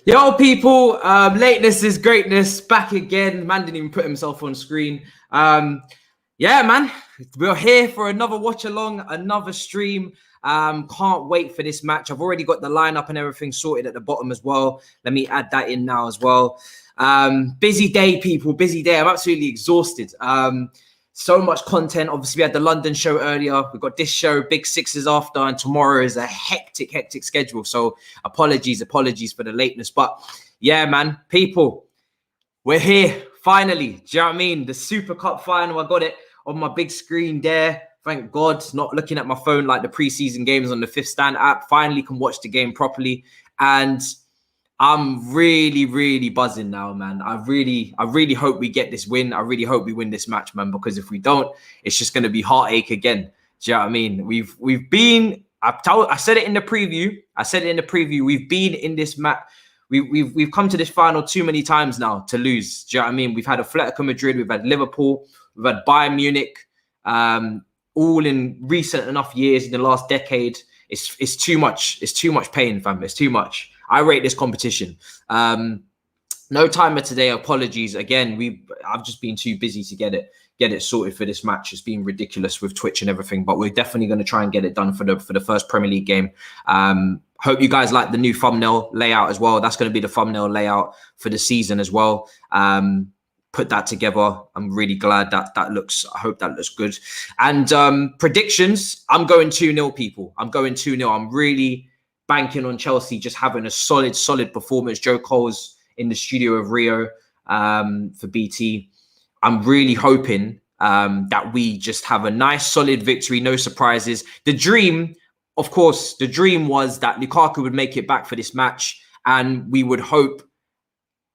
Yo, people, lateness is greatness. Back again. Man didn't even put himself on screen. Yeah, man, we're here for another watch along, another stream. Can't wait for this match. I've already got the lineup and everything sorted at the bottom as well. Let me add that in now as well. Busy day, people, busy day. I'm absolutely exhausted. So much content. Obviously, we had the London show earlier. We've got this show, Big Sixes after, and tomorrow is a hectic schedule. So apologies for the lateness. But yeah, man, people, we're here finally. Do you know what I mean? The Super Cup final, I got it on my big screen there. Thank God, not looking at my phone like the preseason games on the Fifth Stand app. Finally can watch the game properly. And I'm really buzzing now, man. I really hope we get this win. I really hope we win this match, man, because if we don't, it's just going to be heartache again. Do you know what I mean? We've been, I said it in the preview. We've been in this match. We've come to this final too many times now to lose. Do you know what I mean? We've had Atletico Madrid, we've had Liverpool, we've had Bayern Munich, all in recent enough years in the last decade. It's too much. It's too much pain, fam. It's too much. I rate this competition. No timer today. Apologies again. I've just been too busy to get it sorted for this match. It's been ridiculous with Twitch and everything, but we're definitely going to try and get it done for the first Premier League game. Hope you guys like the new thumbnail layout as well. That's going to be the thumbnail layout for the season as well. Put that together. I'm really glad that looks. I hope that looks good. And predictions. I'm going 2-0, people. I'm going 2-0. I'm really banking on Chelsea just having a solid performance. Joe Cole's in the studio of Rio for BT. I'm really hoping that we just have a nice solid victory, no surprises. The dream, of course, was that Lukaku would make it back for this match, and we would hope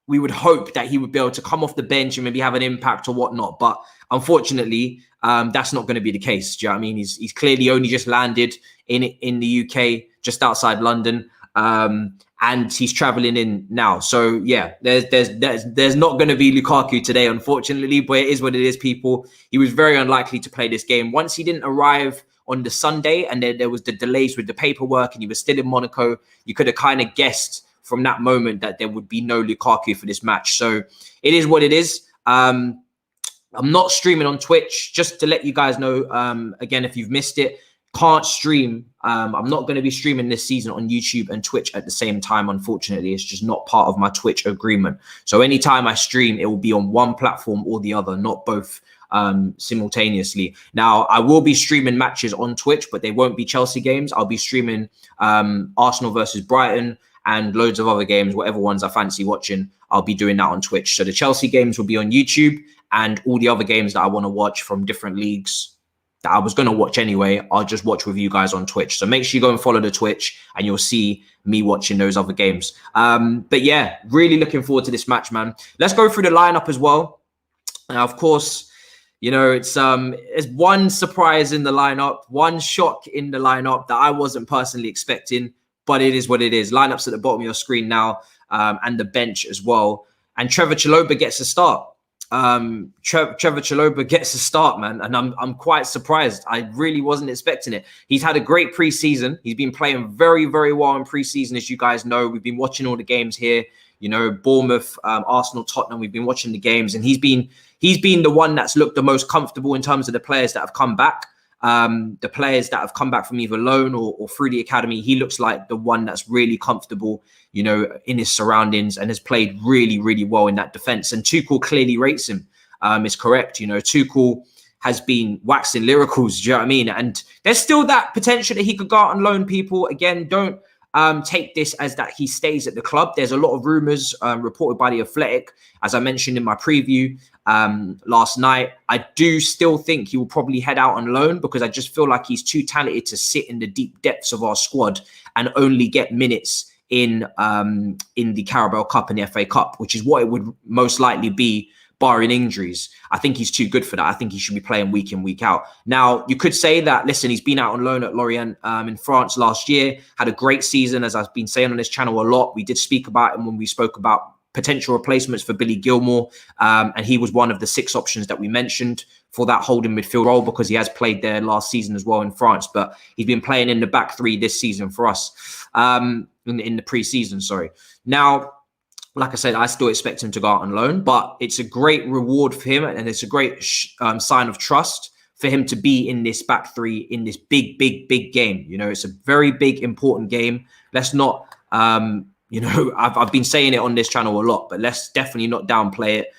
that he would be able to come off the bench and maybe have an impact or whatnot. But unfortunately, that's not going to be the case. Do you know what I mean? He's clearly only just landed in the UK, just outside London, and he's traveling in now. So yeah, there's not going to be Lukaku today, unfortunately. But it is what it is, people. He was very unlikely to play this game. Once he didn't arrive on the Sunday, and there was the delays with the paperwork, and he was still in Monaco, you could have kind of guessed from that moment that there would be no Lukaku for this match. So it is what it is. I'm not streaming on Twitch, just to let you guys know. Again, if you've missed it, can't stream. I'm not going to be streaming this season on YouTube and Twitch at the same time. Unfortunately, it's just not part of my Twitch agreement. So anytime I stream, it will be on one platform or the other, not both simultaneously. Now, I will be streaming matches on Twitch, but they won't be Chelsea games. I'll be streaming Arsenal versus Brighton and loads of other games, whatever ones I fancy watching. I'll be doing that on Twitch. So the Chelsea games will be on YouTube, and all the other games that I want to watch from different leagues that I was going to watch anyway, I'll just watch with you guys on Twitch. So make sure you go and follow the Twitch, and you'll see me watching those other games. But yeah, really looking forward to this match, man. Let's go through the lineup as well. Of course, you know, it's one surprise in the lineup, one shock in the lineup that I wasn't personally expecting, but it is what it is. Lineups at the bottom of your screen now, and the bench as well. And Trevor Chiloba gets a start. Trevor Chiloba gets a start, man, and I'm quite surprised. I really wasn't expecting it. He's had a great preseason. He's been playing very well in preseason, as you guys know. We've been watching all the games here. You know, Bournemouth, Arsenal, Tottenham. We've been watching the games, and he's been the one that's looked the most comfortable in terms of the players that have come back. The players that have come back from either loan or through the academy, he looks like the one that's really comfortable, you know, in his surroundings, and has played really well in that defense. And Tuchel clearly rates him. It's correct. You know, Tuchel has been waxing lyricals. Do you know what I mean? And there's still that potential that he could go out on loan. People, again, don't take this as that he stays at the club. There's a lot of rumors reported by The Athletic, as I mentioned in my preview last night. I do still think he will probably head out on loan, because I just feel like he's too talented to sit in the deep depths of our squad and only get minutes in the Carabao Cup and the FA Cup, which is what it would most likely be, barring injuries. I think he's too good for that. I think he should be playing week in, week out. Now, you could say that, listen, he's been out on loan at Lorient in France last year, had a great season, as I've been saying on this channel a lot. We did speak about him when we spoke about potential replacements for Billy Gilmour, and he was one of the 6 options that we mentioned for that holding midfield role, because he has played there last season as well in France, but he's been playing in the back 3 this season for us, in the pre-season, sorry. Now, like I said, I still expect him to go out on loan, but it's a great reward for him, and it's a great sign of trust for him to be in this back three in this big, big, big game. You know, it's a very big, important game. Let's not, I've been saying it on this channel a lot, but let's definitely not downplay it.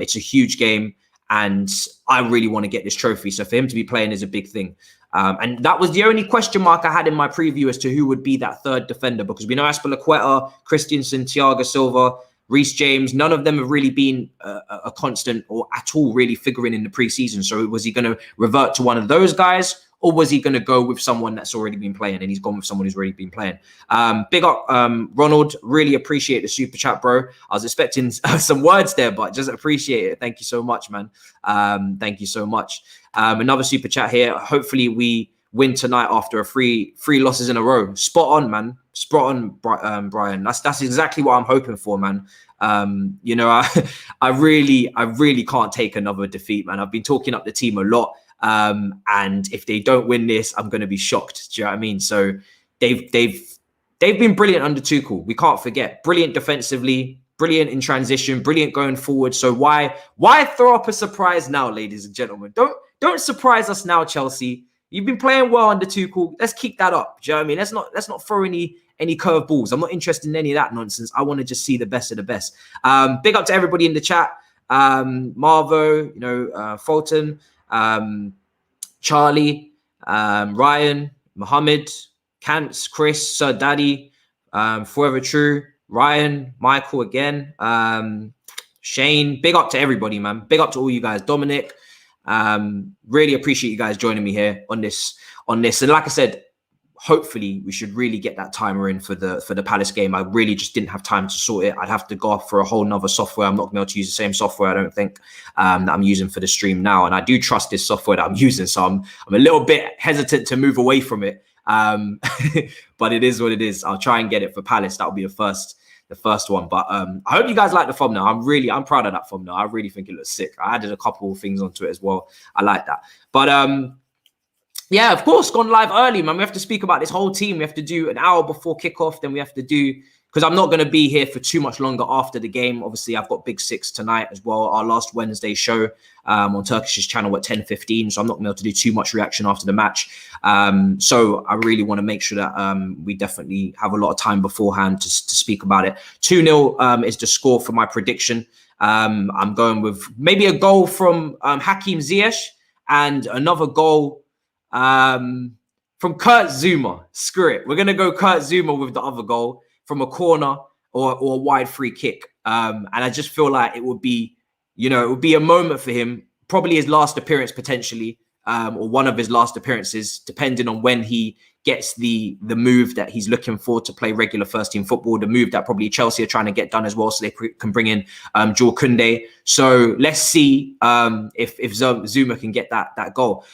It's a huge game, and I really want to get this trophy. So for him to be playing is a big thing. And that was the only question mark I had in my preview as to who would be that third defender, because we know Azpilicueta, Christensen, Thiago Silva, Reece James, none of them have really been a constant or at all really figuring in the preseason. So was he going to revert to one of those guys, or was he going to go with someone that's already been playing? And he's gone with someone who's already been playing. Big up, Ronald. Really appreciate the super chat, bro. I was expecting some words there, but just appreciate it. Thank you so much, man. Thank you so much. Another super chat here. Hopefully we win tonight after three losses in a row. Spot on, man. Spot on, Brian. That's exactly what I'm hoping for, man. I really can't take another defeat, man. I've been talking up the team a lot. And if they don't win this, I'm going to be shocked. Do you know what I mean? So they've been brilliant under Tuchel. We can't forget. Brilliant defensively, brilliant in transition, brilliant going forward. So why throw up a surprise now, ladies and gentlemen? Don't surprise us now, Chelsea. You've been playing well under Tuchel. Let's keep that up. Do you know what I mean? Let's not throw any curveballs. I'm not interested in any of that nonsense. I want to just see the best of the best. Big up to everybody in the chat. Marvo, Fulton, Charlie, Ryan, Mohammed, Kantz, Chris, Sir Daddy, Forever True, Ryan, Michael again, Shane. Big up to everybody, man. Big up to all you guys. Dominic. Really appreciate you guys joining me here on this. And like I said, hopefully we should really get that timer in for the Palace game. I really just didn't have time to sort it. I'd have to go off for a whole nother software. I'm not going to be able to use the same software, I don't think, that I'm using for the stream now. And I do trust this software that I'm using, so I'm a little bit hesitant to move away from it. But it is what it is. I'll try and get it for Palace. That'll be the first one. But I hope you guys like the thumbnail. I'm proud of that thumbnail. I really think it looks sick. I added a couple of things onto it as well. I like that. But yeah, of course, gone live early, man. We have to speak about this whole team. We have to do an hour before kickoff. Then we have to do, because I'm not going to be here for too much longer after the game. Obviously, I've got Big Six tonight as well. Our last Wednesday show on Turkish's channel at 10:15. So I'm not going to be able to do too much reaction after the match. So I really want to make sure that we definitely have a lot of time beforehand to speak about it. 2-0 is the score for my prediction. I'm going with maybe a goal from Hakim Ziyech and another goal from Kurt Zuma. Screw it. We're going to go Kurt Zuma with the other goal from a corner or a wide free kick. And I just feel like it would be a moment for him, probably his last appearance potentially, or one of his last appearances, depending on when he gets the move that he's looking for to play regular first team football, the move that probably Chelsea are trying to get done as well, so they can bring in Joel Koundé. So let's see if Zuma can get that goal.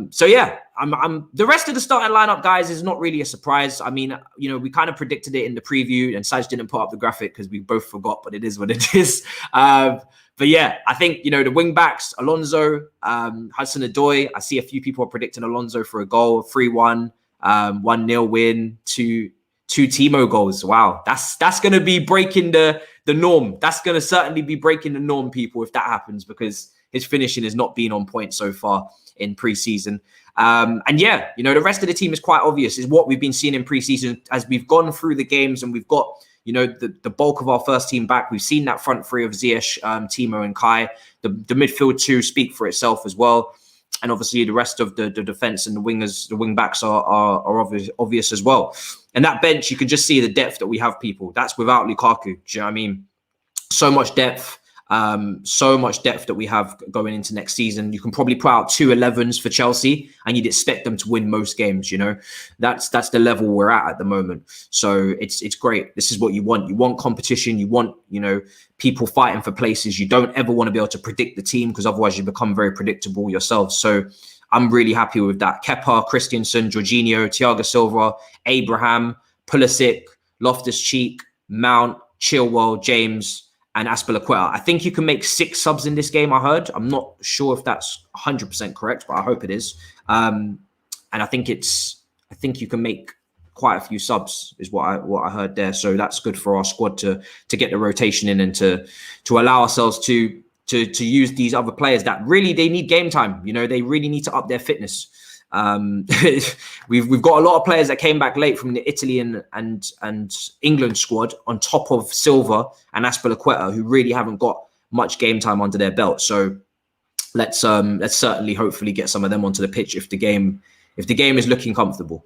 So yeah, I'm the rest of the starting lineup, guys, is not really a surprise. I mean, we kind of predicted it in the preview, and Saj didn't put up the graphic because we both forgot, but it is what it is. But yeah, I think, the wing backs, Alonso, Hudson-Odoi. I see a few people are predicting Alonso for a goal, 3-1, 1-0 win, two Timo goals. Wow, that's going to be breaking the norm. That's going to certainly be breaking the norm, people, if that happens, because his finishing has not been on point so far in preseason. And yeah, the rest of the team is quite obvious, is what we've been seeing in preseason as we've gone through the games and we've got, the bulk of our first team back. We've seen that front three of Ziyech, Timo and Kai. The midfield two speak for itself as well. And obviously the rest of the defense and the wingers, the wing backs are obvious as well. And that bench, you can just see the depth that we have, people. That's without Lukaku. Do you know what I mean? So much depth. So much depth that we have going into next season. You can probably put out 2 11s for Chelsea and you'd expect them to win most games. That's the level we're at the moment. So it's great. This is what you want. You want competition. You want, people fighting for places. You don't ever want to be able to predict the team, because otherwise you become very predictable yourself. So I'm really happy with that. Kepa, Christensen, Jorginho, Thiago Silva, Abraham, Pulisic, Loftus-Cheek, Mount, Chilwell, James, and Azpilicueta. I think you can make 6 subs in this game, I heard. I'm not sure if that's 100% correct, but I hope it is. And I think you can make quite a few subs, is what I heard there. So that's good for our squad to get the rotation in and to allow ourselves to use these other players that really they need game time. You know, they really need to up their fitness. We've got a lot of players that came back late from the Italy and England squad on top of Silva and Azpilicueta, who really haven't got much game time under their belt. So let's certainly hopefully get some of them onto the pitch if the game is looking comfortable.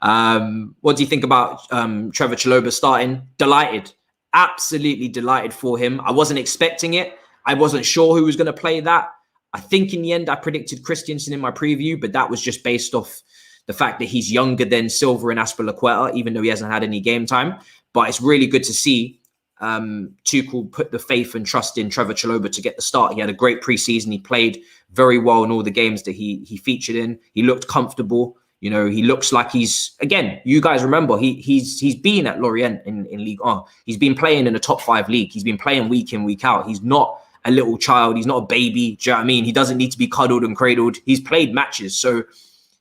What do you think about Trevor Chiloba starting? Delighted, absolutely delighted for him. I wasn't expecting it. I wasn't sure who was going to play that. I think in the end I predicted Christensen in my preview, but that was just based off the fact that he's younger than Silva and Azpilicueta, even though he hasn't had any game time. But it's really good to see Tuchel put the faith and trust in Trevor Chiloba to get the start. He had a great preseason. He played very well in all the games that he featured in. He looked comfortable. You know, he looks like he's, again, you guys remember, he's been at Lorient in League 1. He's been playing in the top 5 league. He's been playing week in, week out. He's not a little child. He's not a baby. Do you know what I mean? He doesn't need to be cuddled and cradled. He's played matches. So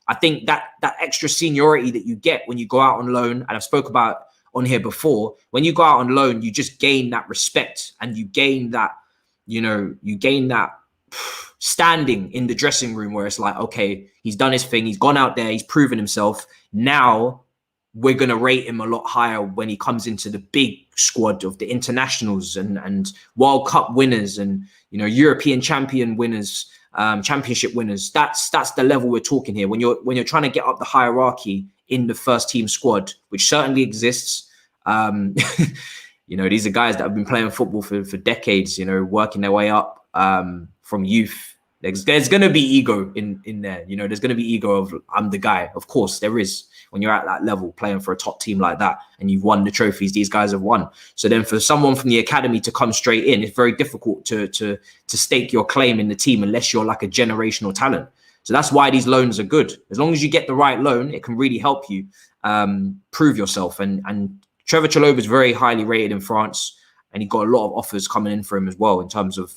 I think that extra seniority that you get when you go out on loan, and I've spoke about on here before, when you go out on loan, you just gain that respect and you gain that, standing in the dressing room where it's like, okay, he's done his thing. He's gone out there. He's proven himself. Now we're going to rate him a lot higher when he comes into the big squad of the internationals and World Cup winners and, European champion winners, championship winners. That's the level we're talking here. When you're trying to get up the hierarchy in the first team squad, which certainly exists. These are guys that have been playing football for decades, working their way up from youth. There's going to be ego in there. There's going to be ego of I'm the guy. Of course, there is when you're at that level playing for a top team like that and you've won the trophies these guys have won. So then for someone from the academy to come straight in, it's very difficult to stake your claim in the team unless you're like a generational talent. So that's why these loans are good. As long as you get the right loan, it can really help you prove yourself. And Trevor Chiloba is very highly rated in France, and he got a lot of offers coming in for him as well in terms of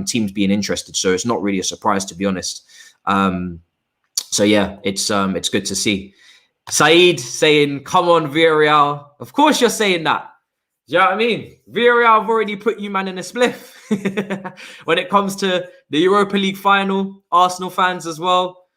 teams being interested. So it's not really a surprise, to be honest. It's good to see. Saeed saying, come on, Villarreal. Of course you're saying that. Do you know what I mean? Villarreal have already put you, man, in a spliff. When it comes to the Europa League final, Arsenal fans as well.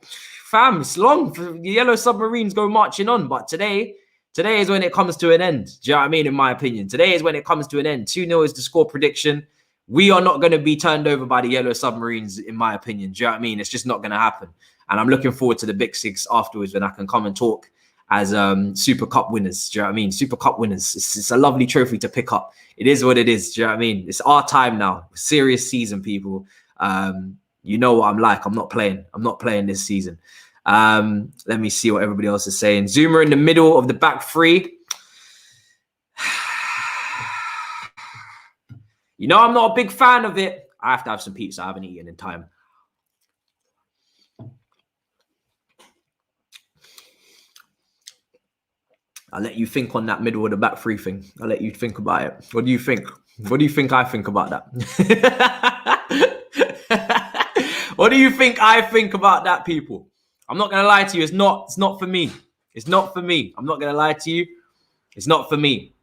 Fam, it's long. The Yellow Submarines go marching on. But today is when it comes to an end. Do you know what I mean? In my opinion, today is when it comes to an end. 2-0 is the score prediction. We are not going to be turned over by the Yellow Submarines, in my opinion. Do you know what I mean? It's just not going to happen. And I'm looking forward to the Big Six afterwards when I can come and talk as Super Cup winners. Do you know what I mean? Super Cup winners. It's a lovely trophy to pick up. It is what it is. Do you know what I mean? It's our time now. Serious season, people. You know what I'm like. I'm not playing this season. Let me see what everybody else is saying. Zuma in the middle of the back three. I'm not a big fan of it. I have to have some pizza. I haven't eaten in time. I'll let you think on that middle of the back three thing. I'll let you think about it. What do you think? What do you think I think about that? What do you think I think about that, people? I'm not going to lie to you. It's not for me. It's not for me. I'm not going to lie to you. It's not for me.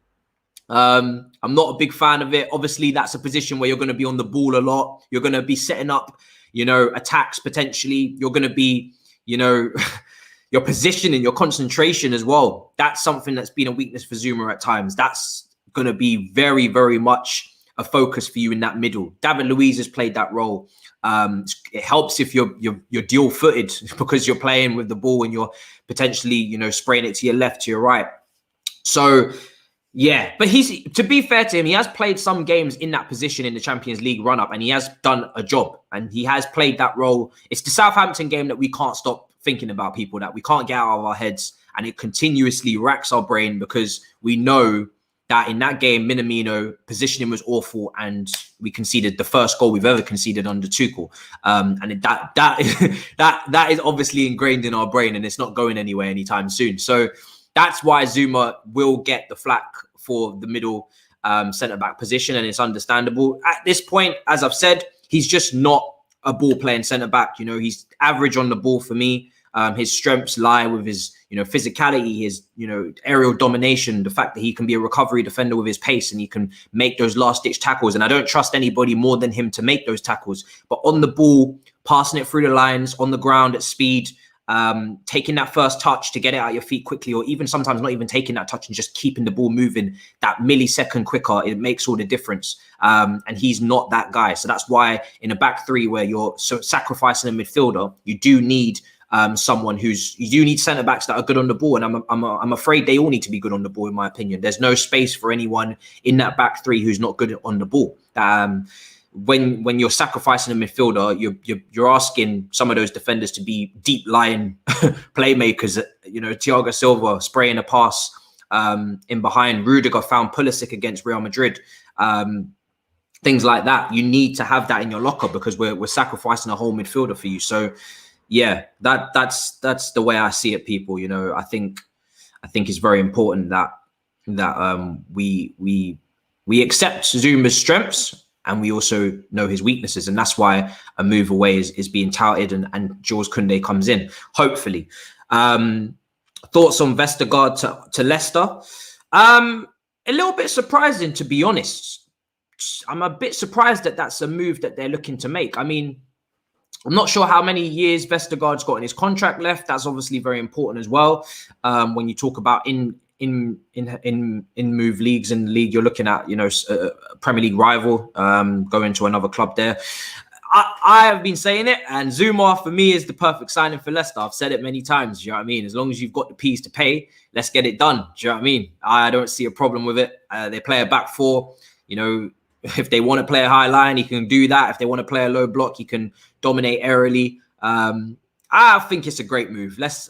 I'm not a big fan of it. Obviously, that's a position where you're going to be on the ball a lot. You're going to be setting up, attacks potentially. You're going to be, your position and your concentration as well. That's something that's been a weakness for Zuma at times. That's going to be very, very much a focus for you in that middle. David Luiz has played that role. It helps if you're dual-footed because you're playing with the ball and you're potentially, spraying it to your left, to your right. So, yeah. But to be fair to him, he has played some games in that position in the Champions League run-up and he has done a job and he has played that role. It's the Southampton game that we can't stop thinking about, people, that we can't get out of our heads, and it continuously racks our brain because we know that in that game, Minamino positioning was awful, and we conceded the first goal we've ever conceded under Tuchel. And that is obviously ingrained in our brain, and it's not going anywhere anytime soon. So that's why Zuma will get the flack for the middle centre back position, and it's understandable at this point. As I've said, he's just not a ball playing centre back. He's average on the ball for me. His strengths lie with his, physicality, his, aerial domination, the fact that he can be a recovery defender with his pace and he can make those last-ditch tackles. And I don't trust anybody more than him to make those tackles. But on the ball, passing it through the lines, on the ground at speed, taking that first touch to get it out your feet quickly, or even sometimes not even taking that touch and just keeping the ball moving that millisecond quicker, it makes all the difference. And he's not that guy. So that's why in a back three where you're sacrificing a midfielder, you do need you do need centre backs that are good on the ball, and I'm afraid they all need to be good on the ball. In my opinion, there's no space for anyone in that back three who's not good on the ball. When you're sacrificing a midfielder, you're asking some of those defenders to be deep lying playmakers. Thiago Silva spraying a pass in behind. Rudiger found Pulisic against Real Madrid. Things like that. You need to have that in your locker because we're sacrificing a whole midfielder for you. So. Yeah, that's the way I see it, people. I think it's very important that we accept Zuma's strengths and we also know his weaknesses, and that's why a move away is being touted and Jules Koundé comes in. Hopefully, thoughts on Vestergaard to Leicester? A little bit surprising, to be honest. I'm a bit surprised that that's a move that they're looking to make. I mean, I'm not sure how many years Vestergaard's got in his contract left. That's obviously very important as well. When you talk about in move leagues, in the league you're looking at, a Premier League rival, going to another club there. I have been saying it, and Zuma for me is the perfect signing for Leicester. I've said it many times. Do you know what I mean? As long as you've got the P's to pay, let's get it done. Do you know what I mean? I don't see a problem with it. They play a back four. If they want to play a high line, he can do that. If they want to play a low block, he can dominate aerially. I think it's a great move. Let's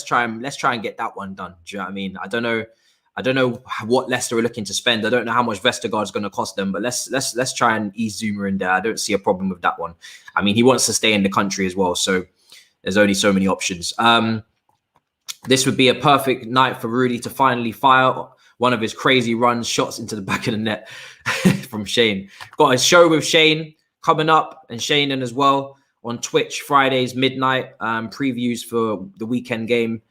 try and get that one done. Do you know what I mean? I don't know what Leicester are looking to spend. I don't know how much Vestergaard's going to cost them, but let's try and ease Zuma in there. I don't see a problem with that one. I mean, he wants to stay in the country as well, so there's only so many options. This would be a perfect night for Rudy to finally fire one of his crazy runs, shots into the back of the net from Shane. Got a show with Shane coming up, and Shane as well on Twitch Fridays midnight. Previews for the weekend game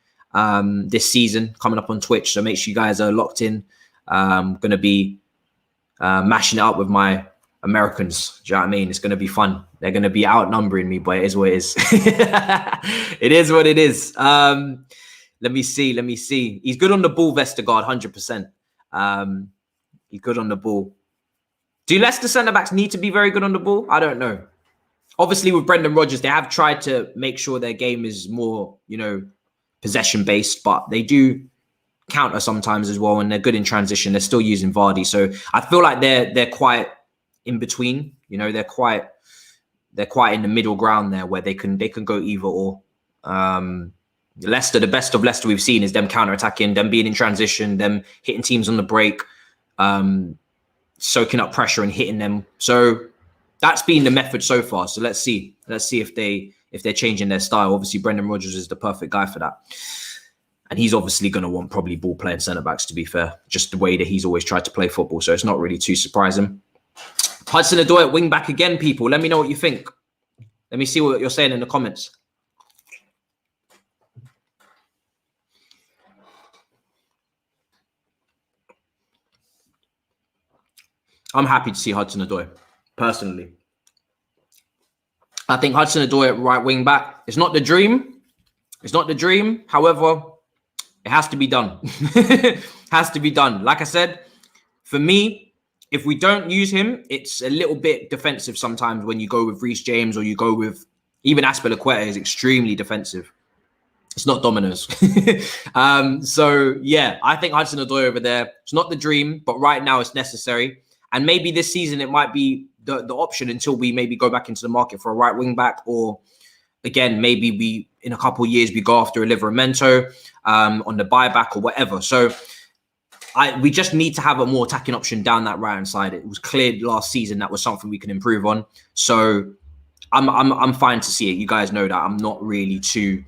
this season coming up on Twitch. So make sure you guys are locked in. I'm going to be mashing it up with my Americans. Do you know what I mean? It's going to be fun. They're going to be outnumbering me, but it is what it is. It is what it is. Let me see. He's good on the ball, Vestergaard, 100%. He's good on the ball. Do Leicester centre-backs need to be very good on the ball? I don't know. Obviously, with Brendan Rodgers, they have tried to make sure their game is more, possession-based, but they do counter sometimes as well, and they're good in transition. They're still using Vardy. So I feel like they're quite in between. They're quite in the middle ground there where they can go either or. Leicester, the best of Leicester we've seen is them counter-attacking, them being in transition, them hitting teams on the break, soaking up pressure and hitting them. So that's been the method so far. So let's see if they're changing their style. Obviously, Brendan Rodgers is the perfect guy for that. And he's obviously going to want probably ball-playing centre-backs, to be fair, just the way that he's always tried to play football. So it's not really too surprising. Hudson-Odoi at wing-back again, people. Let me know what you think. Let me see what you're saying in the comments. I'm happy to see Hudson-Odoi, personally. I think Hudson-Odoi at right wing back, it's not the dream. However, it has to be done. Has to be done. Like I said, for me, if we don't use him, it's a little bit defensive sometimes when you go with Reece James or you go with even Azpilicueta is extremely defensive. It's not Domino's. So, yeah, I think Hudson-Odoi over there, it's not the dream, but right now it's necessary. And maybe this season it might be the option until we maybe go back into the market for a right wing back, or again, maybe we in a couple of years we go after a Livramento on the buyback or whatever. So we just need to have a more attacking option down that right hand side. It was clear last season that was something we can improve on. So I'm fine to see it. You guys know that I'm not really too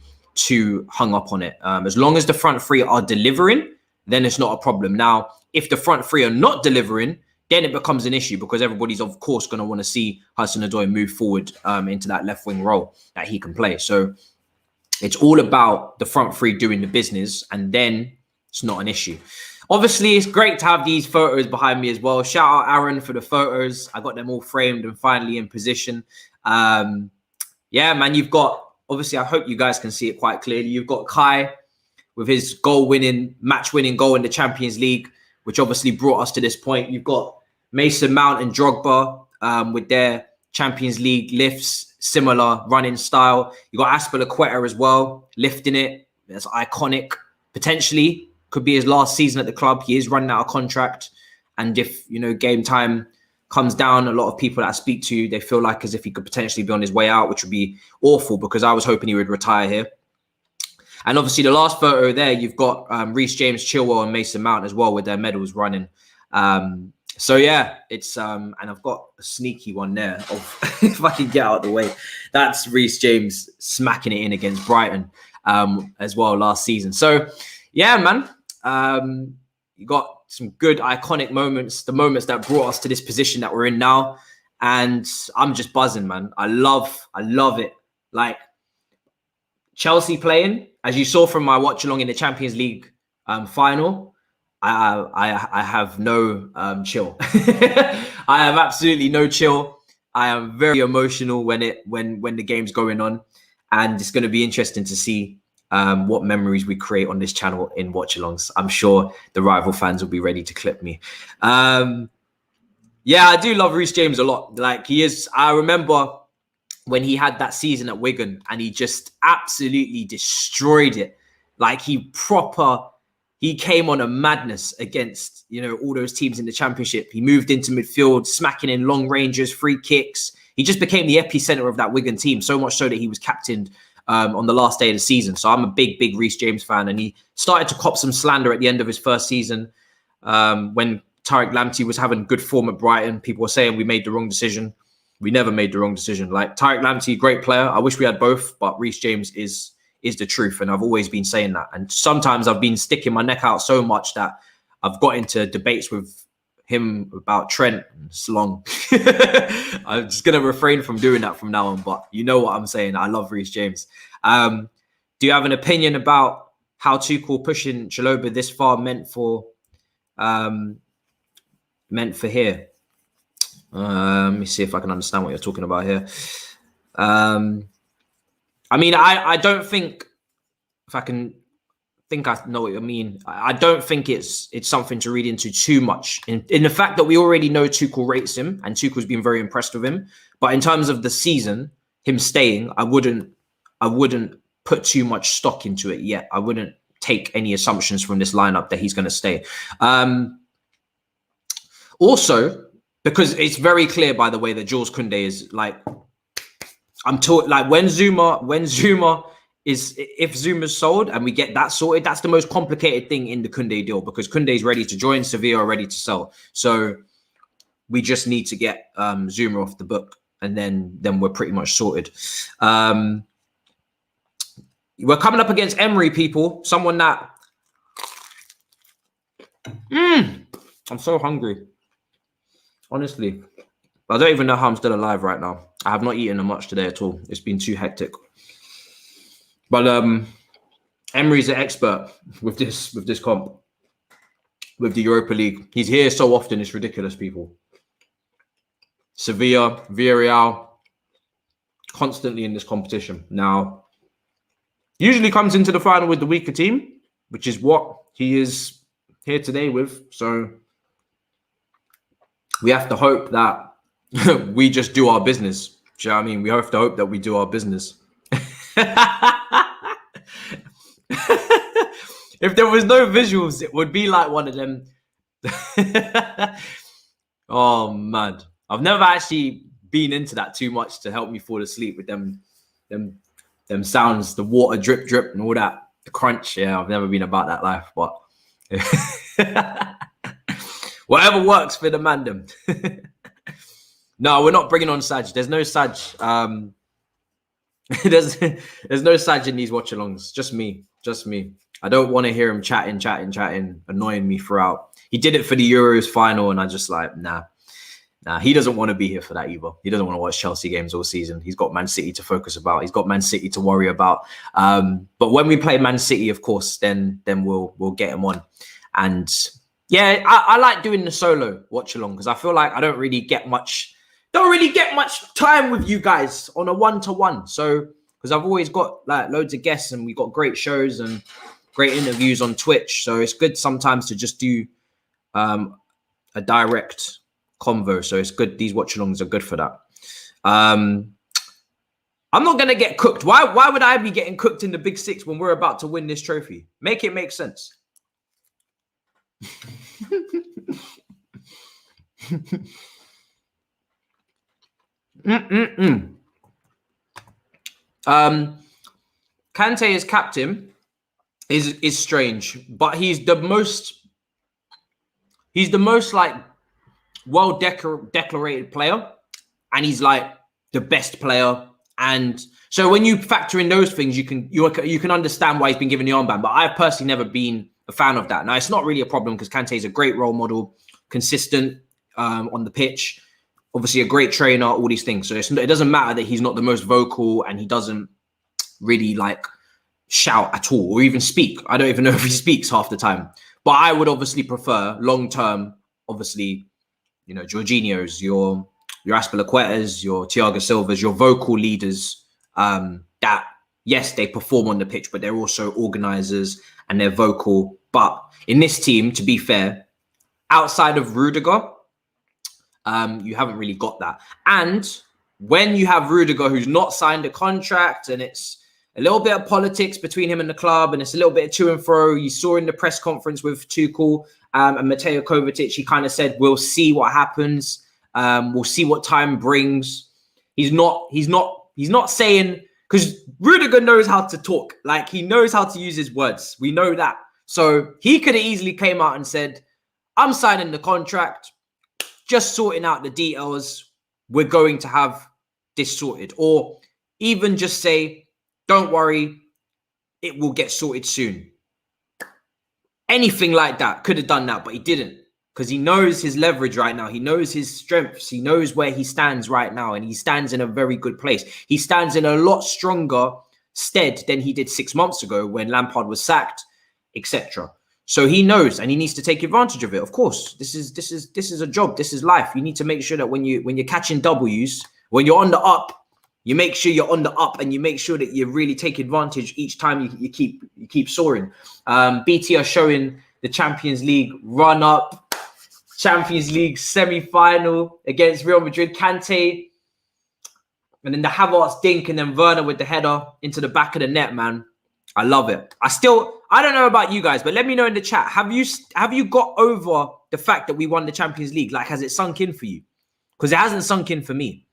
hung up on it. As long as the front three are delivering, then it's not a problem. Now, if the front three are not delivering, then it becomes an issue because everybody's, of course, going to want to see Hudson-Odoi move forward into that left wing role that he can play. So It's all about the front three doing the business, and then it's not an issue. Obviously, it's great to have these photos behind me as well. Shout out Aaron for the photos. I got them all framed and finally in position. Yeah, man, you've got, obviously, I hope you guys can see it quite clearly. You've got Kai with his match-winning goal in the Champions League, which obviously brought us to this point. You've got Mason Mount and Drogba with their Champions League lifts, similar running style. You got Aspilicueta as well, lifting it. That's iconic. Potentially could be his last season at the club. He is running out of contract. And if, game time comes down, a lot of people that I speak to, they feel like as if he could potentially be on his way out, which would be awful because I was hoping he would retire here. And obviously the last photo there, you've got Reece James, Chilwell and Mason Mount as well with their medals running. So yeah, it's and I've got a sneaky one there of if I can get out of the way. That's Reece James smacking it in against Brighton as well last season. So yeah, man, you got some good iconic moments, the moments that brought us to this position that we're in now. And I'm just buzzing, man. I love it. Like Chelsea playing, as you saw from my watch along in the Champions League final, I have no chill. I have absolutely no chill. I am very emotional when the game's going on, and it's going to be interesting to see what memories we create on this channel in watch-alongs. I'm sure the rival fans will be ready to clip me. Yeah, I do love Reece James a lot. Like he is. I remember when he had that season at Wigan and he just absolutely destroyed it. Like he came on a madness against, all those teams in the Championship. He moved into midfield, smacking in long ranges, free kicks. He just became the epicenter of that Wigan team, so much so that he was captained on the last day of the season. So I'm a big Reece James fan. And he started to cop some slander at the end of his first season when Tariq Lamptey was having good form at Brighton. People were saying we made the wrong decision. We never made the wrong decision. Like Tariq Lamptey, great player. I wish we had both, but Reece James is the truth. And I've always been saying that. And sometimes I've been sticking my neck out so much that I've got into debates with him about Trent. It's long. I'm just going to refrain from doing that from now on. But you know what I'm saying. I love Reece James. Do you have an opinion about how Tuchel pushing Chiloba this far meant for here? Let me see if I can understand what you're talking about here. I mean, I don't think, if I can think I know what you mean. I don't think it's something to read into too much in the fact that we already know Tuchel rates him and Tuchel's been very impressed with him. But in terms of the season, him staying, I wouldn't put too much stock into it yet. I wouldn't take any assumptions from this lineup that he's going to stay. Also, because it's very clear, by the way, that Jules Koundé is like, when Zuma is, if Zuma's sold and we get that sorted, that's the most complicated thing in the Koundé deal because Koundé is ready to join, Sevilla are ready to sell. So we just need to get Zuma off the book and then we're pretty much sorted. We're coming up against Emery, people. Someone that... I'm so hungry. Honestly. I don't even know how I'm still alive right now. I have not eaten much today at all. It's been too hectic. But Emery's an expert with this comp, with the Europa League. He's here so often, it's ridiculous, people. Sevilla, Villarreal, constantly in this competition. Now, usually comes into the final with the weaker team, which is what he is here today with. So we have to hope that we just do our business. Do you know what I mean? We have to hope that we do our business. If there was no visuals, it would be like one of them. Oh, man. I've never actually been into that too much to help me fall asleep with them sounds, the water drip, drip and all that. The crunch. Yeah, I've never been about that life, but whatever works for the mandem. No, we're not bringing on Saj. There's no Saj. There's no Saj in these watch-alongs. Just me. I don't want to hear him chatting, annoying me throughout. He did it for the Euros final, and I just like, nah. Nah, he doesn't want to be here for that either. He doesn't want to watch Chelsea games all season. He's got Man City to focus about. He's got Man City to worry about. But when we play Man City, of course, then we'll get him on. And yeah, I like doing the solo watch along because I feel like I don't really get much time with you guys on a one-to-one. So because I've always got like loads of guests and we've got great shows and great interviews on Twitch. So it's good sometimes to just do a direct convo. So it's good. These watch-alongs are good for that. I'm not going to get cooked. Why would I be getting cooked in the Big Six when we're about to win this trophy? Make it make sense. Kante as captain is strange, but he's the most like well decorated player, and he's like the best player. And so when you factor in those things, you can understand why he's been given the armband. But I've personally never been a fan of that. Now it's not really a problem because Kante is a great role model, consistent on the pitch, obviously a great trainer, all these things. So it doesn't matter that he's not the most vocal and he doesn't really like shout at all or even speak. I don't even know if he speaks half the time. But I would obviously prefer long term, obviously, you know, Jorginho's, your Aspilicuetas, your Thiago Silva's, your vocal leaders that, yes, they perform on the pitch, but they're also organisers and they're vocal. But in this team, to be fair, outside of Rudiger, you haven't really got that. And when you have Rudiger, who's not signed a contract, and it's a little bit of politics between him and the club, and it's a little bit of to and fro. You saw in the press conference with Tuchel and Mateo Kovacic, he kind of said, "We'll see what happens. We'll see what time brings." He's not saying, because Rudiger knows how to talk. Like, he knows how to use his words. We know that. So he could have easily came out and said, "I'm signing the contract, just sorting out the details. We're going to have this sorted." Or even just say, "Don't worry, it will get sorted soon." Anything like that. Could have done that, but he didn't. Because he knows his leverage right now. He knows his strengths. He knows where he stands right now. And he stands in a very good place. He stands in a lot stronger stead than he did 6 months ago when Lampard was sacked, etc. So he knows, and he needs to take advantage of it. Of course, this is a job. This is life. You need to make sure that when you're catching W's, when you're on the up, you make sure you're on the up, and you make sure that you really take advantage each time you keep soaring. BT are showing the Champions League run up. Champions League semi-final against Real Madrid. Kante, and then the Havertz dink, and then Werner with the header into the back of the net, man. I love it. I don't know about you guys, but let me know in the chat. Have you got over the fact that we won the Champions League? Like, has it sunk in for you? Because it hasn't sunk in for me.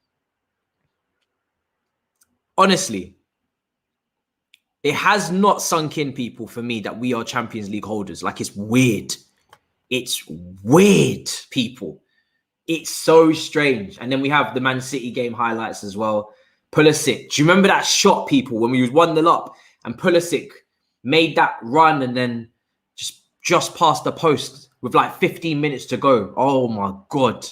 Honestly, it has not sunk in, people, for me that we are Champions League holders. Like, it's weird. It's weird, people. It's so strange. And then we have the Man City game highlights as well. Pulisic. Do you remember that shot, people, when we was 1-0 up and Pulisic made that run and then just past the post with like 15 minutes to go? Oh, my God.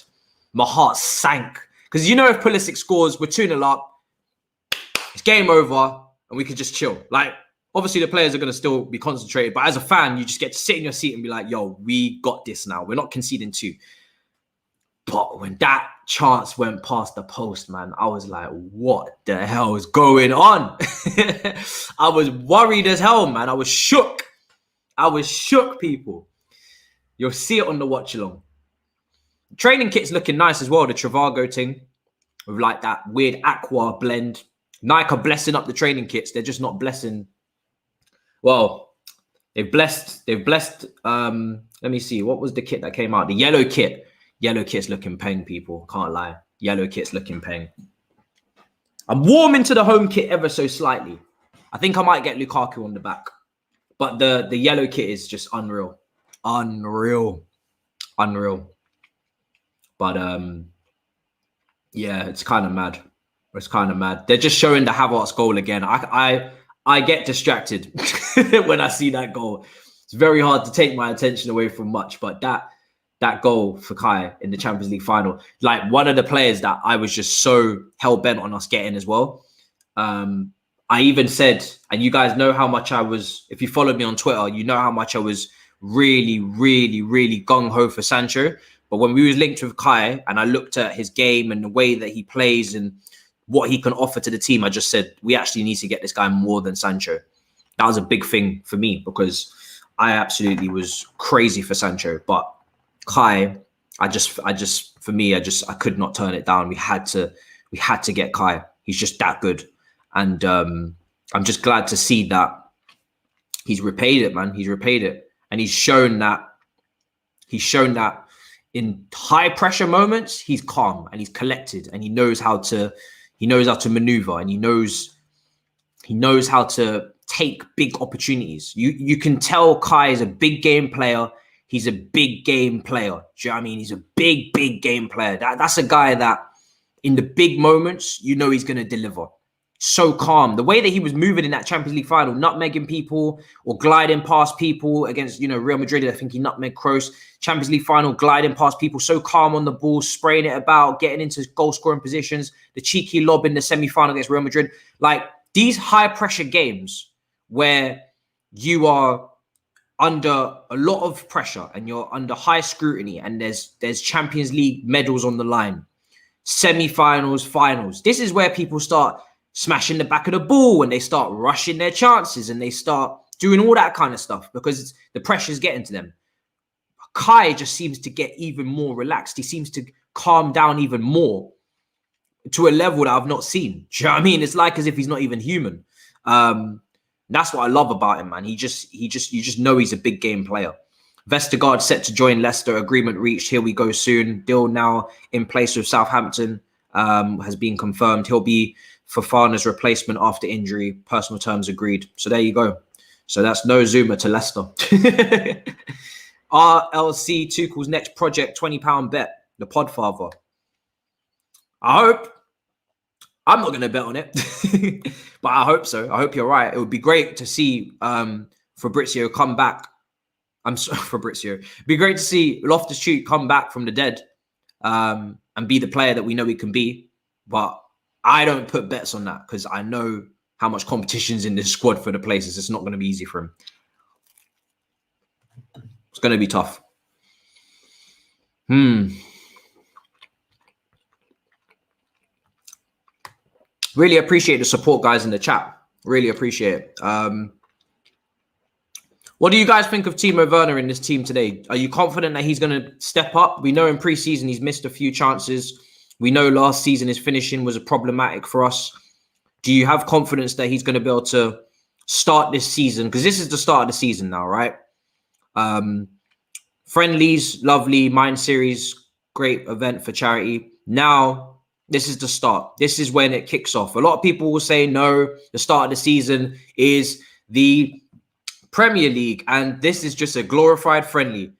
My heart sank. Because, you know, if Pulisic scores, we're 2-0 up. It's game over and we could just chill. Like, obviously, the players are going to still be concentrated. But as a fan, you just get to sit in your seat and be like, yo, we got this now. We're not conceding 2. But when that chance went past the post, man, I was like, what the hell is going on? I was worried as hell, man. I was shook. People. You'll see it on the watch along. Training kit's looking nice as well. The Travago thing with like that weird aqua blend. Nike are blessing up the training kits. They're just not blessing. Well, they've blessed. Let me see. What was the kit that came out? The yellow kit. Yellow kit's looking peng, people. Can't lie. Yellow kit's looking peng. I'm warming to the home kit ever so slightly. I think I might get Lukaku on the back. But the yellow kit is just unreal. Unreal. But yeah, it's kind of mad. They're just showing the Havertz goal again. I get distracted when I see that goal. It's very hard to take my attention away from much, but that that goal for Kai in the Champions League final. Like one of the players that I was just so hell-bent on us getting as well. I even said, and you guys know how much I was, if you followed me on Twitter, you know how much I was really, really, really gung-ho for Sancho. But when we was linked with Kai and I looked at his game and the way that he plays and what he can offer to the team, I just said, we actually need to get this guy more than Sancho. That was a big thing for me because I absolutely was crazy for Sancho. But Kai, I could not turn it down. We had to get Kai. He's just that good. And I'm just glad to see that he's repaid it, man. He's repaid it. And he's shown that in high pressure moments, he's calm and he's collected and he knows how to maneuver and he knows how to take big opportunities. You can tell Kai is a big game player. He's a big game player. Do you know what I mean? He's a big game player. That's a guy that in the big moments, you know he's going to deliver. So calm. The way that he was moving in that Champions League final, nutmegging people or gliding past people against, Real Madrid. I think he nutmegged Kroos. Champions League final, gliding past people, so calm on the ball, spraying it about, getting into goal scoring positions. The cheeky lob in the semi-final against Real Madrid. Like these high pressure games where you are under a lot of pressure and you're under high scrutiny and there's Champions League medals on the line, semi-finals, finals. This is where people start smashing the back of the ball and they start rushing their chances and they start doing all that kind of stuff because the pressure's getting to them. Kai just seems to get even more relaxed. He seems to calm down even more to a level that I've not seen. Do you know what I mean? It's like as if he's not even human. That's what I love about him, man. You just know he's a big game player. Vestergaard set to join Leicester. Agreement reached. Here we go soon. Deal now in place with Southampton has been confirmed. He'll be Fofana's replacement after injury. Personal terms agreed. So there you go. So that's no Zuma to Leicester. RLC Tuchel's next project, £20 bet. The Podfather. I hope. I'm not going to bet on it, but I hope so. I hope you're right. It would be great to see Fabrizio come back. I'm sorry, Fabrizio. It'd be great to see Loftus-Cheek come back from the dead and be the player that we know he can be. But I don't put bets on that because I know how much competition's in this squad for the places. It's not going to be easy for him. It's going to be tough. Really appreciate the support, guys, in the chat. Really appreciate it. What do you guys think of Timo Werner in this team today? Are you confident that he's going to step up? We know in pre-season he's missed a few chances. We know last season his finishing was problematic for us. Do you have confidence that he's going to be able to start this season? Because this is the start of the season now, right? Friendlies, lovely. Mind Series, great event for charity. Now, this is the start. This is when it kicks off. A lot of people will say, no, the start of the season is the Premier League. And this is just a glorified friendly.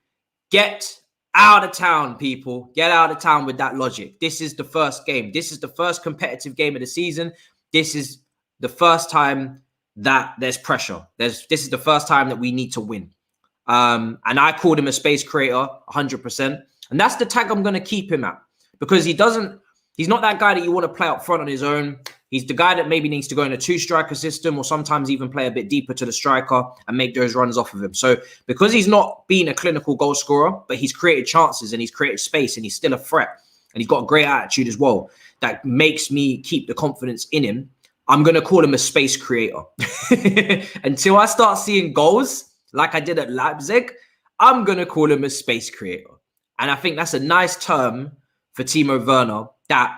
Get out of town, people. Get out of town with that logic. This is the first game. This is the first competitive game of the season. This is the first time that there's pressure. This is the first time that we need to win. And I called him a space creator, 100%. And that's the tag I'm going to keep him at. Because he's not that guy that you want to play up front on his own. He's the guy that maybe needs to go in a two-striker system or sometimes even play a bit deeper to the striker and make those runs off of him. So because he's not been a clinical goal scorer, but he's created chances and he's created space and he's still a threat and he's got a great attitude as well, that makes me keep the confidence in him. I'm going to call him a space creator. Until I start seeing goals like I did at Leipzig, I'm going to call him a space creator. And I think that's a nice term for Timo Werner that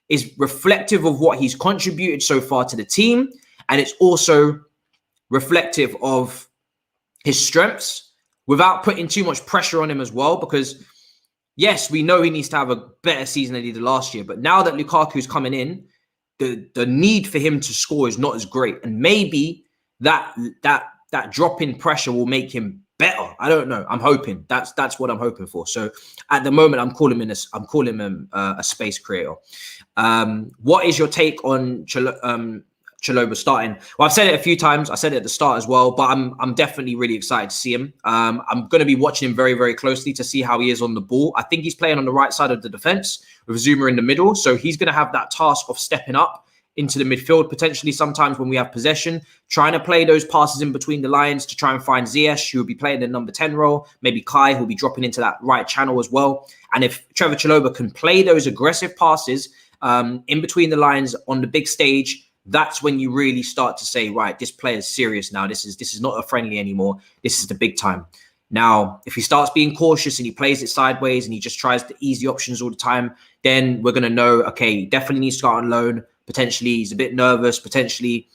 is reflective of what he's contributed so far to the team. And it's also reflective of his strengths without putting too much pressure on him as well. Because, yes, we know he needs to have a better season than he did last year. But now that Lukaku's coming in, the need for him to score is not as great. And maybe that drop in pressure will make him better. I don't know. I'm hoping. That's what I'm hoping for. So at the moment, I'm calling him a space creator. What is your take on Chiloba starting. Well, I've said it a few times. I said it at the start as well, but I'm definitely really excited to see him. I'm going to be watching him very, very closely to see how he is on the ball. I think he's playing on the right side of the defense with Zuma in the middle. So he's going to have that task of stepping up into the midfield, potentially sometimes when we have possession, trying to play those passes in between the lines to try and find Ziyech, who will be playing the number 10 role, maybe Kai, who'll be dropping into that right channel as well. And if Trevor Chiloba can play those aggressive passes in between the lines on the big stage, that's when you really start to say, right, this player is serious now. This is not a friendly anymore. This is the big time. Now, if he starts being cautious and he plays it sideways and he just tries the easy options all the time, then we're going to know, okay, he definitely needs to go on loan. Potentially he's a bit nervous, potentially,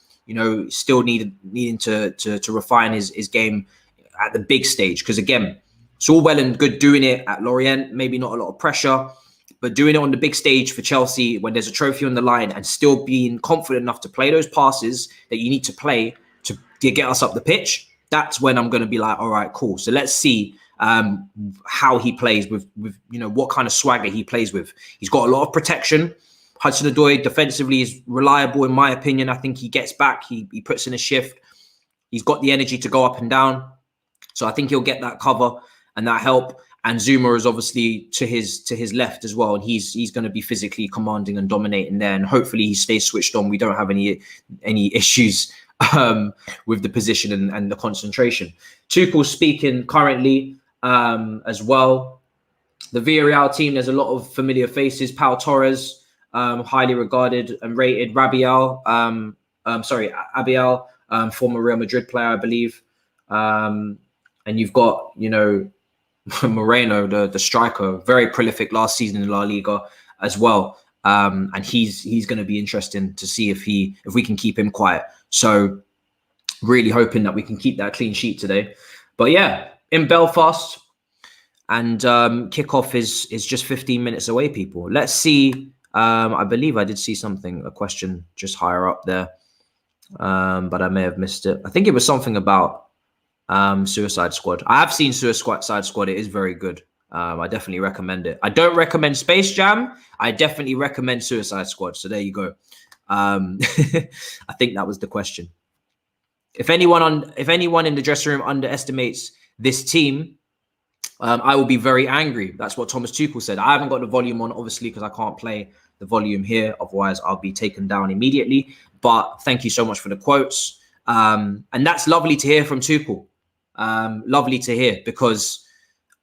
still needing to refine his game at the big stage. Because again, it's all well and good doing it at Lorient, maybe not a lot of pressure, but doing it on the big stage for Chelsea when there's a trophy on the line and still being confident enough to play those passes that you need to play to get us up the pitch, that's when I'm going to be like, all right, cool. So let's see how he plays with what kind of swagger he plays with. He's got a lot of protection. Hudson-Odoi defensively is reliable, in my opinion. I think he gets back. He puts in a shift. He's got the energy to go up and down. So I think he'll get that cover and that help. And Zuma is obviously to his left as well. And he's going to be physically commanding and dominating there. And hopefully he stays switched on. We don't have any issues with the position and the concentration. Tuchel's speaking currently as well. The Villarreal team, there's a lot of familiar faces. Pau Torres, highly regarded and rated. Abiel, former Real Madrid player, I believe. And you've got, Moreno, the striker, very prolific last season in La Liga as well. And he's going to be interesting to see if we can keep him quiet. So really hoping that we can keep that clean sheet today. But yeah, in Belfast, and kickoff is just 15 minutes away, people. Let's see. I believe I did see a question just higher up there, but I may have missed it. I think it was something about Suicide Squad. I have seen Suicide Squad. It is very good. I definitely recommend it. I don't recommend Space Jam. I definitely recommend Suicide Squad. So there you go. I think that was the question. If anyone in the dressing room underestimates this team, I will be very angry. That's what Thomas Tuchel said. I haven't got the volume on, obviously, because I can't play the volume here. Otherwise, I'll be taken down immediately. But thank you so much for the quotes. And that's lovely to hear from Tuchel. Lovely to hear, because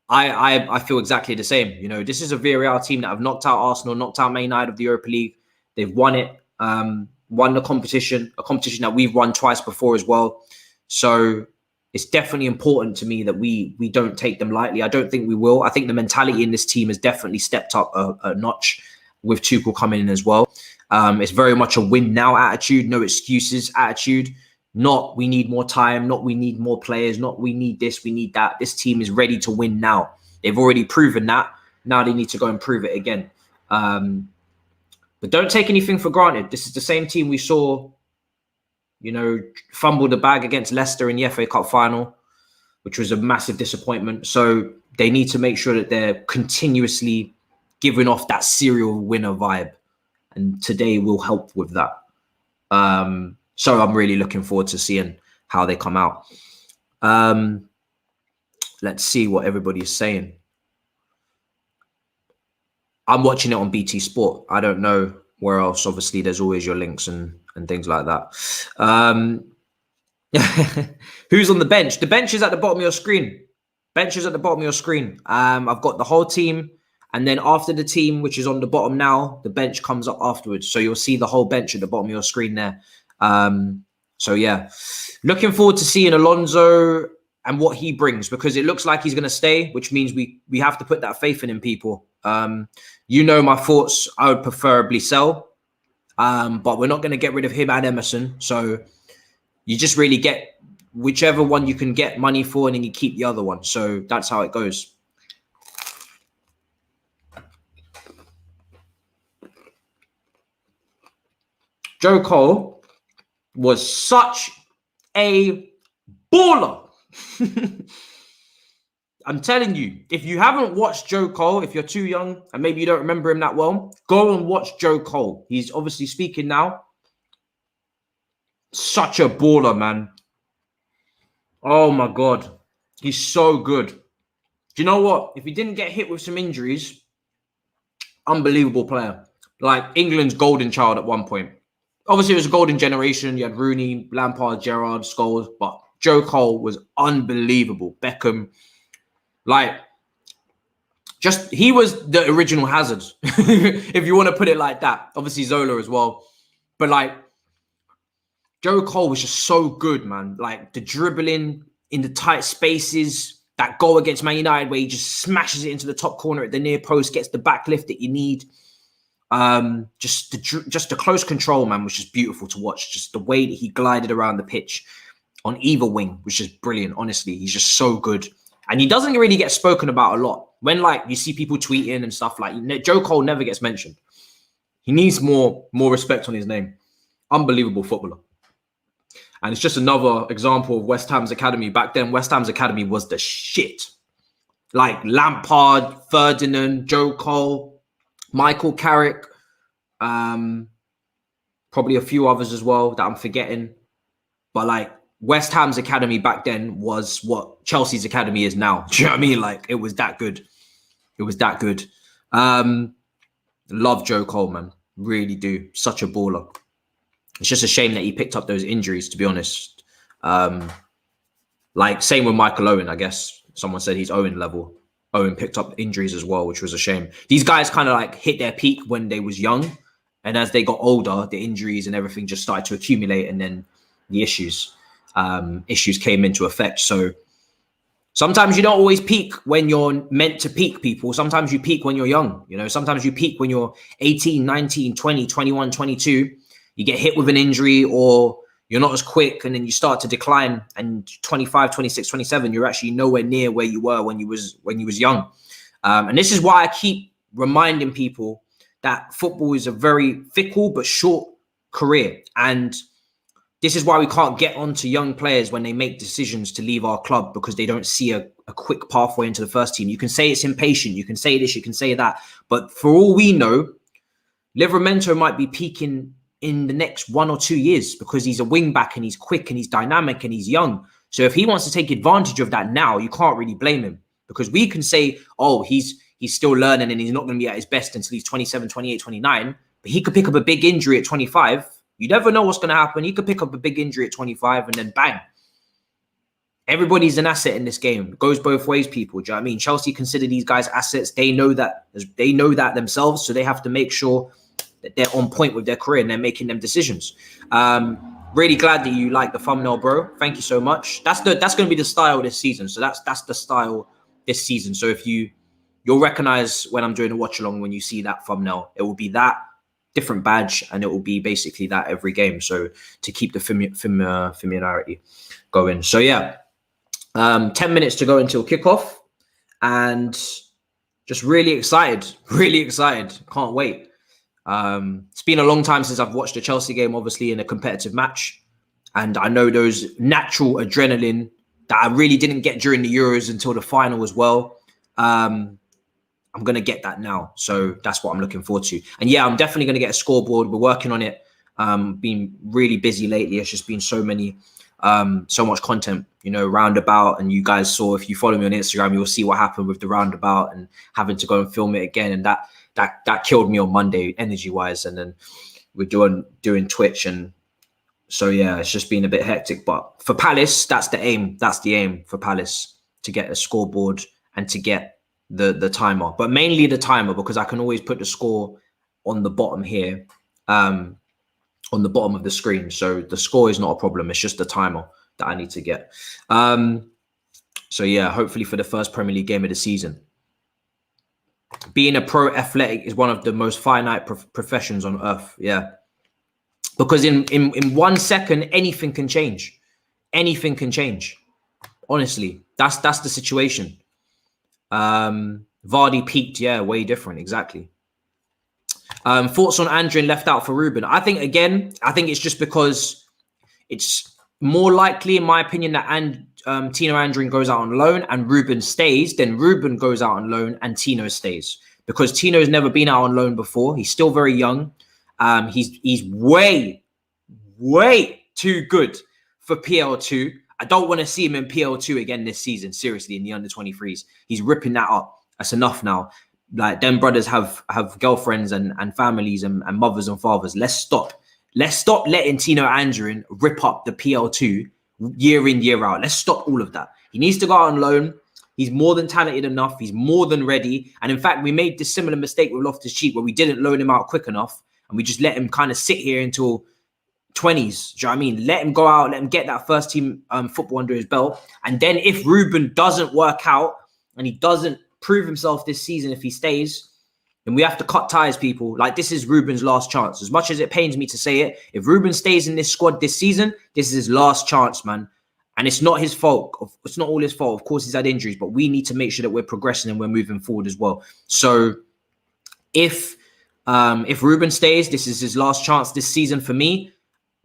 I feel exactly the same. This is a Villarreal team that have knocked out Arsenal, knocked out Man United of the Europa League. They've won it, won the competition, a competition that we've won twice before as well. So it's definitely important to me that we don't take them lightly. I don't think we will. I think the mentality in this team has definitely stepped up a notch with Tuchel coming in as well. It's very much a win now attitude, no excuses attitude. Not we need more time, not we need more players, not we need this, we need that. This team is ready to win now. They've already proven that. Now they need to go and prove it again. But don't take anything for granted. This is the same team we saw, fumble the bag against Leicester in the FA Cup final, which was a massive disappointment. So they need to make sure that they're continuously giving off that serial winner vibe. And today will help with that. So I'm really looking forward to seeing how they come out. Let's see what everybody is saying. I'm watching it on BT Sport. I don't know where else. Obviously, there's always your links and things like that. Who's on the bench? The bench is at the bottom of your screen. Bench is at the bottom of your screen. I've got the whole team. And then after the team, which is on the bottom now, the bench comes up afterwards. So you'll see the whole bench at the bottom of your screen there. So yeah, looking forward to seeing Alonso and what he brings, because it looks like he's going to stay, which means we have to put that faith in people. My thoughts, I would preferably sell, but we're not going to get rid of him and Emerson. So you just really get whichever one you can get money for, and then you keep the other one. So that's how it goes. Joe Cole was such a baller. I'm telling you, if you haven't watched Joe Cole, if you're too young and maybe you don't remember him that well, go and watch Joe Cole. He's obviously speaking now. Such a baller, man. Oh my God. He's so good. Do you know what? If he didn't get hit with some injuries, unbelievable player. Like England's golden child at one point. Obviously, it was a golden generation. You had Rooney, Lampard, Gerrard, Scholes, but Joe Cole was unbelievable. Beckham, like, he was the original Hazard, if you want to put it like that. Obviously, Zola as well. But, like, Joe Cole was just so good, man. Like, the dribbling in the tight spaces, that goal against Man United where he just smashes it into the top corner at the near post, gets the back lift that you need. Just the close control, man, was just beautiful to watch. Just the way that he glided around the pitch on either wing was just brilliant. Honestly, he's just so good. And he doesn't really get spoken about a lot. When, like, you see people tweeting and stuff, like, Joe Cole never gets mentioned. He needs more respect on his name. Unbelievable footballer. And it's just another example of West Ham's academy. Back then, West Ham's academy was the shit. Like Lampard, Ferdinand, Joe Cole, Michael Carrick, probably a few others as well that I'm forgetting. But, like, West Ham's academy back then was what Chelsea's academy is now. Do you know what I mean? Like, it was that good. It was that good. Love Joe Cole, man. Really do. Such a baller. It's just a shame that he picked up those injuries, to be honest. Like, same with Michael Owen, I guess. Someone said he's Owen level. Owen picked up injuries as well, which was a shame. These guys kind of, like, hit their peak when they was young. And as they got older, the injuries and everything just started to accumulate. And then the issues came into effect. So sometimes you don't always peak when you're meant to peak, people. Sometimes you peak when you're young. You know, sometimes you peak when you're 18, 19, 20, 21, 22. You get hit with an injury or you're not as quick and then you start to decline, and 25, 26, 27, you're actually nowhere near where you were when you was young. And this is why I keep reminding people that football is a very fickle but short career. And this is why we can't get onto young players when they make decisions to leave our club, because they don't see a quick pathway into the first team. You can say it's impatient, you can say this, you can say that. But for all we know, Livramento might be peaking in the next 1 or 2 years because he's a wing back and he's quick and he's dynamic and he's young. So if he wants to take advantage of that now, you can't really blame him, because we can say, oh, he's still learning and he's not going to be at his best until he's 27, 28, 29. But he could pick up a big injury at 25. You never know what's going to happen. He could pick up a big injury at 25 and then bang. Everybody's an asset in this game. It goes both ways, people. Do you know what I mean? Chelsea consider these guys assets. They know that themselves. So they have to make sure that they're on point with their career and they're making them decisions. Really glad that you like the thumbnail, bro. Thank you so much. That's going to be the style this season. So that's the style this season. So if you'll recognize when I'm doing a watch along, when you see that thumbnail, it will be that different badge and it will be basically that every game. So to keep the familiarity going. So yeah, 10 minutes to go until kickoff and just really excited. Can't wait. It's been a long time since I've watched a Chelsea game, obviously in a competitive match. And I know those natural adrenaline that I really didn't get during the Euros until the final as well. I'm going to get that now. So that's what I'm looking forward to. And yeah, I'm definitely going to get a scoreboard. We're working on it. Been really busy lately. It's just been so much content, roundabout. And you guys saw, if you follow me on Instagram, you'll see what happened with the roundabout and having to go and film it again. And that killed me on Monday, energy wise. And then we're doing Twitch. And so, yeah, it's just been a bit hectic. But for Palace, that's the aim. That's the aim for Palace, to get a scoreboard and to get the timer, but mainly the timer, because I can always put the score on the bottom here, on the bottom of the screen. So the score is not a problem. It's just the timer that I need to get. So yeah, hopefully for the first Premier League game of the season. Being a pro athletic is one of the most finite professions on earth. Yeah. Because in 1 second, anything can change. Anything can change. Honestly, that's the situation. Vardy peaked, yeah, way different, exactly. Thoughts on Andrin left out for Ruben? I think it's just because it's more likely, in my opinion, that Tino Andrin goes out on loan and Ruben stays, then Ruben goes out on loan and Tino stays. Because Tino's never been out on loan before. He's still very young. He's way too good for PL2. I don't want to see him in PL2 again this season, seriously, in the under-23s. He's ripping that up. That's enough now. Like, them brothers have girlfriends and families and mothers and fathers. Let's stop. Let's stop letting Tino Anjorin rip up the PL2 year in, year out. Let's stop all of that. He needs to go out on loan. He's more than talented enough. He's more than ready. And in fact, we made this similar mistake with Loftus-Cheek where we didn't loan him out quick enough. And we just let him kind of sit here until 20s. Do you know what I mean? Let him go out. Let him get that first team football under his belt. And then if Ruben doesn't work out and he doesn't prove himself this season, if he stays, then we have to cut ties, people. Like, this is Ruben's last chance. As much as it pains me to say it, if Ruben stays in this squad this season, this is his last chance, man. And it's not his fault. It's not all his fault. Of course, he's had injuries, but we need to make sure that we're progressing and we're moving forward as well. So if Ruben stays, this is his last chance this season for me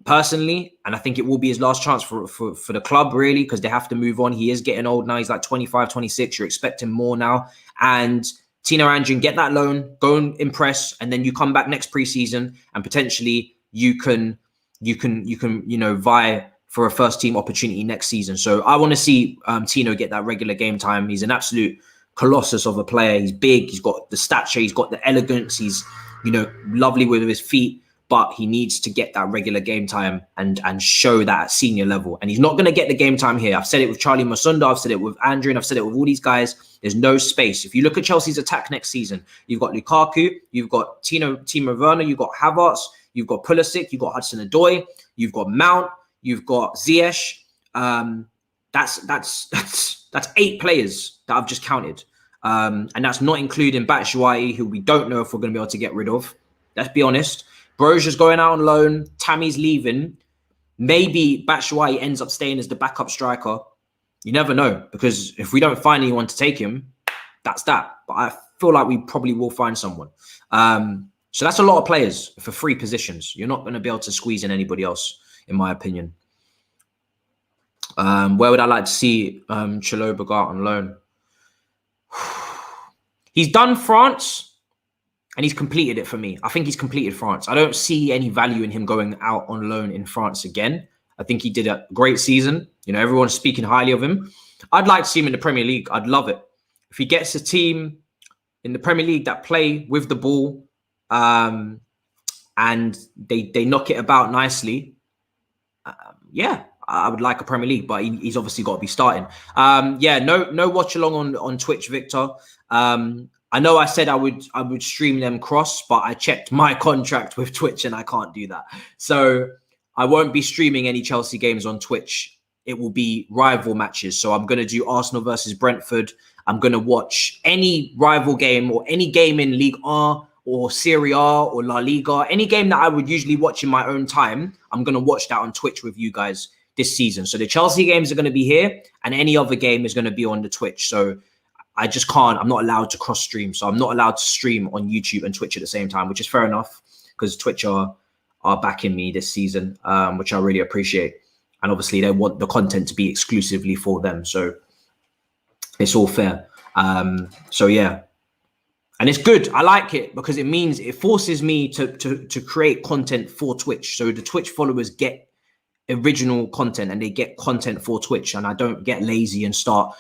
personally. And I think it will be his last chance for the club, really, because they have to move on. He is getting old now. He's like 25, 26. You're expecting more now. And Tino Anjorin, get that loan, go and impress, and then you come back next preseason and potentially you can vie for a first team opportunity next season. So I want to see Tino get that regular game time. He's an absolute colossus of a player. He's big. He's got the stature. He's got the elegance. He's, lovely with his feet, but he needs to get that regular game time and show that at senior level. And he's not going to get the game time here. I've said it with Charlie Masunda. I've said it with Andrew, and I've said it with all these guys. There's no space. If you look at Chelsea's attack next season, you've got Lukaku, you've got Timo Werner, you've got Havertz, you've got Pulisic, you've got Hudson-Odoi, you've got Mount, you've got Ziyech. That's 8 players that I've just counted. And that's not including Batshuayi, who we don't know if we're going to be able to get rid of. Let's be honest. Brozia's going out on loan. Tammy's leaving. Maybe Batshuayi ends up staying as the backup striker. You never know, because if we don't find anyone to take him, that's that. But I feel like we probably will find someone. So that's a lot of players for 3 positions. You're not going to be able to squeeze in anybody else, in my opinion. Where would I like to see Chiloba go out on loan? He's done France and he's completed it for me. I think he's completed France. I don't see any value in him going out on loan in France again. I think he did a great season. Everyone's speaking highly of him. I'd like to see him in the Premier League. I'd love it. If he gets a team in the Premier League that play with the ball and they knock it about nicely, I would like a Premier League, but he's obviously got to be starting. No watch along on Twitch, Victor. I know I said I would stream them cross, but I checked my contract with Twitch and I can't do that. So I won't be streaming any Chelsea games on Twitch. It will be rival matches. So I'm going to do Arsenal versus Brentford. I'm going to watch any rival game or any game in Ligue 1 or Serie A or La Liga, any game that I would usually watch in my own time. I'm going to watch that on Twitch with you guys this season. So the Chelsea games are going to be here and any other game is going to be on the Twitch. So I just can't, I'm not allowed to cross stream. So I'm not allowed to stream on YouTube and Twitch at the same time, which is fair enough because Twitch are backing me this season, which I really appreciate. And obviously they want the content to be exclusively for them. So it's all fair. And it's good. I like it because it means it forces me to create content for Twitch. So the Twitch followers get original content and they get content for Twitch, and I don't get lazy and start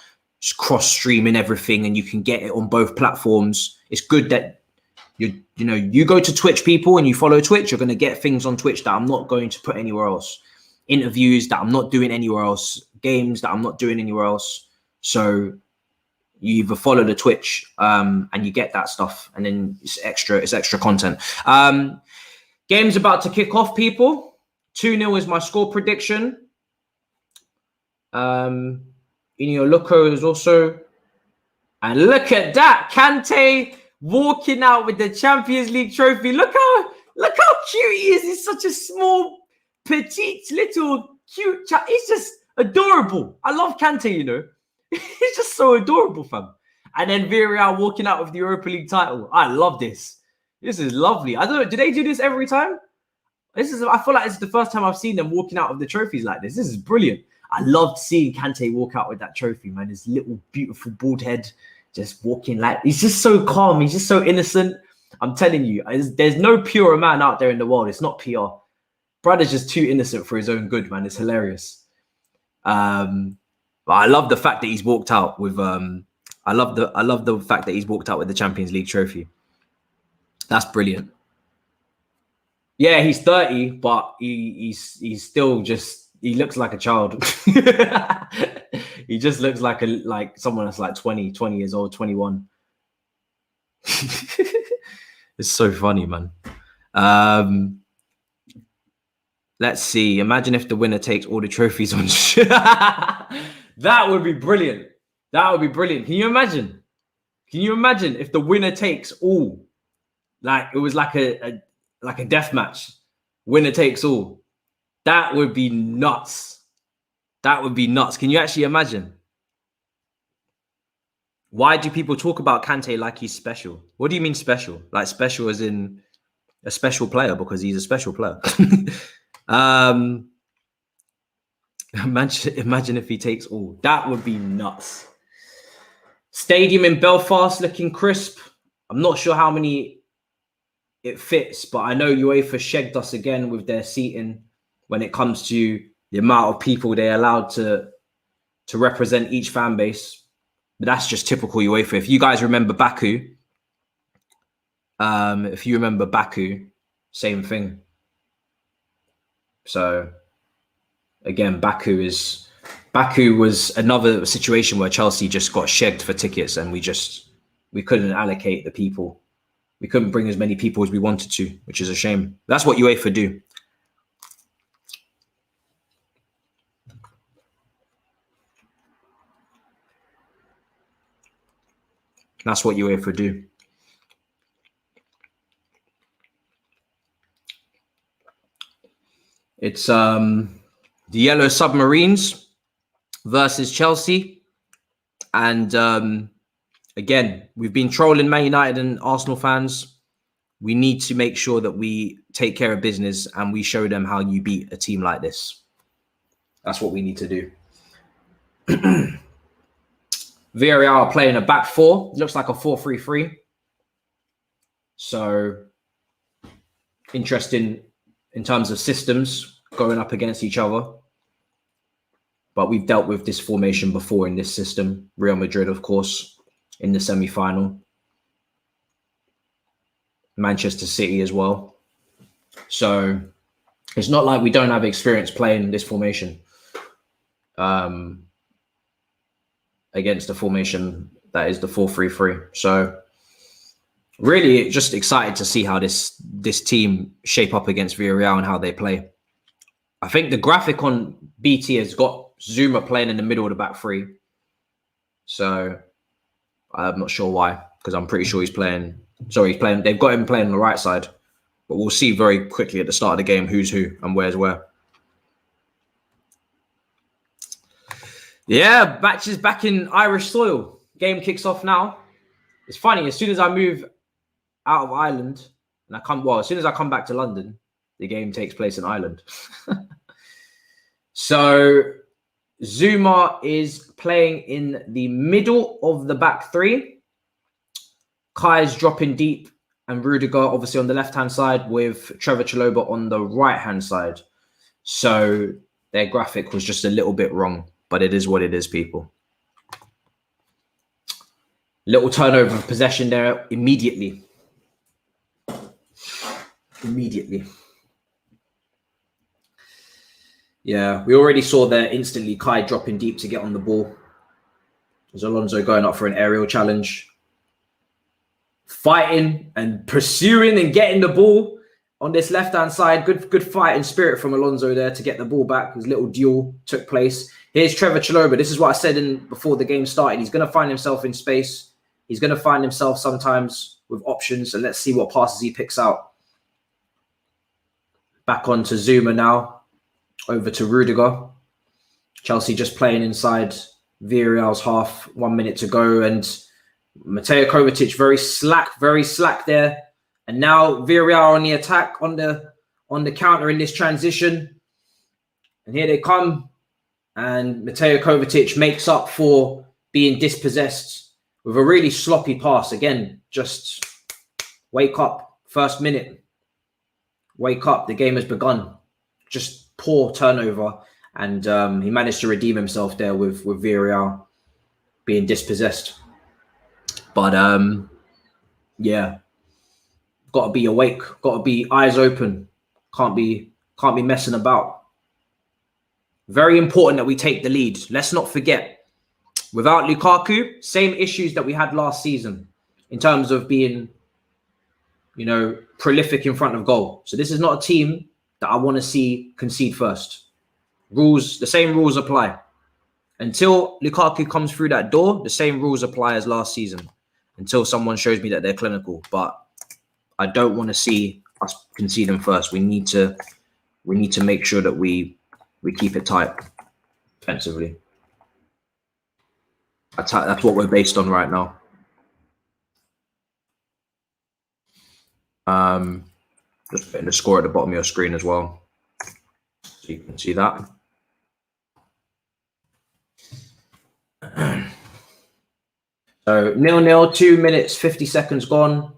cross streaming everything and you can get it on both platforms. It's good that you go to Twitch, people, and you follow Twitch. You're going to get things on Twitch that I'm not going to put anywhere else, interviews that I'm not doing anywhere else, games that I'm not doing anywhere else. So you either follow the Twitch and you get that stuff, and then it's extra content. Game's about to kick off, people. 2-0 is my score prediction. Loco is also, and look at that, Kante walking out with the Champions League trophy. Look how cute he is. He's such a small, petite, little, cute chap. He's just adorable. I love Kante. He's just so adorable, fam. And then Villarreal walking out with the Europa League title. I love this. This is lovely. I don't know. Do they do this every time? I feel like it's the first time I've seen them walking out of the trophies like this. This is brilliant. I loved seeing Kante walk out with that trophy, man. His little, beautiful bald head just walking like... He's just so calm. He's just so innocent. I'm telling you, there's no purer man out there in the world. It's not PR. brother's just too innocent for his own good, man. It's hilarious. But I love the fact that he's walked out with I love the fact that he's walked out with the Champions League trophy. That's brilliant. Yeah, he's 30, but he's still just, he looks like a child. He just looks like someone that's like 20 years old, 21. It's so funny, man. Let's see. Imagine if the winner takes all the trophies on. That would be brilliant. That would be brilliant. Can you imagine? Can you imagine if the winner takes all? Like it was like a death match. Winner takes all. That would be nuts. That would be nuts. Can you actually imagine? Why do people talk about Kante like he's special? What do you mean special? Like special as in a special player because he's a special player. Imagine if he takes all. That would be nuts. Stadium in Belfast looking crisp. I'm not sure how many it fits, but I know UEFA shagged us again with their seating when it comes to the amount of people they allowed to represent each fan base. But that's just typical UEFA. If you guys remember Baku, same thing. So again, Baku was another situation where Chelsea just got shagged for tickets and we couldn't allocate the people. We couldn't bring as many people as we wanted to, which is a shame. That's what UEFA do. That's what UEFA do. It's the Yellow Submarines versus Chelsea. And again, we've been trolling Man United and Arsenal fans. We need to make sure that we take care of business and we show them how you beat a team like this. That's what we need to do. Villarreal are playing a back four. It looks like a 4-3-3. So interesting in terms of systems going up against each other. But we've dealt with this formation before in this system. Real Madrid, of course, in the semi-final. Manchester City as well. So it's not like we don't have experience playing this formation against a formation that is the 4-3-3. So really just excited to see how this team shape up against Villarreal and how they play. I think the graphic on BT has got Zuma playing in the middle of the back three. So I'm not sure why, because I'm pretty sure he's playing. They've got him playing on the right side. But we'll see very quickly at the start of the game who's who and where's where. Yeah, matches back in Irish soil. Game kicks off now. It's funny, as soon as I move out of Ireland and as soon as I come back to London, the game takes place in Ireland. So Zuma is playing in the middle of the back three. Kai's dropping deep and Rudiger obviously on the left-hand side with Trevor Chiloba on the right-hand side. So their graphic was just a little bit wrong, but it is what it is, people. Little turnover of possession there immediately. Yeah, we already saw there instantly Kai dropping deep to get on the ball. There's Alonso going up for an aerial challenge. Fighting and pursuing and getting the ball on this left-hand side. Good fighting spirit from Alonso there to get the ball back. His little duel took place. Here's Trevor Chiloba. This is what I said before the game started. He's going to find himself in space. He's going to find himself sometimes with options. And let's see what passes he picks out. Back on to Zuma now. Over to Rudiger. Chelsea just playing inside Villarreal's half. 1 minute to go. And Mateo Kovacic very slack there. And now Villarreal on the attack, on the counter in this transition. And here they come. And Mateo Kovacic makes up for being dispossessed with a really sloppy pass. Again, just wake up. First minute. Wake up. The game has begun. just poor turnover. And he managed to redeem himself there with Villarreal being dispossessed. But yeah, got to be awake, got to be eyes open. Can't be messing about. Very important that we take the lead. Let's not forget, without Lukaku, same issues that we had last season in terms of being, prolific in front of goal. So this is not a team that I want to see concede first. The same rules apply. Until Lukaku comes through that door, the same rules apply as last season. Until someone shows me that they're clinical. But I don't want to see us concede them first. We need to make sure that we keep it tight defensively. That's what we're based on right now. Just putting the score at the bottom of your screen as well, so you can see that. So 0-0, 2 minutes, 50 seconds gone.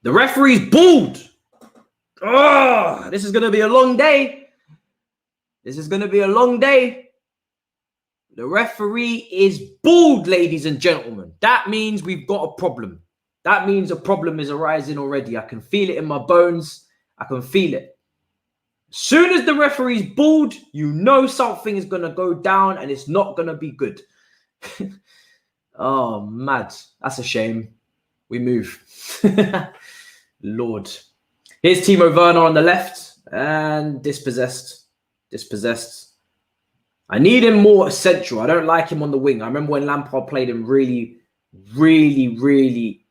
The referee's bald. Oh, this is going to be a long day. The referee is bald, ladies and gentlemen. That means we've got a problem. That means a problem is arising already. I can feel it in my bones. I can feel it. As soon as the referee's bald, you know something is going to go down and it's not going to be good. Oh, mad. That's a shame. We move. Lord. Here's Timo Werner on the left and dispossessed. I need him more central. I don't like him on the wing. I remember when Lampard played him really, really, really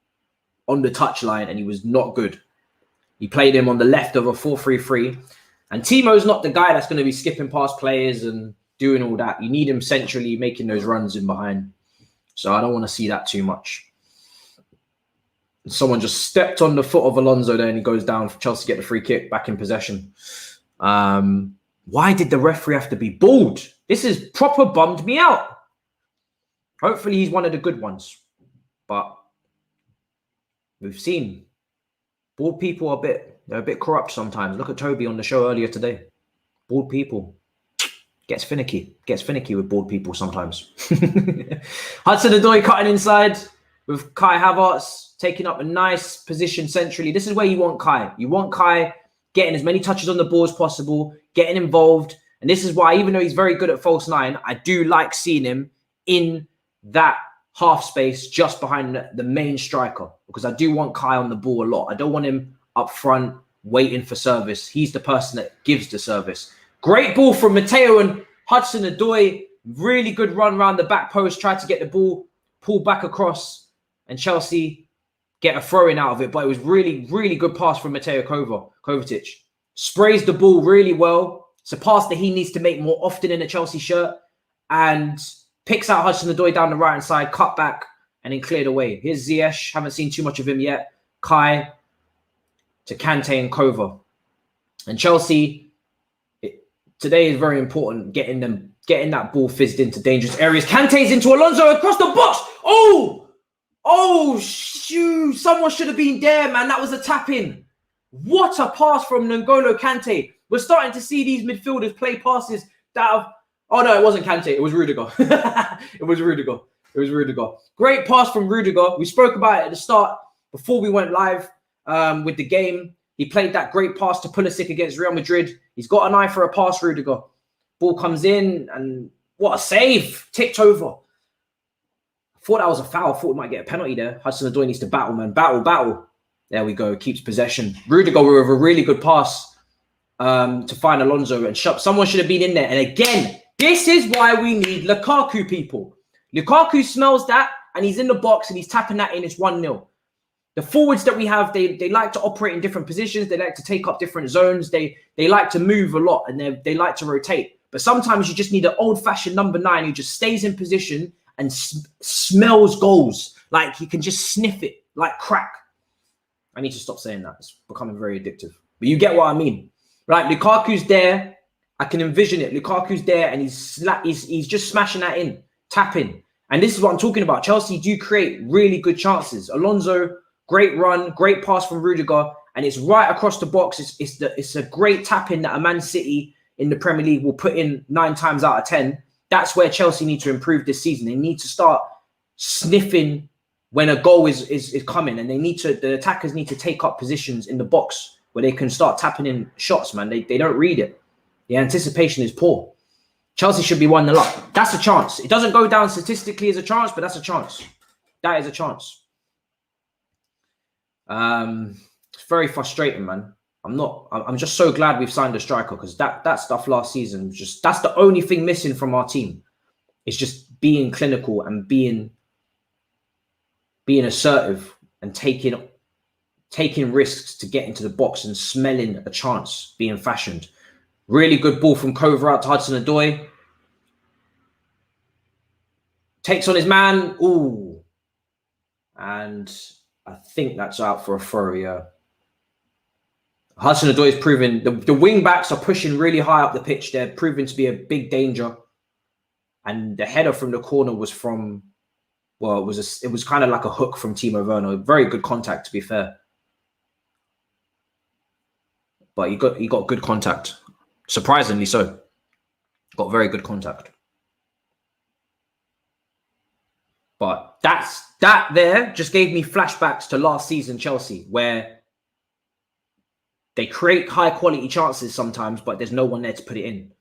on the touchline and he was not good. He played him on the left of a 4-3-3. And Timo's not the guy that's going to be skipping past players and doing all that. You need him centrally making those runs in behind. So I don't want to see that too much. Someone just stepped on the foot of Alonso there and he goes down for Chelsea to get the free kick back in possession. Why did the referee have to be bald? This has proper bummed me out. Hopefully he's one of the good ones. But we've seen bald people they're a bit corrupt sometimes. Look at Toby on the show earlier today. Bald people. Gets finicky with bald people sometimes. Hudson-Odoi cutting inside with Kai Havertz taking up a nice position centrally. This is where you want Kai. You want Kai getting as many touches on the ball as possible, getting involved. And this is why, even though he's very good at false nine, I do like seeing him in that half space just behind the main striker, because I do want Kai on the ball a lot. I don't want him up front waiting for service. He's the person that gives the service. Great ball from Matteo and Hudson-Odoi. Really good run around the back post. Tried to get the ball pulled back across and Chelsea get a throw-in out of it. But it was really, really good pass from Matteo Kovacic. Sprays the ball really well. It's a pass that he needs to make more often in a Chelsea shirt. And picks out Hudson-Odoi down the right-hand side, cut back, and then cleared away. Here's Ziyech. Haven't seen too much of him yet. Kai to Kante and Kova. And Chelsea... today is very important, getting that ball fizzed into dangerous areas. Kante's into Alonso across the box. Oh, shoot. Someone should have been there, man. That was a tap-in. What a pass from N'Golo Kante. We're starting to see these midfielders play passes that have... Oh, no, it wasn't Kante. It was Rudiger. It was Rudiger. Great pass from Rudiger. We spoke about it at the start before we went live with the game. He played that great pass to Pulisic against Real Madrid. He's got an eye for a pass, Rudiger. Ball comes in, and what a save. Tipped over. I thought that was a foul. I thought we might get a penalty there. Hudson-Odoi needs to battle, man. Battle. There we go. Keeps possession. Rudiger with a really good pass to find Alonso. And someone should have been in there. And again, this is why we need Lukaku, people. Lukaku smells that, and he's in the box, and he's tapping that in. It's 1-0. The forwards that we have, they like to operate in different positions. They like to take up different zones. They like to move a lot, and they like to rotate. But sometimes you just need an old-fashioned number 9 who just stays in position and smells goals. Like he can just sniff it like crack. I need to stop saying that. It's becoming very addictive. But you get what I mean. Right, Lukaku's there. I can envision it. Lukaku's there, and he's just smashing that in, tapping. And this is what I'm talking about. Chelsea do create really good chances. Alonso... great run, great pass from Rudiger, and it's right across the box. It's a great tap-in that a Man City in the Premier League will put in 9 times out of 10. That's where Chelsea need to improve this season. They need to start sniffing when a goal is coming, and the attackers need to take up positions in the box where they can start tapping in shots, man. They don't read it. The anticipation is poor. Chelsea should be 1-0 up. That's a chance. It doesn't go down statistically as a chance, but that's a chance. That is a chance. It's very frustrating, man. I'm just so glad we've signed a striker, because that stuff last season, that's the only thing missing from our team. It's just being clinical and being assertive and taking risks to get into the box and smelling a chance being fashioned. Really good ball from Cover out to Hudson-Odoi. Takes on his man. Ooh. And I think that's out for a throw, yeah. Hudson-Odoi is proving, the wing backs are pushing really high up the pitch. They're proving to be a big danger. And the header from the corner was from, well, it was kind of like a hook from Timo Werner. Very good contact, to be fair. But he got good contact. Surprisingly so. Got very good contact. But that there just gave me flashbacks to last season Chelsea, where they create high quality chances sometimes, but there's no one there to put it in.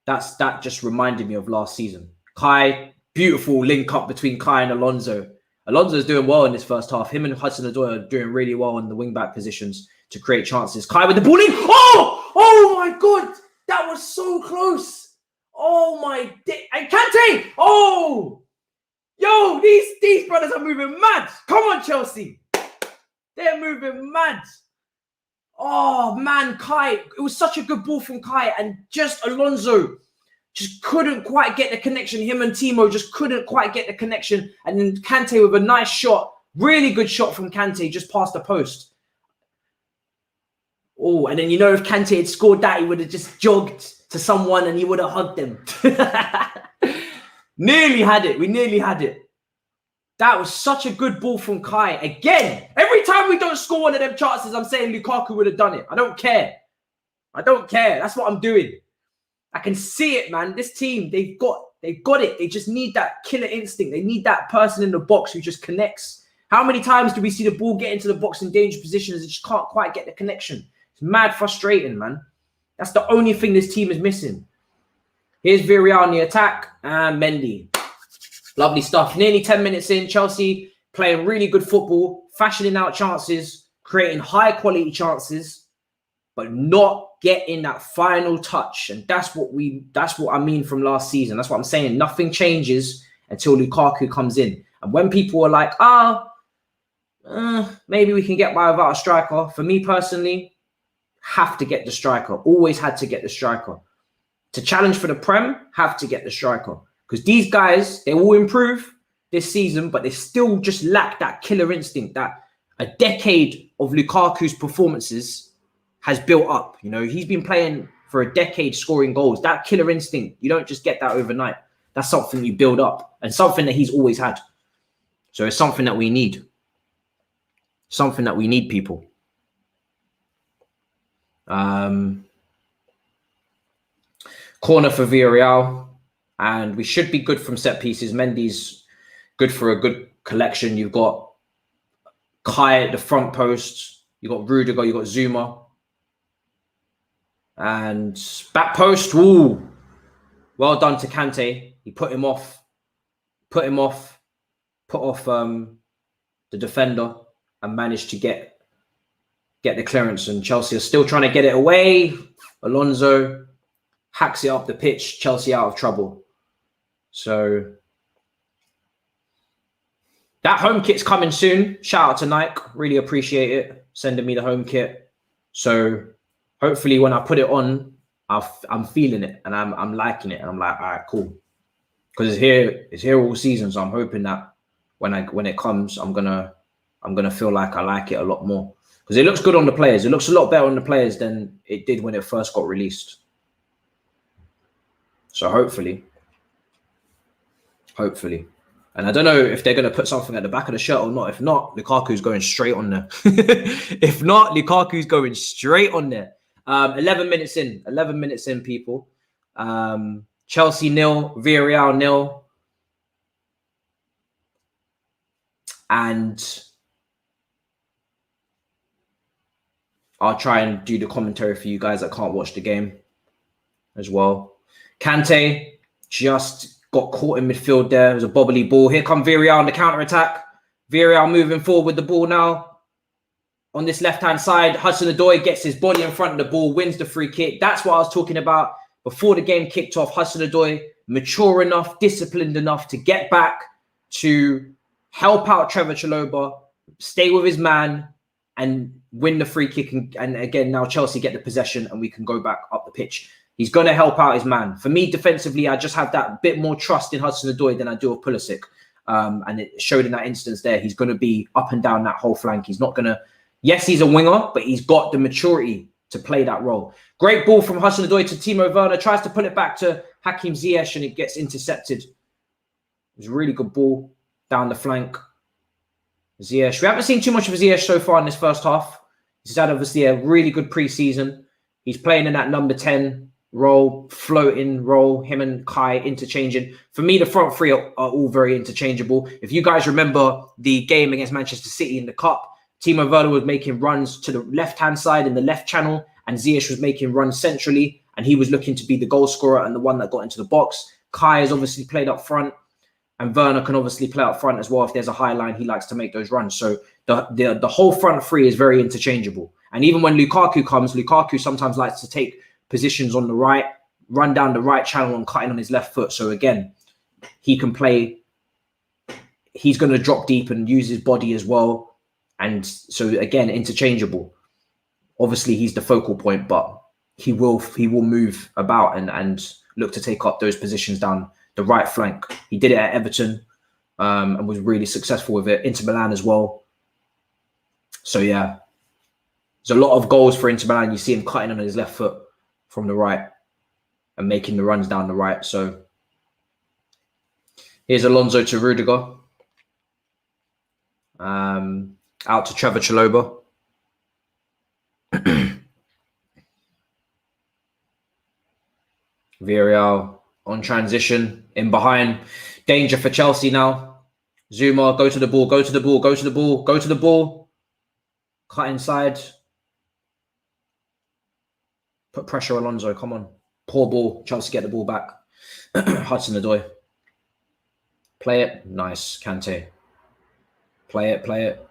That just reminded me of last season. Kai, beautiful link up between Kai and Alonso. Alonso's doing well in this first half. Him and Hudson-Odoi are doing really well in the wing back positions to create chances. Kai with the ball in. Oh my God. That was so close. Oh my and Kante. Oh, yo, these brothers are moving mad. Come on, Chelsea. They're moving mad. Oh man, Kai. It was such a good ball from Kai, and just Alonso just couldn't quite get the connection. Him and Timo just couldn't quite get the connection. And then Kante with a nice shot. Really good shot from Kante just past the post. Oh, and then, if Kante had scored that, he would have just jogged to someone and he would have hugged them. Nearly had it. We nearly had it. That was such a good ball from Kai. Again, every time we don't score one of them chances, I'm saying Lukaku would have done it. I don't care. That's what I'm doing. I can see it, man. This team, they've got it. They just need that killer instinct. They need that person in the box who just connects. How many times do we see the ball get into the box in dangerous positions and just can't quite get the connection? It's mad frustrating, man. That's the only thing this team is missing. Here's Villarreal on the attack and Mendy. Lovely stuff. Nearly 10 minutes in, Chelsea playing really good football, fashioning out chances, creating high quality chances, but not getting that final touch. And that's what I mean from last season. That's what I'm saying. Nothing changes until Lukaku comes in. And when people are like, maybe we can get by without a striker. For me personally, have to get the striker. Always had to get the striker. To challenge for the Prem, have to get the striker. Because these guys, they will improve this season, but they still just lack that killer instinct that a decade of Lukaku's performances has built up. He's been playing for a decade scoring goals. That killer instinct, you don't just get that overnight. That's something you build up and something that he's always had. So it's something that we need. Something that we need, people. Corner for Villarreal. And we should be good from set pieces. Mendy's good for a good collection. You've got Kai at the front post. You've got Rudiger. You've got Zuma. And back post. Ooh. Well done to Kante. He put him off. Put off the defender and managed to get the clearance. And Chelsea are still trying to get it away. Alonso hacks it up the pitch. Chelsea out of trouble. So that home kit's coming soon. Shout out to Nike. Really appreciate it. Sending me the home kit. So hopefully when I put it on, I'm feeling it and I'm liking it. And I'm like, all right, cool. Because it's here all season. So I'm hoping that when it comes, I'm gonna feel like I like it a lot more. Because it looks good on the players. It looks a lot better on the players than it did when it first got released. So hopefully. And I don't know if they're going to put something at the back of the shirt or not. If not, Lukaku's going straight on there. If not, Lukaku's going straight on there. 11 minutes in, people. Chelsea 0, Villarreal 0. And I'll try and do the commentary for you guys that can't watch the game as well. Kante just got caught in midfield there. It was a bobbly ball. Here come Villarreal on the counter-attack. Villarreal moving forward with the ball now. On this left-hand side, Hudson-Odoi gets his body in front of the ball, wins the free kick. That's what I was talking about before the game kicked off. Hudson-Odoi, mature enough, disciplined enough to get back, to help out Trevor Chiloba, stay with his man, and win the free kick. And again, now Chelsea get the possession and we can go back up the pitch. He's going to help out his man. For me, defensively, I just have that bit more trust in Hudson-Odoi than I do of Pulisic. And it showed in that instance there. He's going to be up and down that whole flank. He's not going to... Yes, he's a winger, but he's got the maturity to play that role. Great ball from Hudson-Odoi to Timo Werner. Tries to pull it back to Hakim Ziyech and it gets intercepted. It was a really good ball down the flank. Ziyech. We haven't seen too much of Ziyech so far in this first half. He's had obviously a really good pre-season. He's playing in that number 10 role, floating role, him and Kai interchanging. For me, the front three are all very interchangeable. If you guys remember the game against Manchester City in the Cup, Timo Werner was making runs to the left-hand side in the left channel, and Ziyech was making runs centrally, and he was looking to be the goal scorer and the one that got into the box. Kai has obviously played up front, and Werner can obviously play up front as well. If there's a high line, he likes to make those runs. So the whole front three is very interchangeable. And even when Lukaku comes, Lukaku sometimes likes to take positions on the right, run down the right channel and cutting on his left foot. So again, he can play. He's going to drop deep and use his body as well. And so again, interchangeable. Obviously, he's the focal point, but he will move about and look to take up those positions down the right flank. He did it at Everton and was really successful with it. Inter Milan as well. So yeah, there's a lot of goals for Inter Milan. You see him cutting on his left foot from the right and making the runs down the right. So here's Alonso to Rudiger. Out to Trevor Chiloba. Villarreal on transition, in behind. Danger for Chelsea now. Zuma, go to the ball, go to the ball, go to the ball, go to the ball. Cut inside. Put pressure on Alonso, come on. Poor ball, Chelsea get the ball back. Hudson-Odoi. Play it, nice, Kante. Play it, play it.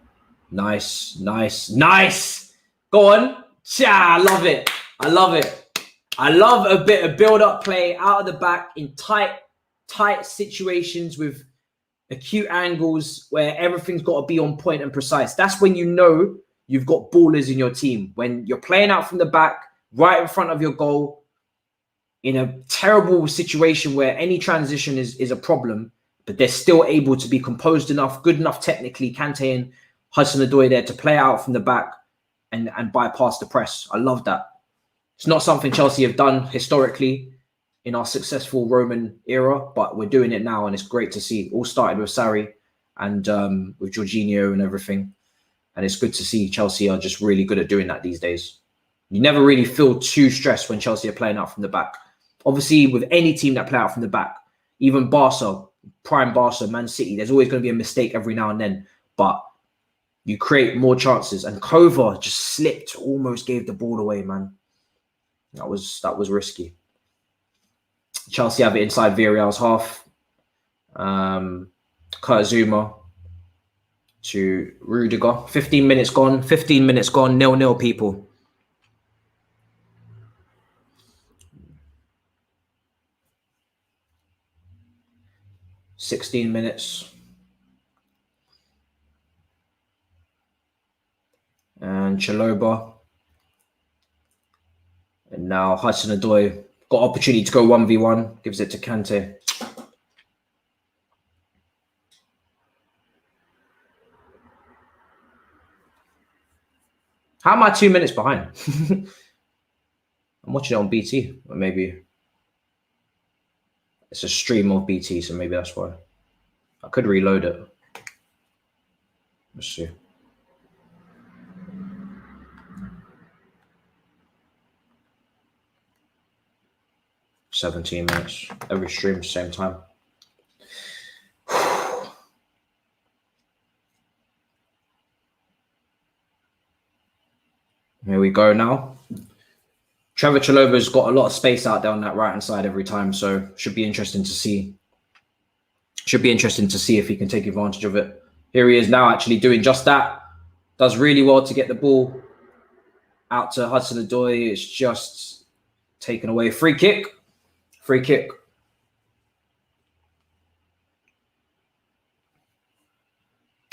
Nice, nice, nice. Go on. I love it. I love it. I love a bit of build-up play out of the back in tight situations with acute angles where everything's got to be on point and precise. That's when you know you've got ballers in your team. When you're playing out from the back, right in front of your goal, in a terrible situation where any transition is a problem, but they're still able to be composed enough, good enough technically, Kante and Hudson-Odoi there to play out from the back and bypass the press. I love that. It's not something Chelsea have done historically in our successful Roman era, but we're doing it now, and it's great to see. It all started with Sarri and with Jorginho and everything, and it's good to see Chelsea are just really good at doing that these days. You never really feel too stressed when Chelsea are playing out from the back. Obviously, with any team that play out from the back, even Barca, prime Barca, Man City, there's always going to be a mistake every now and then, but you create more chances. And Kova just slipped, almost gave the ball away, man. That was risky. Chelsea have it inside Villarreal's half. Kurt Zuma to Rudiger. 15 minutes gone. 0-0, people. $16 minutes. And Chiloba. And now Hudson-Odoi got opportunity to go 1v1. Gives it to Kante. How am I 2 minutes behind? I'm watching it on BT. Or maybe it's a stream of BT, so maybe that's why. I could reload it. Let's see. $17 every stream, same time. Here we go now. Trevor Chiloba's got a lot of space out there on that right-hand side every time, so should be interesting to see. Should be interesting to see if he can take advantage of it. Here he is now actually doing just that. Does really well to get the ball out to Hudson-Odoi. It's just taken away. Free kick. Free kick.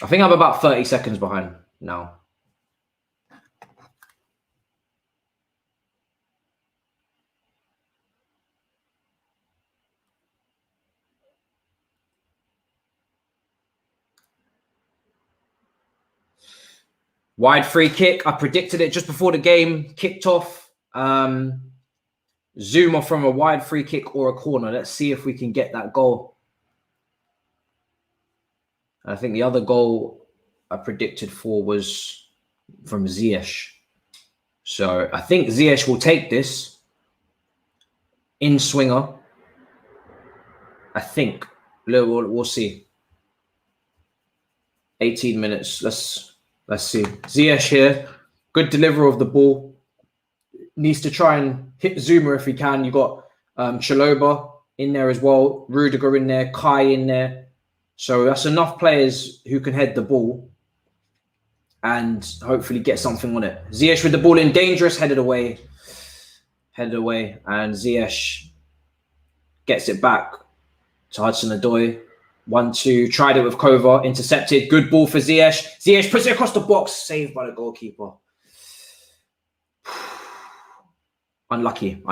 I think I'm about 30 seconds behind now. Wide free kick. I predicted it just before the game kicked off. Zuma from a wide free kick or a corner. Let's see if we can get that goal. I think the other goal I predicted for was from Ziyech. So I think Ziyech will take this in swinger. I think. We'll see. 18 minutes. Let's see. Ziyech here. Good deliverer of the ball. Needs to try and hit Zuma if he can. You got Chiloba in there as well. Rudiger in there. Kai in there. So that's enough players who can head the ball and hopefully get something on it. Ziyech with the ball in. Dangerous. Headed away. Headed away. And Ziyech gets it back to Hudson-Odoi. 1-2. Tried it with Kova. Intercepted. Good ball for Ziyech. Ziyech puts it across the box. Saved by the goalkeeper. Unlucky.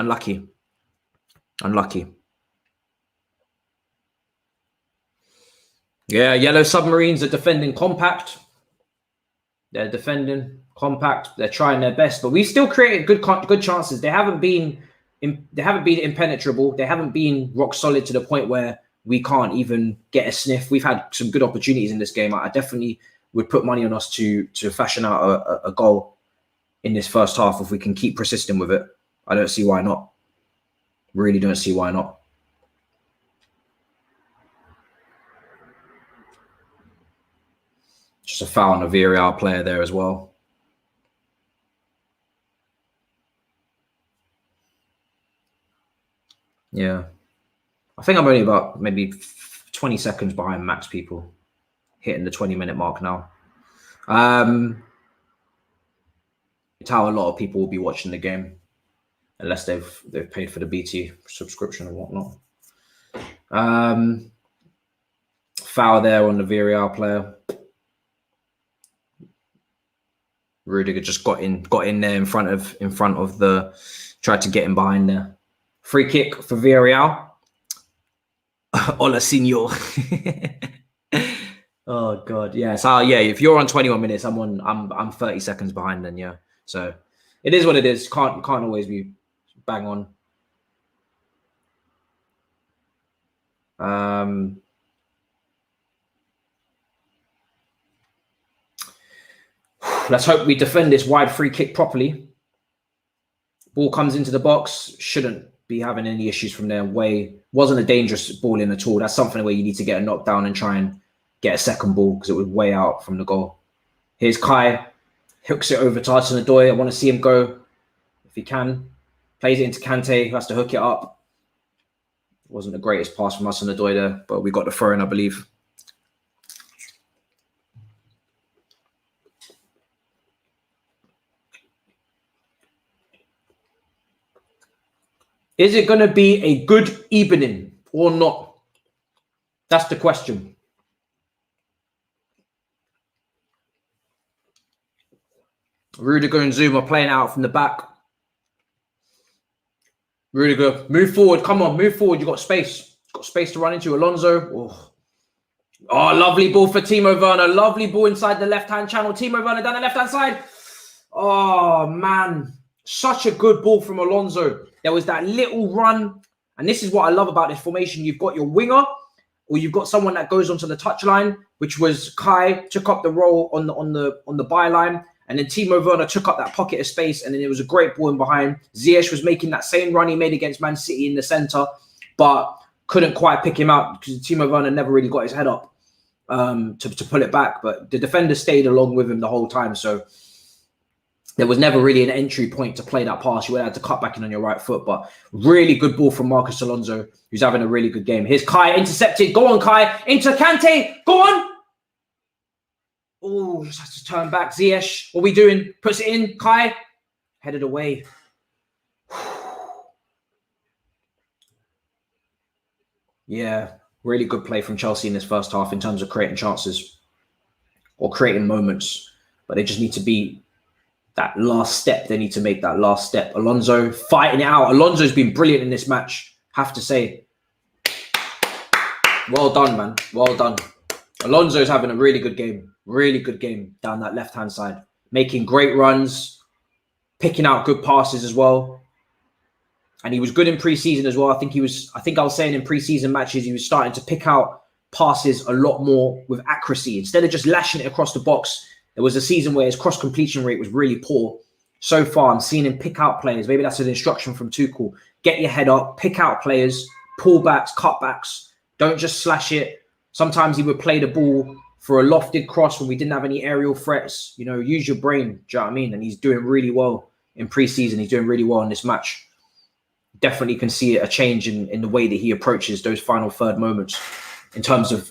Yeah, Yellow Submarines are defending compact. They're defending compact. They're trying their best, but we've still created good chances. They haven't been impenetrable. They haven't been rock solid to the point where we can't even get a sniff. We've had some good opportunities in this game. I definitely would put money on us to fashion out a goal in this first half if we can keep persisting with it. I don't see why not. Really don't see why not. Just a foul on a Villarreal player there as well. Yeah. I think I'm only about maybe 20 seconds behind max people hitting the 20-minute mark now. It's how a lot of people will be watching the game. Unless they've paid for the BT subscription and whatnot. Foul there on the Villarreal player. Rudiger just got in there in front of the, tried to get him behind there. Free kick for Villarreal. Hola, senor. Oh god, yeah. So yeah, if you're on 21 minutes, I'm 30 seconds behind then, yeah. So it is what it is. Can't always be bang on. Let's hope we defend this wide free kick properly. Ball comes into the box. Shouldn't be having any issues from there. Wasn't a dangerous ball in at all. That's something where you need to get a knockdown and try and get a second ball because it was way out from the goal. Here's Kai. Hooks it over to Hudson-Odoi. I want to see him go if he can. Plays it into Kante, who has to hook it up. Wasn't the greatest pass from Hudson-Odoi there, but we got the throw in, I believe. Is it going to be a good evening or not? That's the question. Rudiger and Zuma playing out from the back. Rudiger, move forward. Come on, move forward. You've got space. Got space to run into. Alonso. Oh, lovely ball for Timo Werner. Lovely ball inside the left-hand channel. Timo Werner down the left-hand side. Oh, man. Such a good ball from Alonso. There was that little run. And this is what I love about this formation. You've got your winger or you've got someone that goes onto the touchline, which was Kai took up the role on the byline, and then Timo Werner took up that pocket of space, and then it was a great ball in behind. Ziyech was making that same run he made against Man City in the centre, but couldn't quite pick him out because Timo Werner never really got his head up to pull it back. But the defender stayed along with him the whole time, so there was never really an entry point to play that pass. You would have to cut back in on your right foot. But really good ball from Marcos Alonso, who's having a really good game. Here's Kai, intercepted. Go on, Kai. Into Kante. Go on. Oh, just has to turn back. Ziyech, what are we doing? Puts it in. Kai, headed away. Yeah, really good play from Chelsea in this first half in terms of creating chances or creating moments. But they just need to be that last step. They need to make that last step. Alonso fighting it out. Alonso's been brilliant in this match, have to say. Well done, man. Well done. Alonso's having a really good game. Really good game down that left-hand side. Making great runs. Picking out good passes as well. And he was good in pre-season as well. I think I was saying in pre-season matches, he was starting to pick out passes a lot more with accuracy. Instead of just lashing it across the box, there was a season where his cross-completion rate was really poor. So far, I'm seeing him pick out players. Maybe that's an instruction from Tuchel. Get your head up, pick out players, pullbacks, cutbacks. Don't just slash it. Sometimes he would play the ball for a lofted cross when we didn't have any aerial threats. You know, use your brain. Do you know what I mean? And he's doing really well in pre-season. He's doing really well in this match. Definitely can see a change in the way that he approaches those final third moments in terms of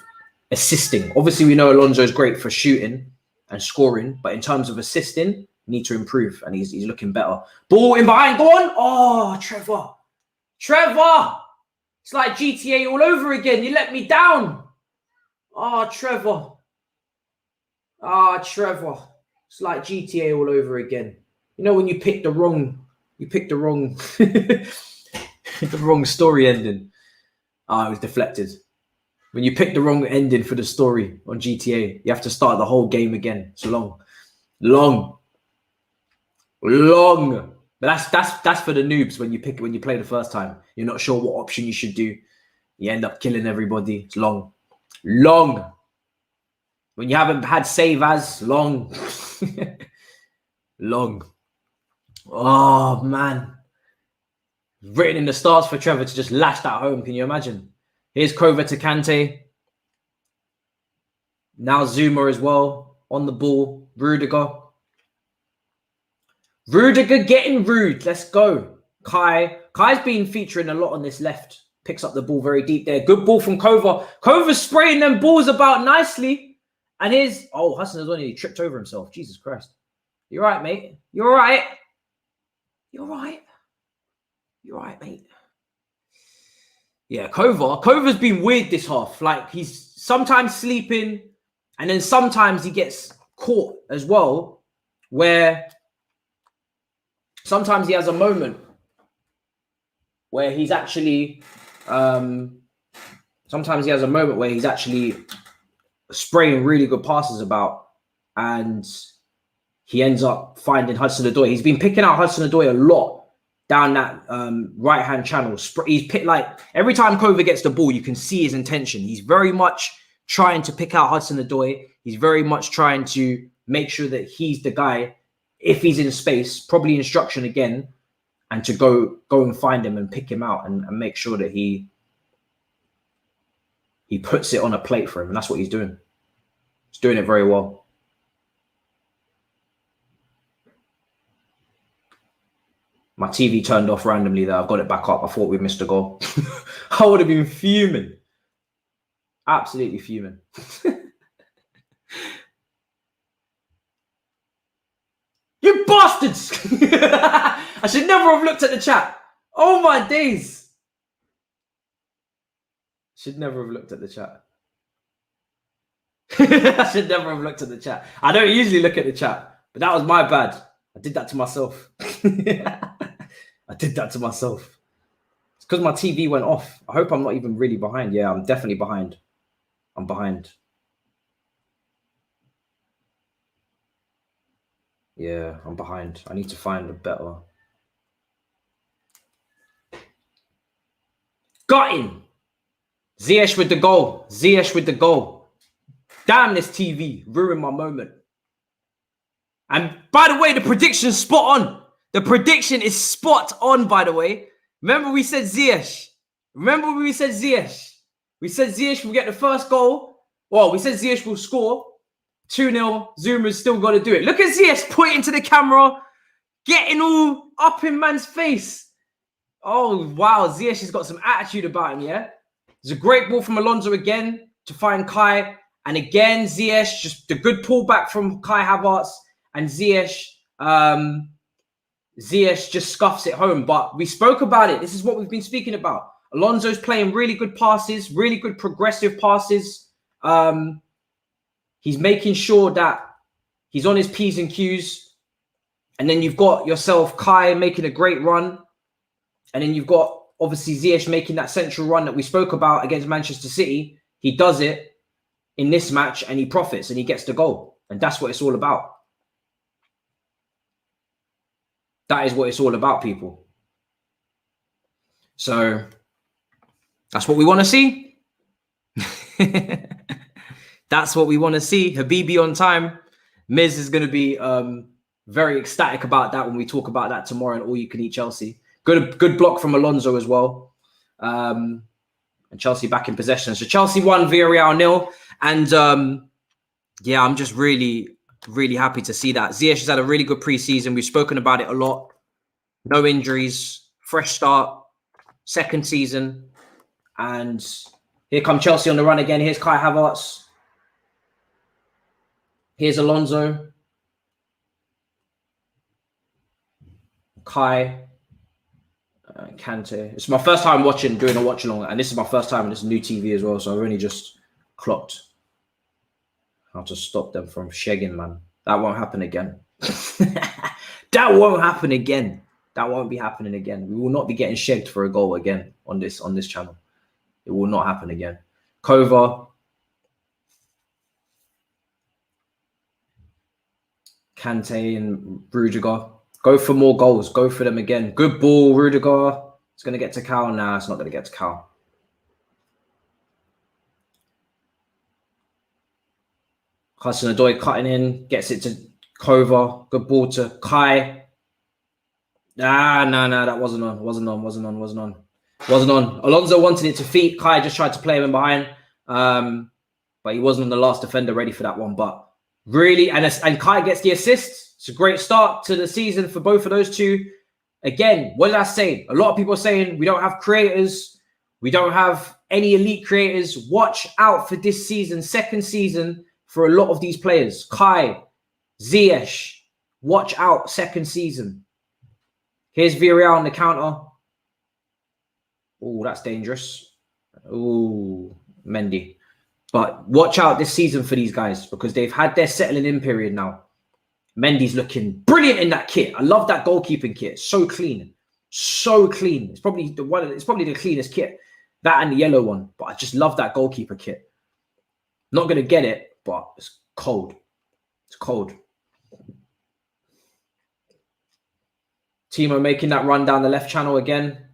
assisting. Obviously, we know Alonso is great for shooting and scoring, but in terms of assisting, need to improve, and he's looking better. Ball in behind, go on. Oh, Trevor. It's like GTA all over again. You let me down. Oh, Trevor. It's like GTA all over again. You know when you pick the wrong the wrong story ending. It was deflected. When you pick the wrong ending for the story on GTA, you have to start the whole game again. It's long. But that's for the noobs. When you play the first time, you're not sure what option you should do. You end up killing everybody. It's long. When you haven't had save as long. Oh man. Written in the stars for Trevor to just lash that home. Can you imagine? Here's Kova to Kante. Now Zuma as well on the ball. Rudiger getting rude. Let's go. Kai's been featuring a lot on this left. Picks up the ball very deep there. Good ball from Kova. Kova's spraying them balls about nicely. And here's... Oh, Hassan Adoni tripped over himself. Jesus Christ. You're right, mate. You're right, mate. Yeah, Kova's been weird this half. Like, he's sometimes sleeping, and then sometimes he gets caught as well, where sometimes he has a moment where he's actually spraying really good passes about, and he ends up finding Hudson-Odoi. He's been picking out Hudson-Odoi a lot down that right-hand channel. He's picked, like, every time Kova gets the ball, you can see his intention. He's very much trying to pick out Hudson-Odoi. He's very much trying to make sure that he's the guy, if he's in space, probably instruction again, and to go and find him and pick him out and make sure that he puts it on a plate for him. And that's what he's doing. He's doing it very well. My TV turned off randomly there. I've got it back up. I thought we missed a goal. I would have been fuming. Absolutely fuming. You bastards! I should never have looked at the chat. Oh my days. Should never have looked at the chat. I should never have looked at the chat. I don't usually look at the chat, but that was my bad. I did that to myself. It's because my TV went off. I hope I'm not even really behind. Yeah, I'm definitely behind. I'm behind. Yeah, I'm behind. I need to find a better... Got him! Ziyech with the goal. Ziyech with the goal. Damn, this TV ruined my moment. And by the way, the prediction's spot on. The prediction is spot on, by the way. Remember we said Ziyech. We said Ziyech will get the first goal. Well, we said Ziyech will score. 2-0. Zuma's still got to do it. Look at Ziyech pointing to the camera. Getting all up in man's face. Oh, wow. Ziyech has got some attitude about him, yeah? There's a great ball from Alonso again to find Kai. And again, Ziyech, just the good pullback from Kai Havertz. And Ziyech just scuffs it home. But we spoke about it. This is what we've been speaking about. Alonso's playing really good passes, really good progressive passes. He's making sure that he's on his P's and Q's. And then you've got yourself, Kai, making a great run. And then you've got, obviously, Ziyech making that central run that we spoke about against Manchester City. He does it in this match and he profits and he gets the goal. And that's what it's all about. That is what it's all about, people. So that's what we want to see. That's what we want to see. Habibi on time. Miz is going to be very ecstatic about that when we talk about that tomorrow and All You Can Eat Chelsea. Good block from Alonso as well. And Chelsea back in possession. So Chelsea won, Villarreal 0. And yeah, I'm just really happy to see that. Ziyech has had a really good preseason. We've spoken about it a lot. No injuries, fresh start, second season. And here come Chelsea on the run again. Here's Kai Havertz. Here's Alonso. Kai. Kante. It's my first time doing a watch along. And this is my first time on this new TV as well. So I've only just clocked how to stop them from shagging, man. That won't happen again. That won't happen again. That won't be happening again. We will not be getting shagged for a goal again on this channel. It will not happen again. Kova. Kante and Rudiger. Go for more goals. Go for them again. Good ball, Rudiger. It's going to get to Cal. Nah, it's not going to get to Cal. Hudson-Odoi cutting in. Gets it to Kova. Good ball to Kai. No, that wasn't on. Wasn't on. Alonso wanted it to feet. Kai just tried to play him in behind. But he wasn't on the last defender ready for that one. But really, and Kai gets the assist. It's a great start to the season for both of those two. Again, what did I say? A lot of people are saying we don't have creators. We don't have any elite creators. Watch out for this season, second season, for a lot of these players. Kai, Ziyech, watch out, second season. Here's Villarreal on the counter. Oh, that's dangerous. Oh, Mendy. But watch out this season for these guys because they've had their settling in period now. Mendy's looking brilliant in that kit. I love that goalkeeping kit. So clean. So clean. It's probably the cleanest kit. That and the yellow one. But I just love that goalkeeper kit. Not going to get it, but it's cold. It's cold. Timo making that run down the left channel again.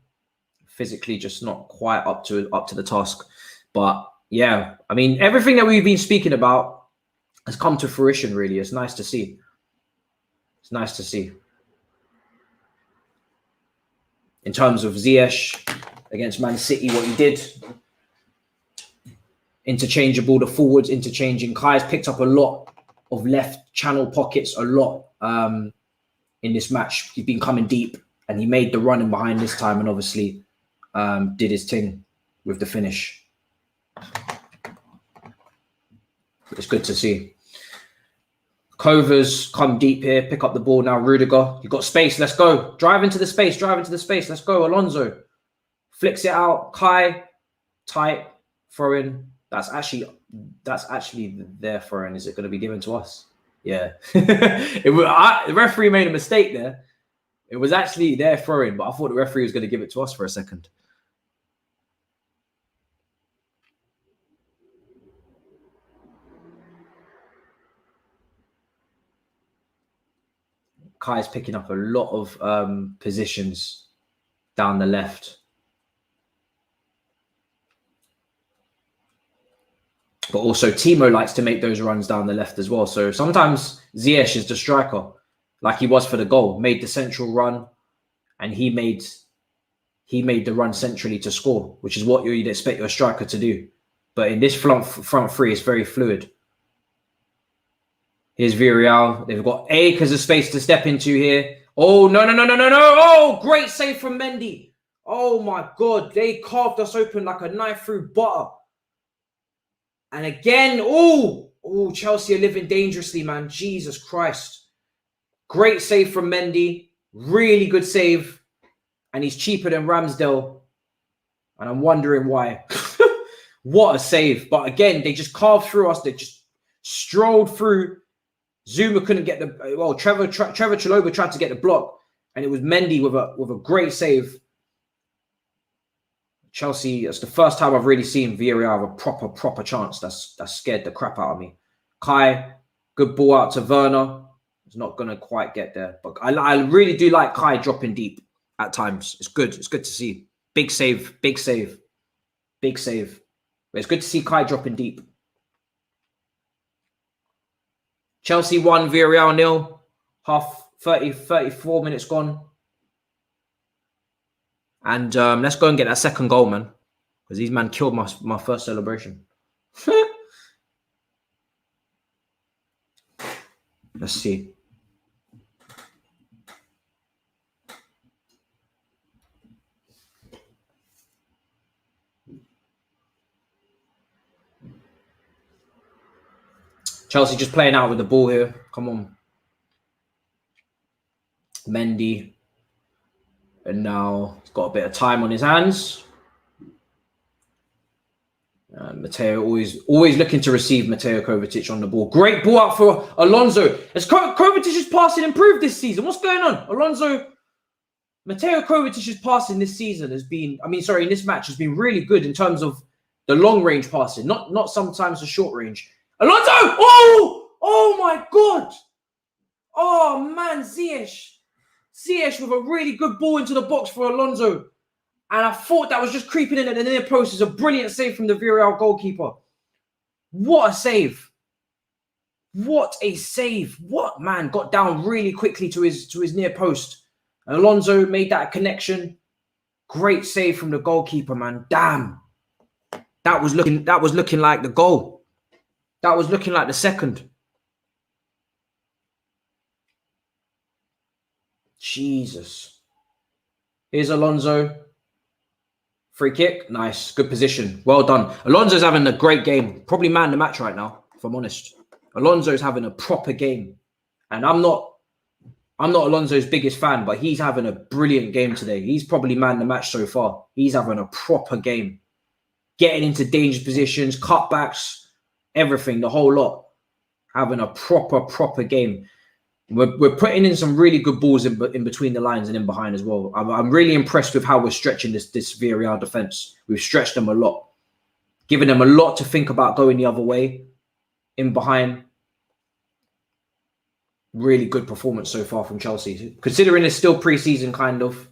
Physically just not quite up to the task. But yeah, I mean, everything that we've been speaking about has come to fruition, really. It's nice to see. It's nice to see. In terms of Ziyech against Man City, what he did. Interchangeable, the forwards interchanging. Kai's picked up a lot of left channel pockets, a lot in this match. He's been coming deep and he made the run in behind this time and obviously did his thing with the finish. It's good to see. Kova's come deep here, pick up the ball now. Rudiger, you've got space, let's go. Drive into the space, let's go. Alonso flicks it out. Kai, tight, throw in. That's actually their throw in. Is it going to be given to us? Yeah. The referee made a mistake there. It was actually their throw in, but I thought the referee was going to give it to us for a second. Kai's picking up a lot of positions down the left. But also Timo likes to make those runs down the left as well. So sometimes Ziyech is the striker, like he was for the goal, made the central run, and he made the run centrally to score, which is what you'd expect your striker to do. But in this front three, it's very fluid. Here's Villarreal. They've got acres of space to step into here. Oh, no. Oh, great save from Mendy. Oh, my God. They carved us open like a knife through butter. And again, Chelsea are living dangerously, man. Jesus Christ. Great save from Mendy. Really good save. And he's cheaper than Ramsdale. And I'm wondering why. What a save. But again, they just carved through us. They just strolled through. Zuma couldn't get the... Well, Trevor Chiloba tried to get the block. And it was Mendy with a great save. Chelsea, it's the first time I've really seen Villarreal have a proper chance. That's scared the crap out of me. Kai, good ball out to Werner. He's not going to quite get there. But I really do like Kai dropping deep at times. It's good. It's good to see. Big save. But it's good to see Kai dropping deep. Chelsea 1, Villarreal 0. 34 minutes gone. And let's go and get that second goal, man. Because these man killed my first celebration. Let's see. Chelsea just playing out with the ball here. Come on. Mendy. And now he's got a bit of time on his hands. Mateo always looking to receive Mateo Kovacic on the ball. Great ball out for Alonso. Has Kovacic's passing improved this season? What's going on? Mateo Kovacic's passing this season has been, in this match has been really good in terms of the long range passing, not sometimes the short range. Alonso! Oh my God! Oh man, Ziyech with a really good ball into the box for Alonso. And I thought that was just creeping in at the near post. It's a brilliant save from the Villarreal goalkeeper. What a save. What a save. What man got down really quickly to his near post. And Alonso made that connection. Great save from the goalkeeper, man. Damn. That was looking like the goal. That was looking like the second. Jesus. Here's Alonso. Free kick. Nice. Good position. Well done. Alonso's having a great game. Probably man the match right now, if I'm honest. Alonso's having a proper game. And I'm not Alonso's biggest fan, but he's having a brilliant game today. He's probably man the match so far. He's having a proper game. Getting into dangerous positions, cutbacks, everything, the whole lot. Having a proper game. We're putting in some really good balls in between the lines and in behind as well. I'm really impressed with how we're stretching this Villarreal defense. We've stretched them a lot, giving them a lot to think about going the other way, in behind. Really good performance so far from Chelsea. Considering it's still pre-season, kind of.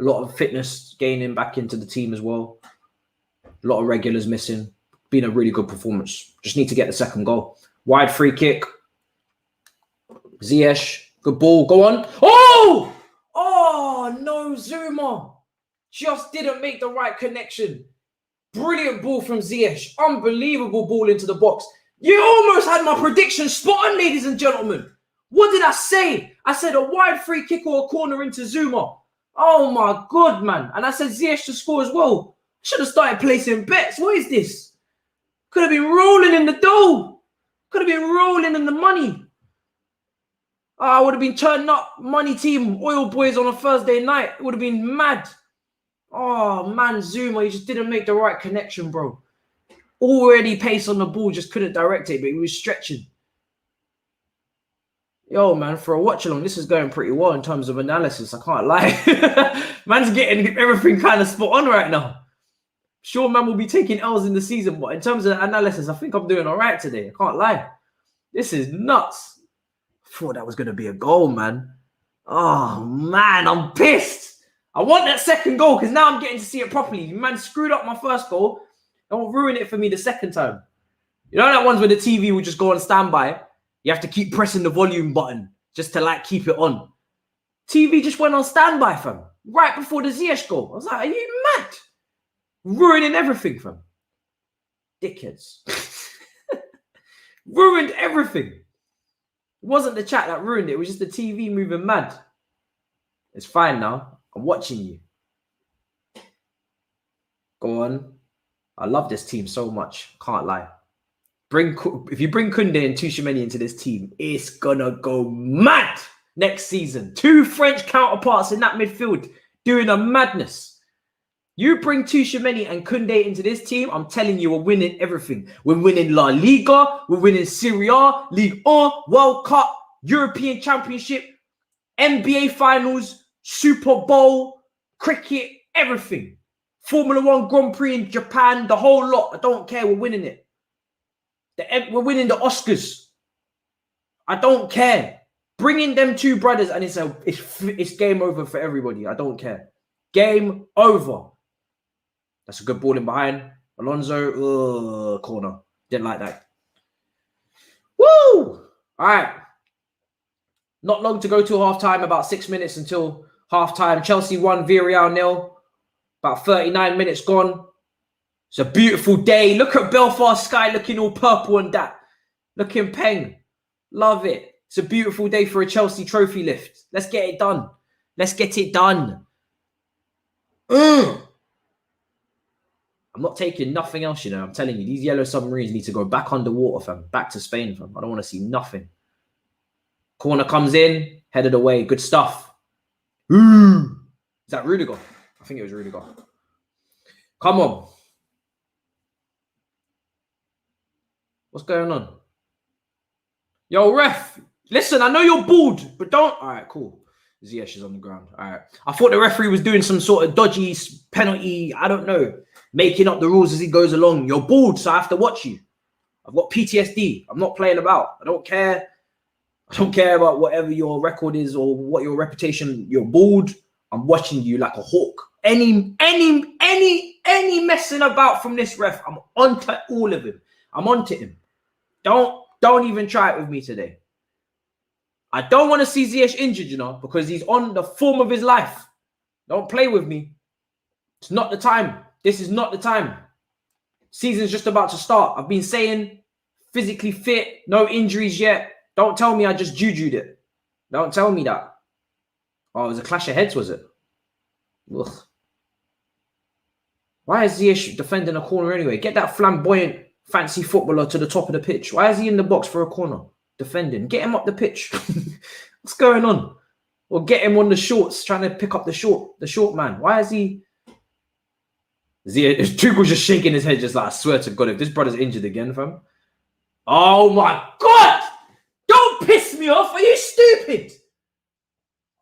A lot of fitness gaining back into the team as well. A lot of regulars missing. Been a really good performance. Just need to get the second goal. Wide free kick. Ziyech, good ball, go on. Oh no, Zuma just didn't make the right connection. Brilliant ball from Ziyech, unbelievable ball into the box. You almost had my prediction spot on, ladies and gentlemen. What did I say? I said a wide free kick or a corner into Zuma. Oh my God, man. And I said Ziyech to score as well. Should have started placing bets. What is this? Could have been rolling in the dough. Could have been rolling in the money. I would have been turning up money team, oil boys on a Thursday night. It would have been mad. Oh, man, Zuma, he just didn't make the right connection, bro. Already pace on the ball, just couldn't direct it, but he was stretching. Yo, man, for a watch-along, this is going pretty well in terms of analysis. I can't lie. Man's getting everything kind of spot on right now. Sure, man will be taking L's in the season, but in terms of analysis, I think I'm doing all right today. I can't lie. This is nuts. Thought that was going to be a goal, man. Oh, man, I'm pissed. I want that second goal because now I'm getting to see it properly. Man screwed up my first goal. Don't ruin it for me the second time. You know that ones where the TV will just go on standby? You have to keep pressing the volume button just to like keep it on. TV just went on standby, fam. Right before the Ziyech goal. I was like, are you mad? Ruining everything, fam. Dickheads. Ruined everything. It wasn't the chat that ruined it. It was just the TV moving mad. It's fine now. I'm watching you. Go on. I love this team so much. Can't lie. If you bring Koundé and Tchouaméni into this team, it's gonna go mad next season. 2 French counterparts in that midfield doing a madness. You bring Tchouaméni and Koundé into this team, I'm telling you, we're winning everything. We're winning La Liga, we're winning Serie A, Ligue 1, World Cup, European Championship, NBA Finals, Super Bowl, cricket, everything. Formula 1 Grand Prix in Japan, the whole lot. I don't care, we're winning it. We're winning the Oscars. I don't care. Bring in them 2 brothers and it's game over for everybody. I don't care. Game over. That's a good ball in behind. Alonso, corner. Didn't like that. Woo! All right. Not long to go to half-time. About 6 minutes until half-time. Chelsea 1, Villarreal 0. About 39 minutes gone. It's a beautiful day. Look at Belfast sky looking all purple and that. Looking peng. Love it. It's a beautiful day for a Chelsea trophy lift. Let's get it done. Let's get it done. I'm not taking nothing else, you know. I'm telling you, these yellow submarines need to go back underwater, fam. Back to Spain, fam. I don't want to see nothing. Corner comes in. Headed away. Good stuff. Is that Rudiger? I think it was Rudiger. Come on. What's going on? Yo, ref. Listen, I know you're bored, but don't. All right, cool. Ziyech is on the ground. All right. I thought the referee was doing some sort of dodgy penalty. I don't know. Making up the rules as he goes along. You're bored, so I have to watch you. I've got PTSD. I'm not playing about. I don't care. I don't care about whatever your record is or what your reputation. You're bored. I'm watching you like a hawk. Any messing about from this ref, I'm onto all of him. I'm onto him. Don't even try it with me today. I don't want to see Ziyech injured, you know, because he's on the form of his life. Don't play with me. It's not the time. This is not the time. Season's just about to start. I've been saying physically fit, no injuries yet. Don't tell me I just jujued it. Don't tell me that. Oh, it was a clash of heads, was it? Ugh. Why is Ziyech defending a corner anyway? Get that flamboyant, fancy footballer to the top of the pitch. Why is he in the box for a corner? Defending. Get him up the pitch. What's going on? Or get him on the shorts, trying to pick up the short man. Why is he... Tuchel's just shaking his head, just like, I swear to God, if this brother's injured again, fam. Oh my God! Don't piss me off. Are you stupid?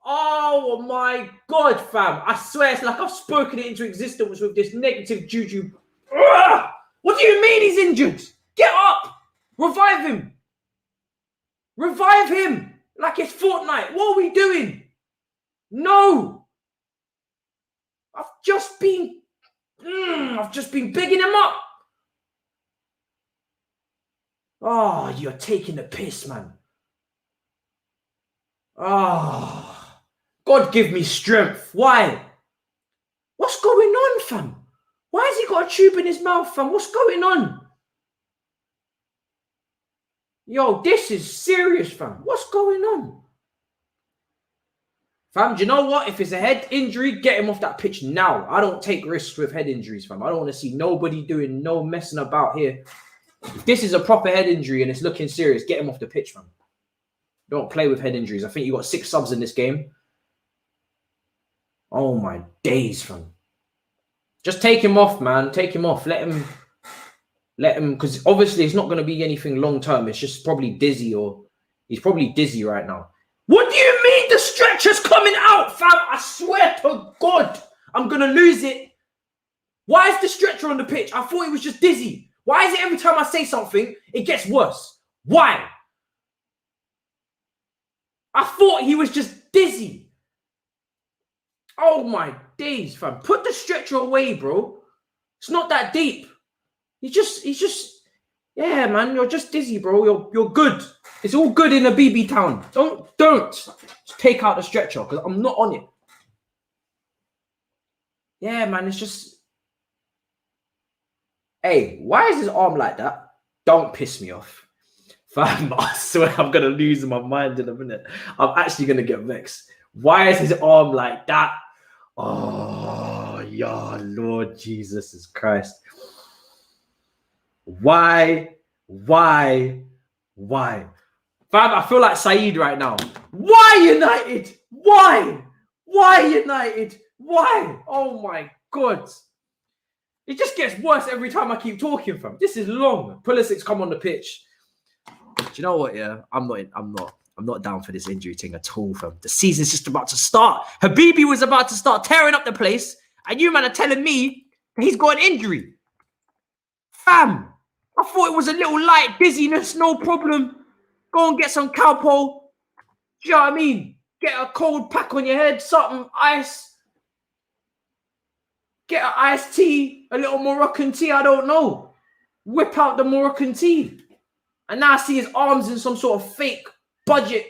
Oh my God, fam. I swear it's like I've spoken it into existence with this negative juju. Ugh! What do you mean he's injured? Get up. Revive him. Revive him. Like it's Fortnite. What are we doing? No. I've just been bigging him up. Oh, you're taking the piss, man. Oh. God give me strength. Why? What's going on, fam? Why has he got a tube in his mouth, fam? What's going on? Yo, this is serious, fam. What's going on? Fam, do you know what? If it's a head injury, get him off that pitch now. I don't take risks with head injuries, fam. I don't want to see nobody doing no messing about here. If this is a proper head injury and it's looking serious, get him off the pitch, fam. Don't play with head injuries. I think you got 6 subs in this game. Oh my days, fam. Just take him off, man. Take him off. Let him, because obviously it's not going to be anything long term. It's just probably dizzy, or he's probably dizzy right now. What do you mean the stretcher's coming out, fam? I swear to God, I'm going to lose it. Why is the stretcher on the pitch? I thought he was just dizzy. Why is it every time I say something, it gets worse? Why? I thought he was just dizzy. Oh my days, fam. Put the stretcher away, bro. It's not that deep. He's just Yeah, man, you're just dizzy, bro. You're good. It's all good in a BB town. Don't take out the stretcher because I'm not on it. Yeah, man, it's just. Hey, why is his arm like that? Don't piss me off. Fam, I swear I'm gonna lose my mind in a minute. I'm actually gonna get vexed. Why is his arm like that? Oh, yeah, Lord Jesus Christ. Why? Fam, I feel like Saeed right now. Why United? Why United? Why? Oh my God. It just gets worse every time I keep talking, fam. This is long. Pulisic come on the pitch. Do you know what? Yeah, I'm not down for this injury thing at all, fam. The season's just about to start. Habibi was about to start tearing up the place, and you man are telling me that he's got an injury. Fam, I thought it was a little light dizziness, no problem. Go and get some Calpol. Do you know what I mean? Get a cold pack on your head, something, ice. Get an iced tea, a little Moroccan tea, I don't know. Whip out the Moroccan tea. And now I see his arms in some sort of fake budget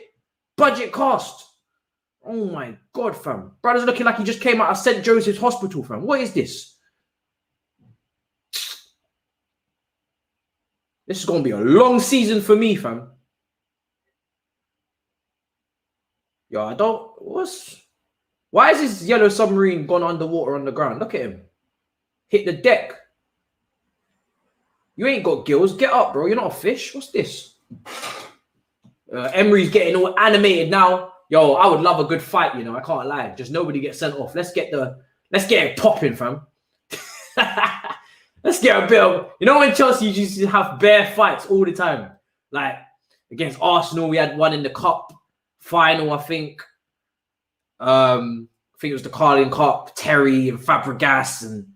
cast. Oh my God, fam. Brother's looking like he just came out of St. Joseph's Hospital, fam. What is this? This is going to be a long season for me, fam. Yo, why is this yellow submarine gone underwater on the ground? Look at him. Hit the deck. You ain't got gills. Get up, bro. You're not a fish. What's this? Emery's getting all animated now. Yo, I would love a good fight, you know. I can't lie. Just nobody gets sent off. Let's get it popping, fam. Let's get a bit of... You know when Chelsea used to have bare fights all the time? Like, against Arsenal, we had one in the cup final, I think. I think it was the Carling Cup, Terry and Fabregas, and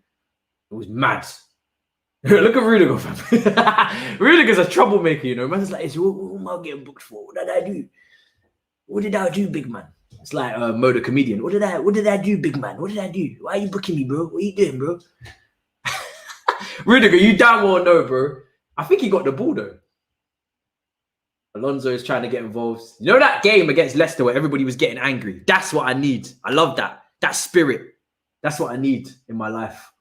it was mad. Look at Rudiger, fam. Rudiger's a troublemaker, you know. Man's like, what am I getting booked for? What did I do? What did I do, big man? It's like Moda Comedian. What did I do, big man? What did I do? Why are you booking me, bro? What are you doing, bro? Rudiger, you damn well know, bro. I think he got the ball, though. Alonso is trying to get involved. You know that game against Leicester where everybody was getting angry? That's what I need. I love that. That spirit. That's what I need in my life.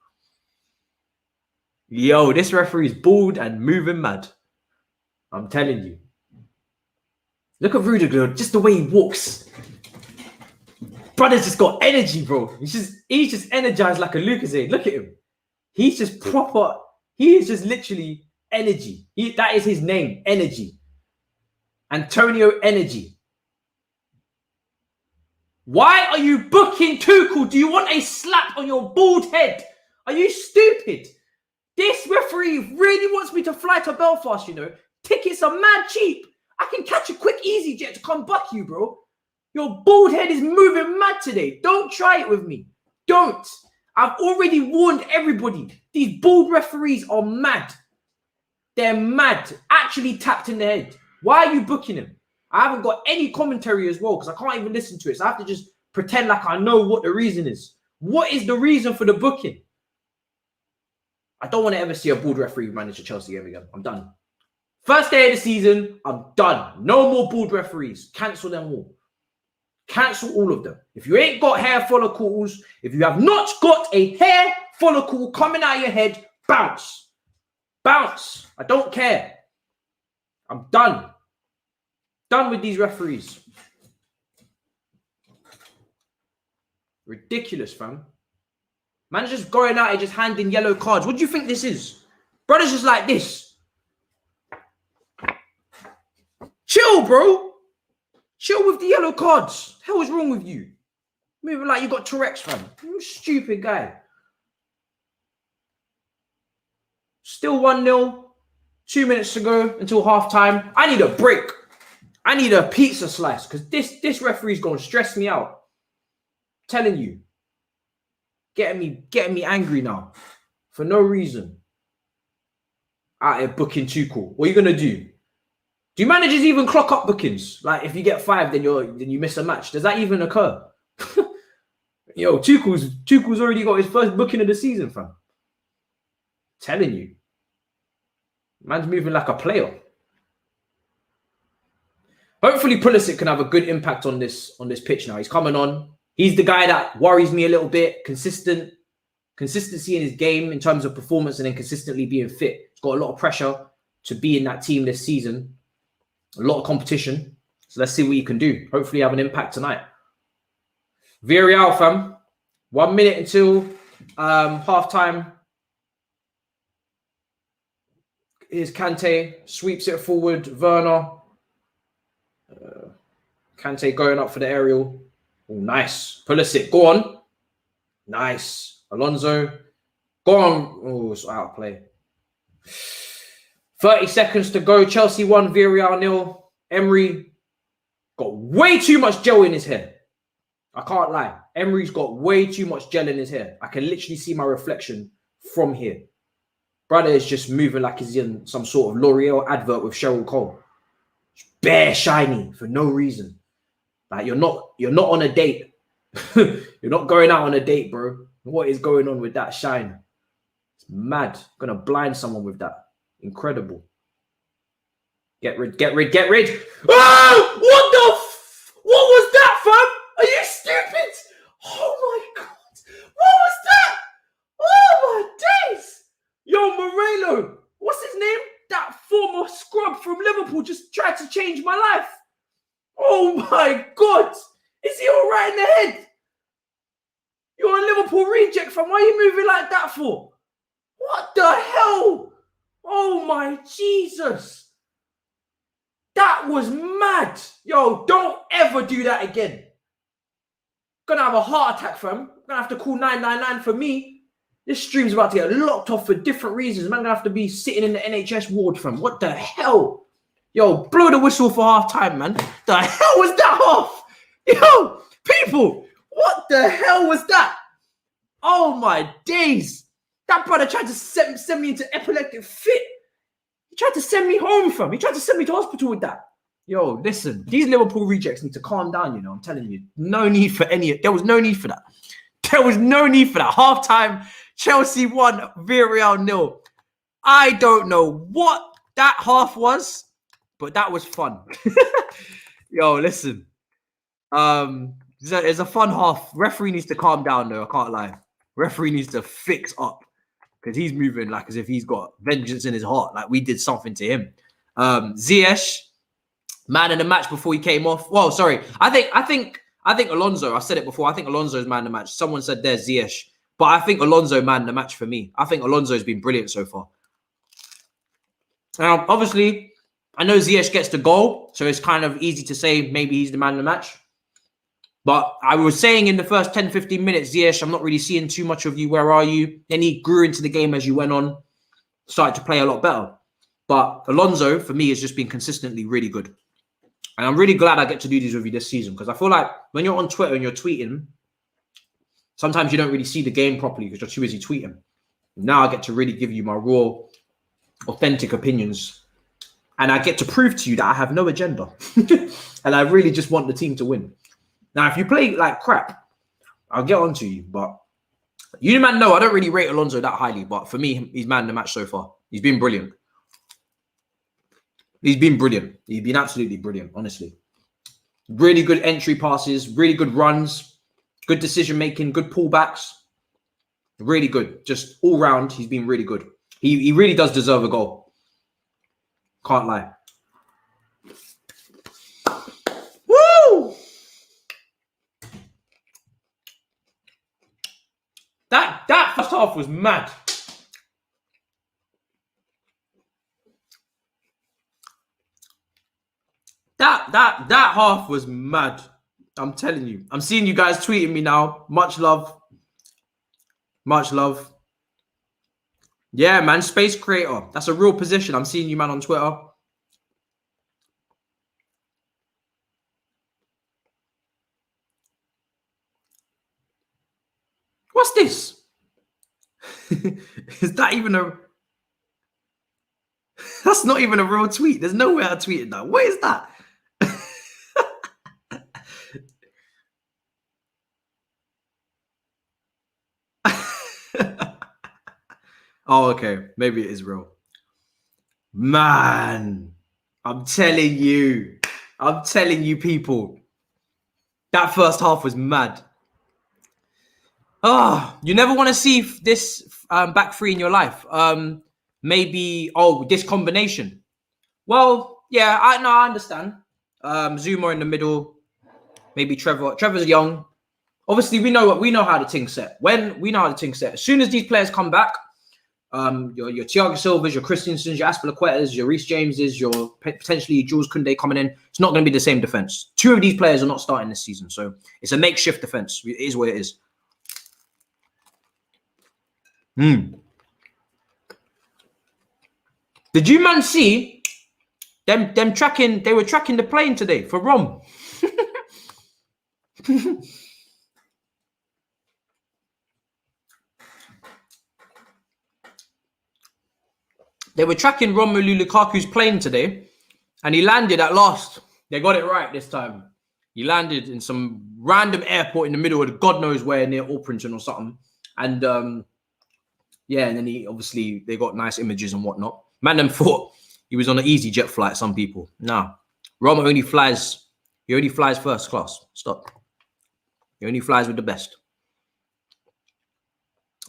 Yo, this referee's bald and moving mad. I'm telling you. Look at Rudiger, just the way he walks. Brother's just got energy, bro. He's just energized like a Lucasade. Look at him. He's just proper. He is just literally energy. That is his name, energy. Antonio Energy. Why are you booking Tuchel? Do you want a slap on your bald head? Are you stupid? This referee really wants me to fly to Belfast, you know. Tickets are mad cheap. I can catch a quick easy jet to come buck you, bro. Your bald head is moving mad today. Don't try it with me. Don't. I've already warned everybody. These bald referees are mad. They're mad. Actually tapped in the head. Why are you booking him? I haven't got any commentary as well because I can't even listen to it. So I have to just pretend like I know what the reason is. What is the reason for the booking? I don't want to ever see a bald referee manage a Chelsea game again. I'm done. First day of the season, I'm done. No more bald referees. Cancel them all. Cancel all of them. If you ain't got hair follicles, if you have not got a hair follicle coming out of your head, bounce. Bounce. I don't care. I'm done. Done with these referees. Ridiculous, fam. Man's just going out and just handing yellow cards. What do you think this is? Brother's just like this. Chill, bro. Chill with the yellow cards. The hell is wrong with you? Moving like you got Tourette's, fam. You stupid guy. Still 1-0. 2 minutes to go until half time. I need a break. I need a pizza slice because this referee's going to stress me out. I'm telling you. Getting me angry now. For no reason. Out here booking Tuchel. What are you going to do? Do managers even clock up bookings? Like if you get 5, then you miss a match. Does that even occur? Yo, Tuchel's already got his first booking of the season, fam. Telling you. Man's moving like a player. Hopefully Pulisic can have a good impact on this pitch now. He's coming on. He's the guy that worries me a little bit. Consistency in his game in terms of performance and then consistently being fit. He's got a lot of pressure to be in that team this season. A lot of competition. So let's see what he can do. Hopefully have an impact tonight. Villarreal, fam. 1 minute until half-time. Here's Kante. Sweeps it forward. Werner. Kante going up for the aerial. Oh, nice. Pulisic, go on. Nice. Alonso. Go on. Oh, it's out of play. 30 seconds to go. Chelsea 1, Villarreal 0. Emery got way too much gel in his hair. I can't lie. Emery's got way too much gel in his hair. I can literally see my reflection from here. Brother is just moving like he's in some sort of L'Oreal advert with Cheryl Cole. It's bare shiny for no reason. Like you're not on a date. You're not going out on a date, bro. What is going on with that shine? It's mad. I'm gonna blind someone with that. Incredible. Get rid. Oh! What was that, fam? Are you stupid? Oh my god. What was that? Oh my days. Yo, Moreno. What's his name? That former scrub from Liverpool just tried to change my life. Oh my god. Is he all right in the head? You're a Liverpool reject, fam. Why are you moving like that for? What the hell? Oh my Jesus. That was mad. Yo, don't ever do that again. Gonna have a heart attack, fam. Gonna have to call 999 for me. This stream's about to get locked off for different reasons. Man, gonna have to be sitting in the NHS ward, fam. What the hell? Yo, blow the whistle for half time, man. The hell was that half? Yo, people, what the hell was that? Oh my days. That brother tried to send me into epileptic fit. He tried to send me home, fam. He tried to send me to hospital with that. Yo, listen, these Liverpool rejects need to calm down, you know. I'm telling you. No need for there was no need for that. There was no need for that. Half-time, Chelsea 1, Villarreal 0. I don't know what that half was, but that was fun. Yo, listen. It's a fun half. Referee needs to calm down, though. I can't lie. Referee needs to fix up because he's moving like as if he's got vengeance in his heart. Like we did something to him. Ziyech, man in the match before he came off. Well, sorry. I think Alonso. I said it before. I think Alonso's man in the match. Someone said there's Ziyech, but I think Alonso man in the match for me. I think Alonso's been brilliant so far. Now, obviously, I know Ziyech gets the goal, so it's kind of easy to say maybe he's the man in the match. But I was saying in the first 10, 15 minutes, Ziyech, I'm not really seeing too much of you. Where are you? Then he grew into the game as you went on, started to play a lot better. But Alonso, for me, has just been consistently really good. And I'm really glad I get to do these with you this season because I feel like when you're on Twitter and you're tweeting, sometimes you don't really see the game properly because you're too busy tweeting. Now I get to really give you my raw, authentic opinions. And I get to prove to you that I have no agenda. And I really just want the team to win. Now, if you play like crap, I'll get on to you. But you man know I don't really rate Alonso that highly. But for me, he's man in the match so far. He's been brilliant. He's been brilliant. He's been absolutely brilliant, honestly. Really good entry passes, really good runs, good decision-making, good pullbacks. Really good. Just all round, he's been really good. He really does deserve a goal. Can't lie. Woo! That first half was mad. That half was mad. I'm telling you. I'm seeing you guys tweeting me now. Much love. Much love. Yeah, man. Space creator. That's a real position. I'm seeing you, man, on Twitter. What's this? Is that even a... That's not even a real tweet. There's no way I tweeted that. What is that? Oh, okay. Maybe it is real. Man, I'm telling you people, that first half was mad. You never want to see this back three in your life. Maybe, this combination. Well, yeah, I understand. Zuma in the middle, maybe Trevor. Trevor's young. Obviously, we know how the thing's set. As soon as these players come back, your Thiago Silvas, your Christensen's, your Aspilicuetas, your Reece Jameses, your potentially Jules Koundé coming in, it's not going to be the same defense. 2 of these players are not starting this season, so it's a makeshift defense. It is what it is. Did you man see them tracking? They were tracking the plane today for Rom. They were tracking Romelu Lukaku's plane today, and he landed at last. They got it right this time. He landed in some random airport in the middle of God knows where, near Orpington or something. And and then they got nice images and whatnot. Man, them thought he was on an easy jet flight. Some people, nah. Roma only flies first class. Stop. He only flies with the best.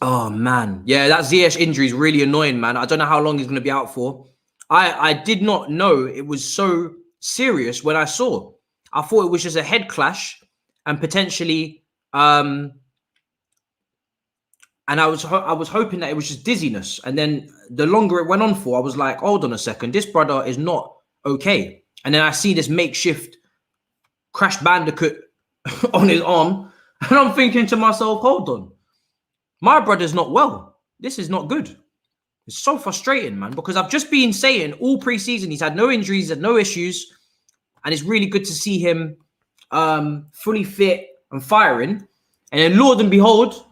Oh, man. Yeah, that Ziyech injury is really annoying, man. I don't know how long he's going to be out for. I did not know it was so serious when I saw. I thought it was just a head clash and potentially... and I was hoping that it was just dizziness. And then the longer it went on for, I was like, hold on a second. This brother is not okay. And then I see this makeshift Crash Bandicoot on his arm. And I'm thinking to myself, hold on. My brother's not well. This is not good. It's so frustrating, man, because I've just been saying all preseason he's had no injuries, had no issues, and it's really good to see him fully fit and firing. And then, Lord and behold,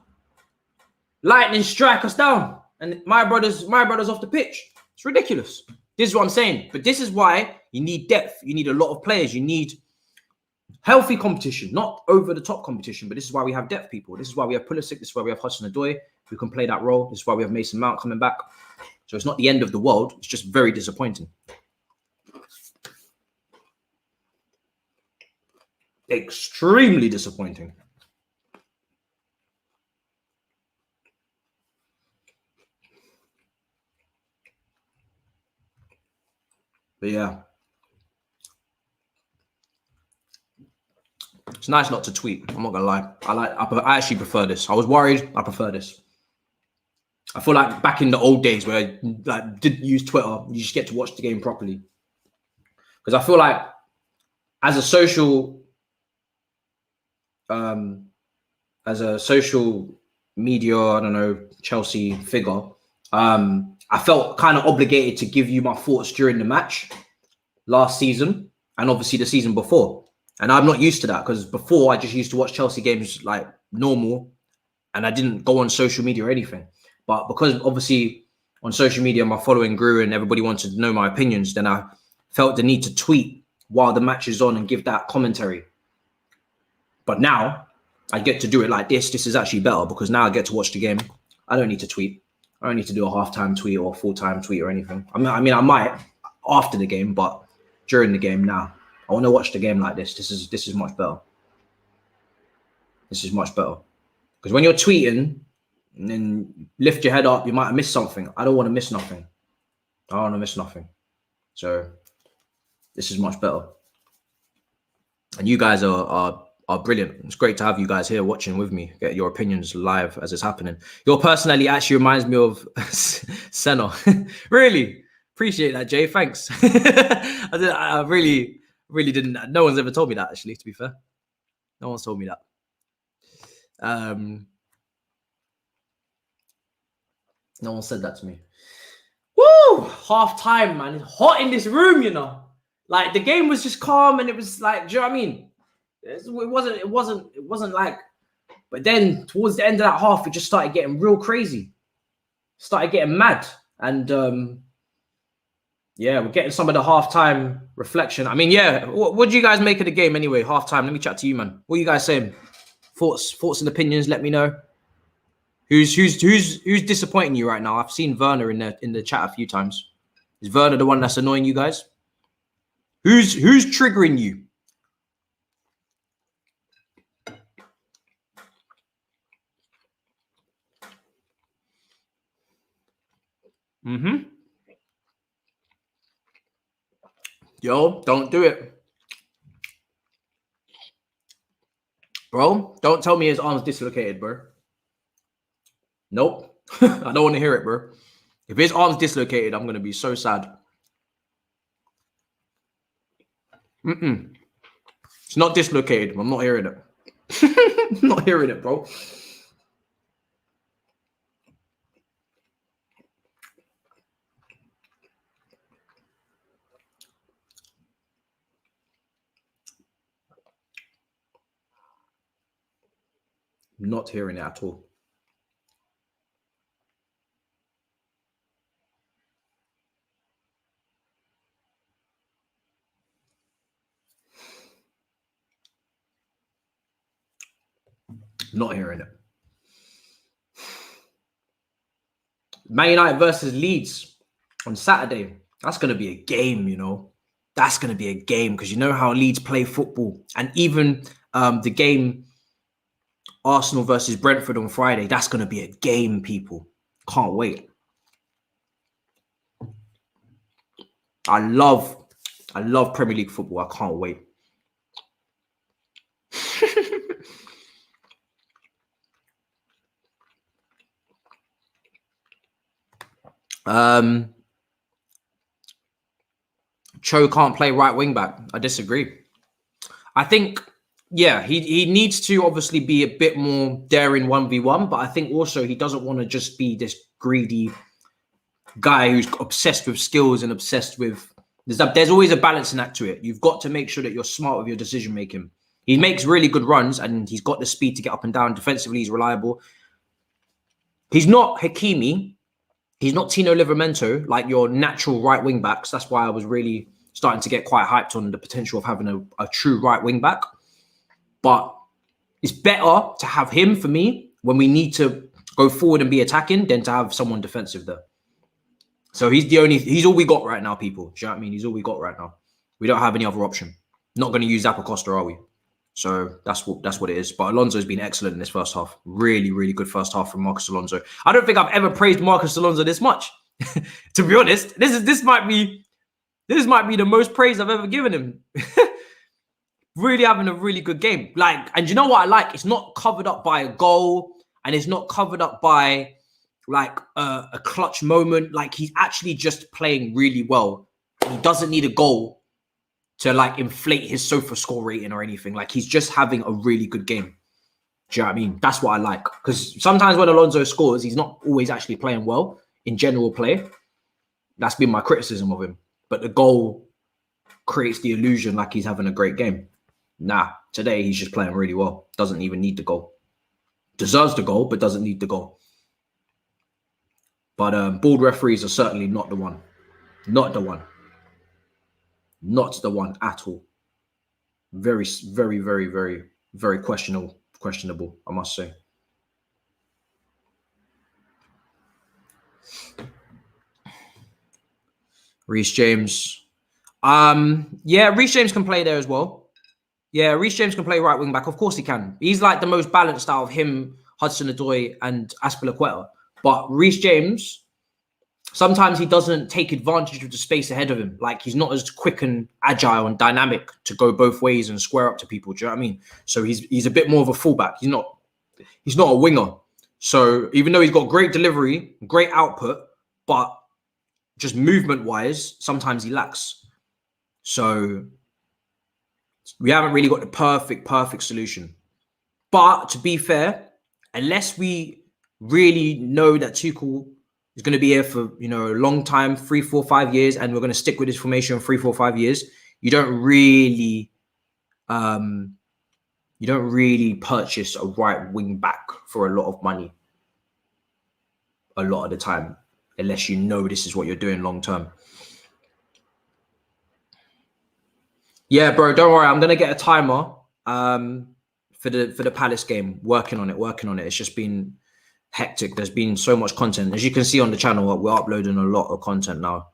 lightning strike us down, and my brother's off the pitch. It's ridiculous. This is what I'm saying. But this is why you need depth. You need a lot of players. You need healthy competition, not over-the-top competition, but this is why we have depth people. This is why we have Pulisic. This is why we have Hudson-Odoi, who can play that role. This is why we have Mason Mount coming back. So it's not the end of the world. It's just very disappointing. Extremely disappointing. But yeah. It's nice not to tweet. I'm not gonna lie. I actually prefer this. I was worried. I prefer this. I feel like back in the old days where I didn't use Twitter, you just get to watch the game properly. Because I feel like as a social media, I don't know, Chelsea figure, I felt kind of obligated to give you my thoughts during the match last season and obviously the season before. And I'm not used to that because before I just used to watch Chelsea games like normal and I didn't go on social media or anything. But because obviously on social media, my following grew and everybody wanted to know my opinions, then I felt the need to tweet while the match is on and give that commentary. But now I get to do it like this. This is actually better because now I get to watch the game. I don't need to tweet. I don't need to do a halftime tweet or a full-time tweet or anything. I mean, I might after the game, but during the game now. I want to watch the game like this. This is much better. This is much better. Because when you're tweeting and then lift your head up, you might have missed something. I don't want to miss nothing. I don't want to miss nothing. So this is much better. And you guys are brilliant. It's great to have you guys here watching with me. Get your opinions live as it's happening. Your personality actually reminds me of Senna. Really? Appreciate that, Jay. Thanks. I really didn't. No one's ever told me that, actually, to be fair. No one's told me that. No one said that to me. Woo! Half time, man. It's hot in this room, you know. Like the game was just calm and it was like, do you know what I mean? It wasn't like, but then towards the end of that half, it just started getting real crazy. Started getting mad. And yeah, we're getting some of the halftime reflection. I mean, yeah, what do you guys make of the game anyway? Halftime. Let me chat to you, man. What are you guys saying? Thoughts and opinions. Let me know. Who's disappointing you right now? I've seen Werner in the chat a few times. Is Werner the one that's annoying you guys? Who's triggering you? Yo, don't do it. Bro, don't tell me his arm's dislocated, bro. Nope. I don't want to hear it, bro. If his arm's dislocated, I'm going to be so sad. It's not dislocated. I'm not hearing it. I'm not hearing it, bro. I'm not hearing it at all. Not hearing it. Man United versus Leeds on Saturday. That's going to be a game, you know. That's going to be a game because you know how Leeds play football. And even the game Arsenal versus Brentford on Friday, that's going to be a game, people. Can't wait. I love Premier League football. I can't wait. Cho can't play right wing back. I disagree. I think, yeah, he needs to obviously be a bit more daring 1v1, but I think also he doesn't want to just be this greedy guy who's obsessed with skills and obsessed with... There's always a balancing act to it. You've got to make sure that you're smart with your decision making. He makes really good runs and he's got the speed to get up and down. Defensively, he's reliable. He's not Hakimi. He's not Tino Livramento, like your natural right wing backs. That's why I was really starting to get quite hyped on the potential of having a true right wing back. But it's better to have him, for me, when we need to go forward and be attacking than to have someone defensive there. So he's all we got right now, people. Do you know what I mean? He's all we got right now. We don't have any other option. Not going to use Zappacosta, are we? So that's what it is. But Alonso's been excellent in this first half. Really, really good first half from Marcus Alonso. I don't think I've ever praised Marcus Alonso this much. To be honest, this might be the most praise I've ever given him. Really having a really good game. And you know what I like? It's not covered up by a goal, and it's not covered up by a clutch moment. Like, he's actually just playing really well. He doesn't need a goal to inflate his sofa score rating or anything. Like, he's just having a really good game. Do you know what I mean? That's what I like. Because sometimes when Alonso scores, he's not always actually playing well in general play. That's been my criticism of him. But the goal creates the illusion like he's having a great game. Nah, today he's just playing really well. Doesn't even need the goal. Deserves the goal, but doesn't need the goal. But bald referees are certainly not the one. Not the one. Not the one at all. Very, very, very, very, very questionable, I must say. Reece James. Yeah, Reece James can play there as well. Yeah, Reece James can play right wing back. Of course he can. He's like the most balanced out of him, Hudson-Odoi and Azpilicueta. But Reece James, sometimes he doesn't take advantage of the space ahead of him. Like, he's not as quick and agile and dynamic to go both ways and square up to people. Do you know what I mean? So he's a bit more of a fullback. He's not a winger. So even though he's got great delivery, great output, but just movement-wise, sometimes he lacks. So we haven't really got the perfect solution. But to be fair, unless we really know that Tuchel is going to be here for, a long time, 3, 4, 5 years, and we're going to stick with this formation 3, 4, 5 years, you don't really purchase a right wing back for a lot of money a lot of the time, unless you know this is what you're doing long term. Yeah, bro, don't worry. I'm going to get a timer for the Palace game. Working on it. It's just been hectic. There's been so much content. As you can see on the channel, we're uploading a lot of content now.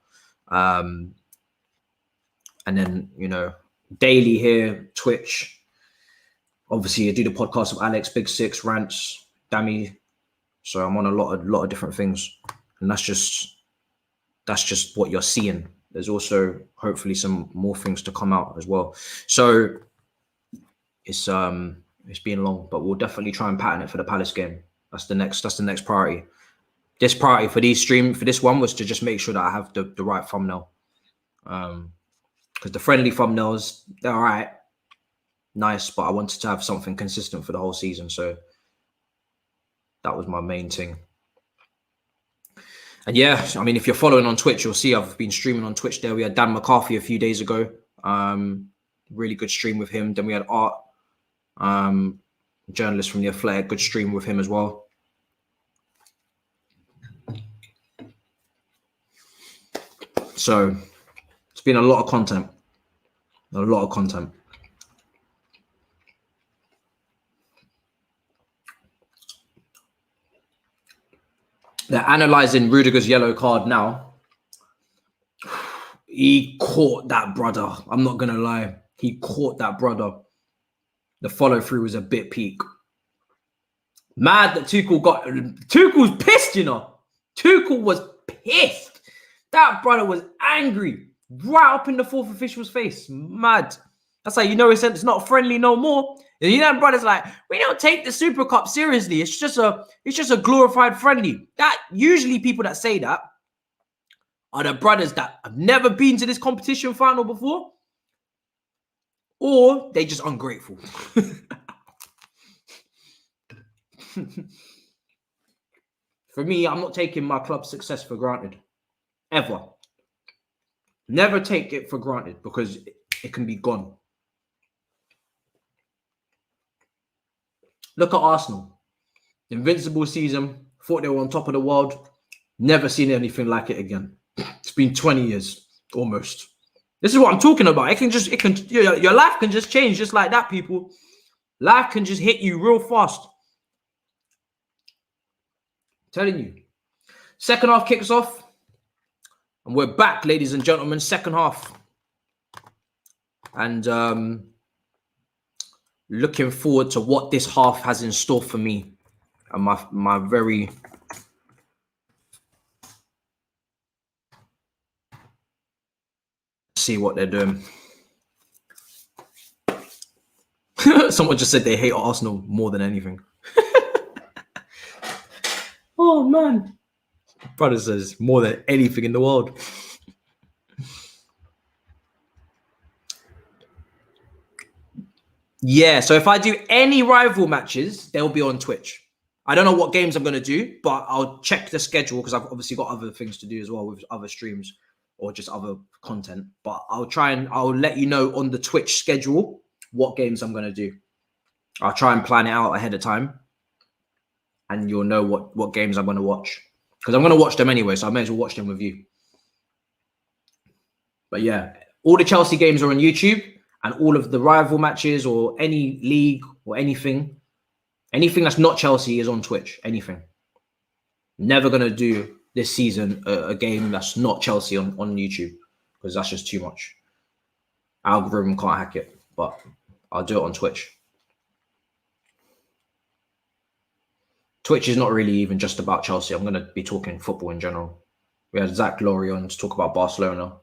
And then, you know, daily here, Twitch. Obviously, I do the podcast with Alex, Big Six, Rants, Dammy. So I'm on a lot of different things. And that's just what you're seeing. There's also hopefully some more things to come out as well. So it's been long, but we'll definitely try and pattern it for the Palace game. That's the next priority. This priority for this one was to just make sure that I have the right thumbnail. Because the friendly thumbnails, they're all right, nice, but I wanted to have something consistent for the whole season. So that was my main thing. And yeah, I mean, if you're following on Twitch, you'll see I've been streaming on Twitch there. We had Dan McCarthy a few days ago. Really good stream with him. Then we had Art, journalist from The Athletic, good stream with him as well. So it's been a lot of content. They're analysing Rudiger's yellow card now. He caught that brother. I'm not going to lie. He caught that brother. The follow-through was a bit peak. Mad that Tuchel's pissed, you know. Tuchel was pissed. That brother was angry. Right up in the fourth official's face. Mad. That's how you know it's not friendly no more. You know, brothers like, we don't take the Super Cup seriously. It's just a glorified friendly. That usually people that say that are the brothers that have never been to this competition final before, or they just ungrateful. For me, I'm not taking my club's success for granted. Ever. Never take it for granted because it can be gone. Look at Arsenal. Invincible season. Thought they were on top of the world. Never seen anything like it again. It's been 20 years almost. This is what I'm talking about. Your life can just change just like that, people. Life can just hit you real fast. I'm telling you. Second half kicks off. And we're back, ladies and gentlemen. Second half. And looking forward to what this half has in store for me. And my very... see what they're doing. Someone just said they hate Arsenal more than anything. Oh, man. Brother says more than anything in the world. Yeah, so if I do any rival matches, they'll be on Twitch. I don't know what games I'm going to do, but I'll check the schedule because I've obviously got other things to do as well with other streams or just other content. But I'll let you know on the Twitch schedule what games I'm going to do. I'll try and plan it out ahead of time. And you'll know what games I'm going to watch. Because I'm going to watch them anyway, so I may as well watch them with you. But yeah, all the Chelsea games are on YouTube. And all of the rival matches or any league or anything that's not Chelsea is on Twitch. Anything. Never going to do this season a game that's not Chelsea on YouTube because that's just too much. Algorithm can't hack it, but I'll do it on Twitch. Twitch is not really even just about Chelsea. I'm going to be talking football in general. We had Zach Laurie on to talk about Barcelona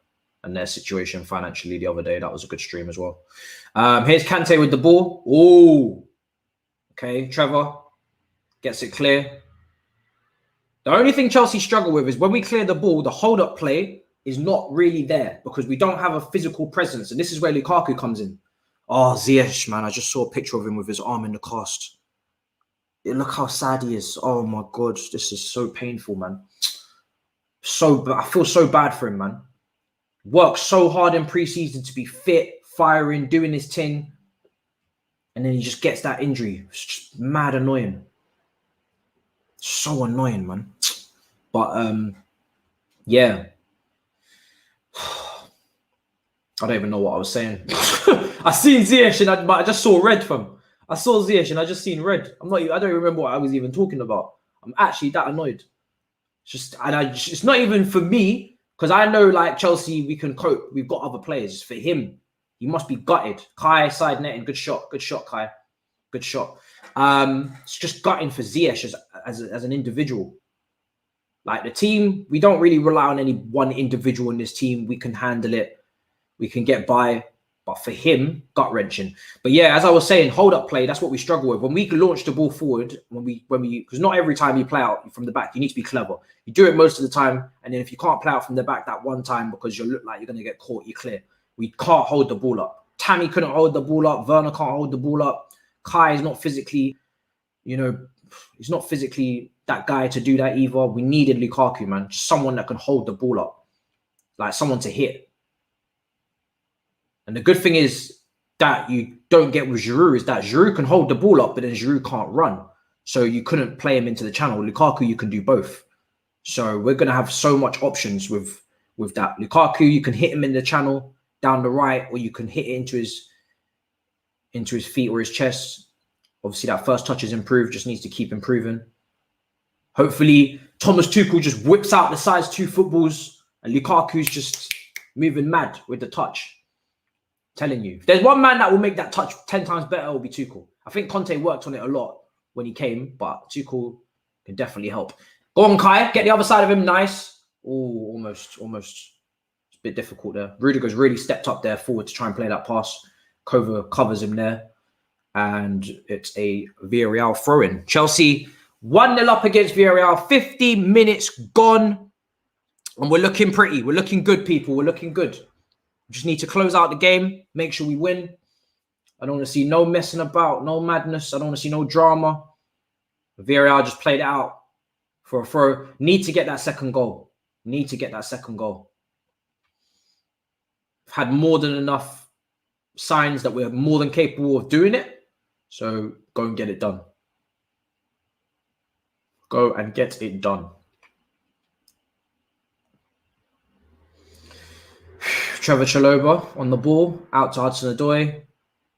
and their situation financially the other day. That was a good stream as well. Here's Kante with the ball. Oh, okay. Trevor gets it clear. The only thing Chelsea struggle with is when we clear the ball, the hold-up play is not really there because we don't have a physical presence. And this is where Lukaku comes in. Oh, Ziyech, man. I just saw a picture of him with his arm in the cast. Look how sad he is. Oh, my God. This is so painful, man. I feel so bad for him, man. Worked so hard in pre-season to be fit, firing, doing his thing. And then he just gets that injury. It's just mad annoying. So annoying, man. But, yeah. I don't even know what I was saying. I seen Ziyech and I just saw red from. I saw Ziyech and I just seen red. I don't remember what I was even talking about. I'm actually that annoyed. It's not even for me. Because I know, like, Chelsea, we can cope. We've got other players. For him, he must be gutted. Kai, side netting. Good shot, Kai. Good shot. It's just gutting for Ziyech as an individual. Like, the team, we don't really rely on any one individual in this team. We can handle it. We can get by. But for him, gut-wrenching. But yeah, as I was saying, hold-up play, that's what we struggle with. When we launch the ball forward, when we because not every time you play out from the back, you need to be clever. You do it most of the time, and then if you can't play out from the back that one time because you look like you're going to get caught, you clear. We can't hold the ball up. Tammy couldn't hold the ball up. Werner can't hold the ball up. Kai is not physically, he's not physically that guy to do that either. We needed Lukaku, man. Just someone that can hold the ball up. Like, someone to hit. And the good thing is that you don't get with Giroud is that Giroud can hold the ball up, but then Giroud can't run. So you couldn't play him into the channel. Lukaku, you can do both. So we're going to have so much options with that. Lukaku, you can hit him in the channel down the right, or you can hit it into his feet or his chest. Obviously, that first touch is improved, just needs to keep improving. Hopefully, Thomas Tuchel just whips out the size 2 footballs, and Lukaku's just moving mad with the touch. Telling you, if there's one man that will make that touch 10 times better, it will be Tuchel. I think Conte worked on it a lot when he came, but Tuchel can definitely help. Go on, Kai. Get the other side of him. Nice. Oh, almost. It's a bit difficult there. Rudiger's really stepped up there forward to try and play that pass. Kova covers him there. And it's a Villarreal throw-in. Chelsea 1-0 up against Villarreal. 50 minutes gone. And we're looking pretty. We're looking good, people. We're looking good. Just need to close out the game, make sure we win. I don't want to see no messing about, no madness. I don't want to see no drama. Villarreal just played it out for a throw. Need to get that second goal. I've had more than enough signs that we're more than capable of doing it. So go and get it done. Go and get it done. Trevor Chiloba on the ball, out to Hudson-Odoi,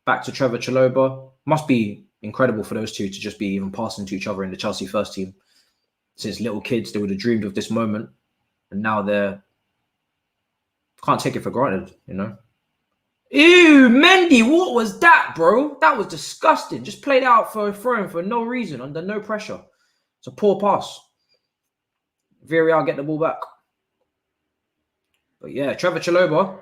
back to Trevor Chiloba. Must be incredible for those two to just be even passing to each other in the Chelsea first team. Since little kids, they would have dreamed of this moment. And now can't take it for granted, Ew, Mendy, what was that, bro? That was disgusting. Just played out for a throw-in for no reason, under no pressure. It's a poor pass. Villarreal get the ball back. But yeah, Trevor Chiloba,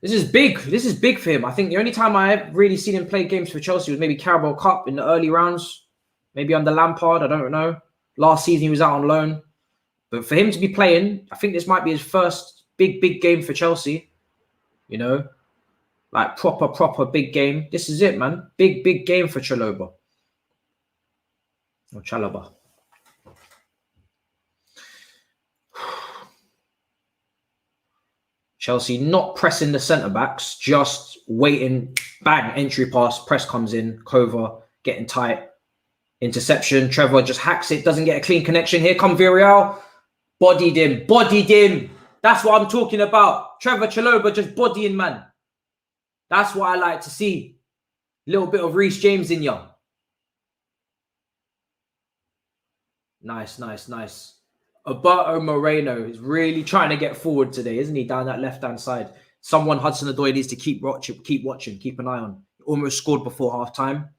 this is big. This is big for him. I think the only time I've really seen him play games for Chelsea was maybe Carabao Cup in the early rounds, maybe under Lampard. I don't know. Last season, he was out on loan. But for him to be playing, I think this might be his first big game for Chelsea. Like proper big game. This is it, man. Big game for Chiloba. Or Chiloba. Chelsea not pressing the centre-backs, just waiting. Bang, entry pass, press comes in. Kova getting tight. Interception. Trevor just hacks it, doesn't get a clean connection. Here come Villarreal. Bodied him. That's what I'm talking about. Trevor Chiloba just bodying, man. That's what I like to see. A little bit of Reece James in you. Nice. Alberto Moreno is really trying to get forward today, isn't he? Down that left-hand side. Someone Hudson-Odoi needs to keep watching, keep an eye on. Almost scored before half-time.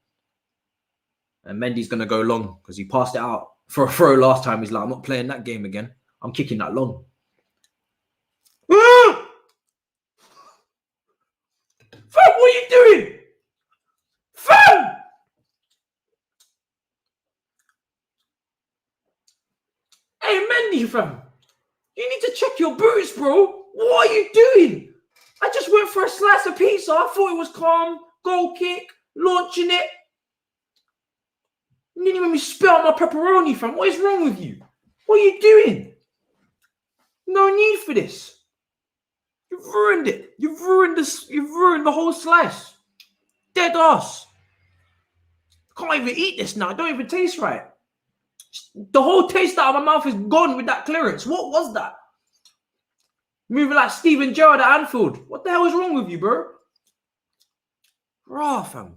And Mendy's going to go long because he passed it out for a throw last time. He's like, I'm not playing that game again. I'm kicking that long. Fam, what are you doing? Fam! Hey, Mendy, fam. You need to check your boots, bro. What are you doing? I just went for a slice of pizza. I thought it was calm. Goal kick. Launching it. You didn't even spit out my pepperoni, fam. What is wrong with you? What are you doing? No need for this. You've ruined it. You've ruined this. You've ruined the whole slice. Dead ass. Can't even eat this now. It don't even taste right. The whole taste out of my mouth is gone with that clearance. What was that? Moving like Steven Gerrard at Anfield. What the hell is wrong with you, bro? Raw, fam.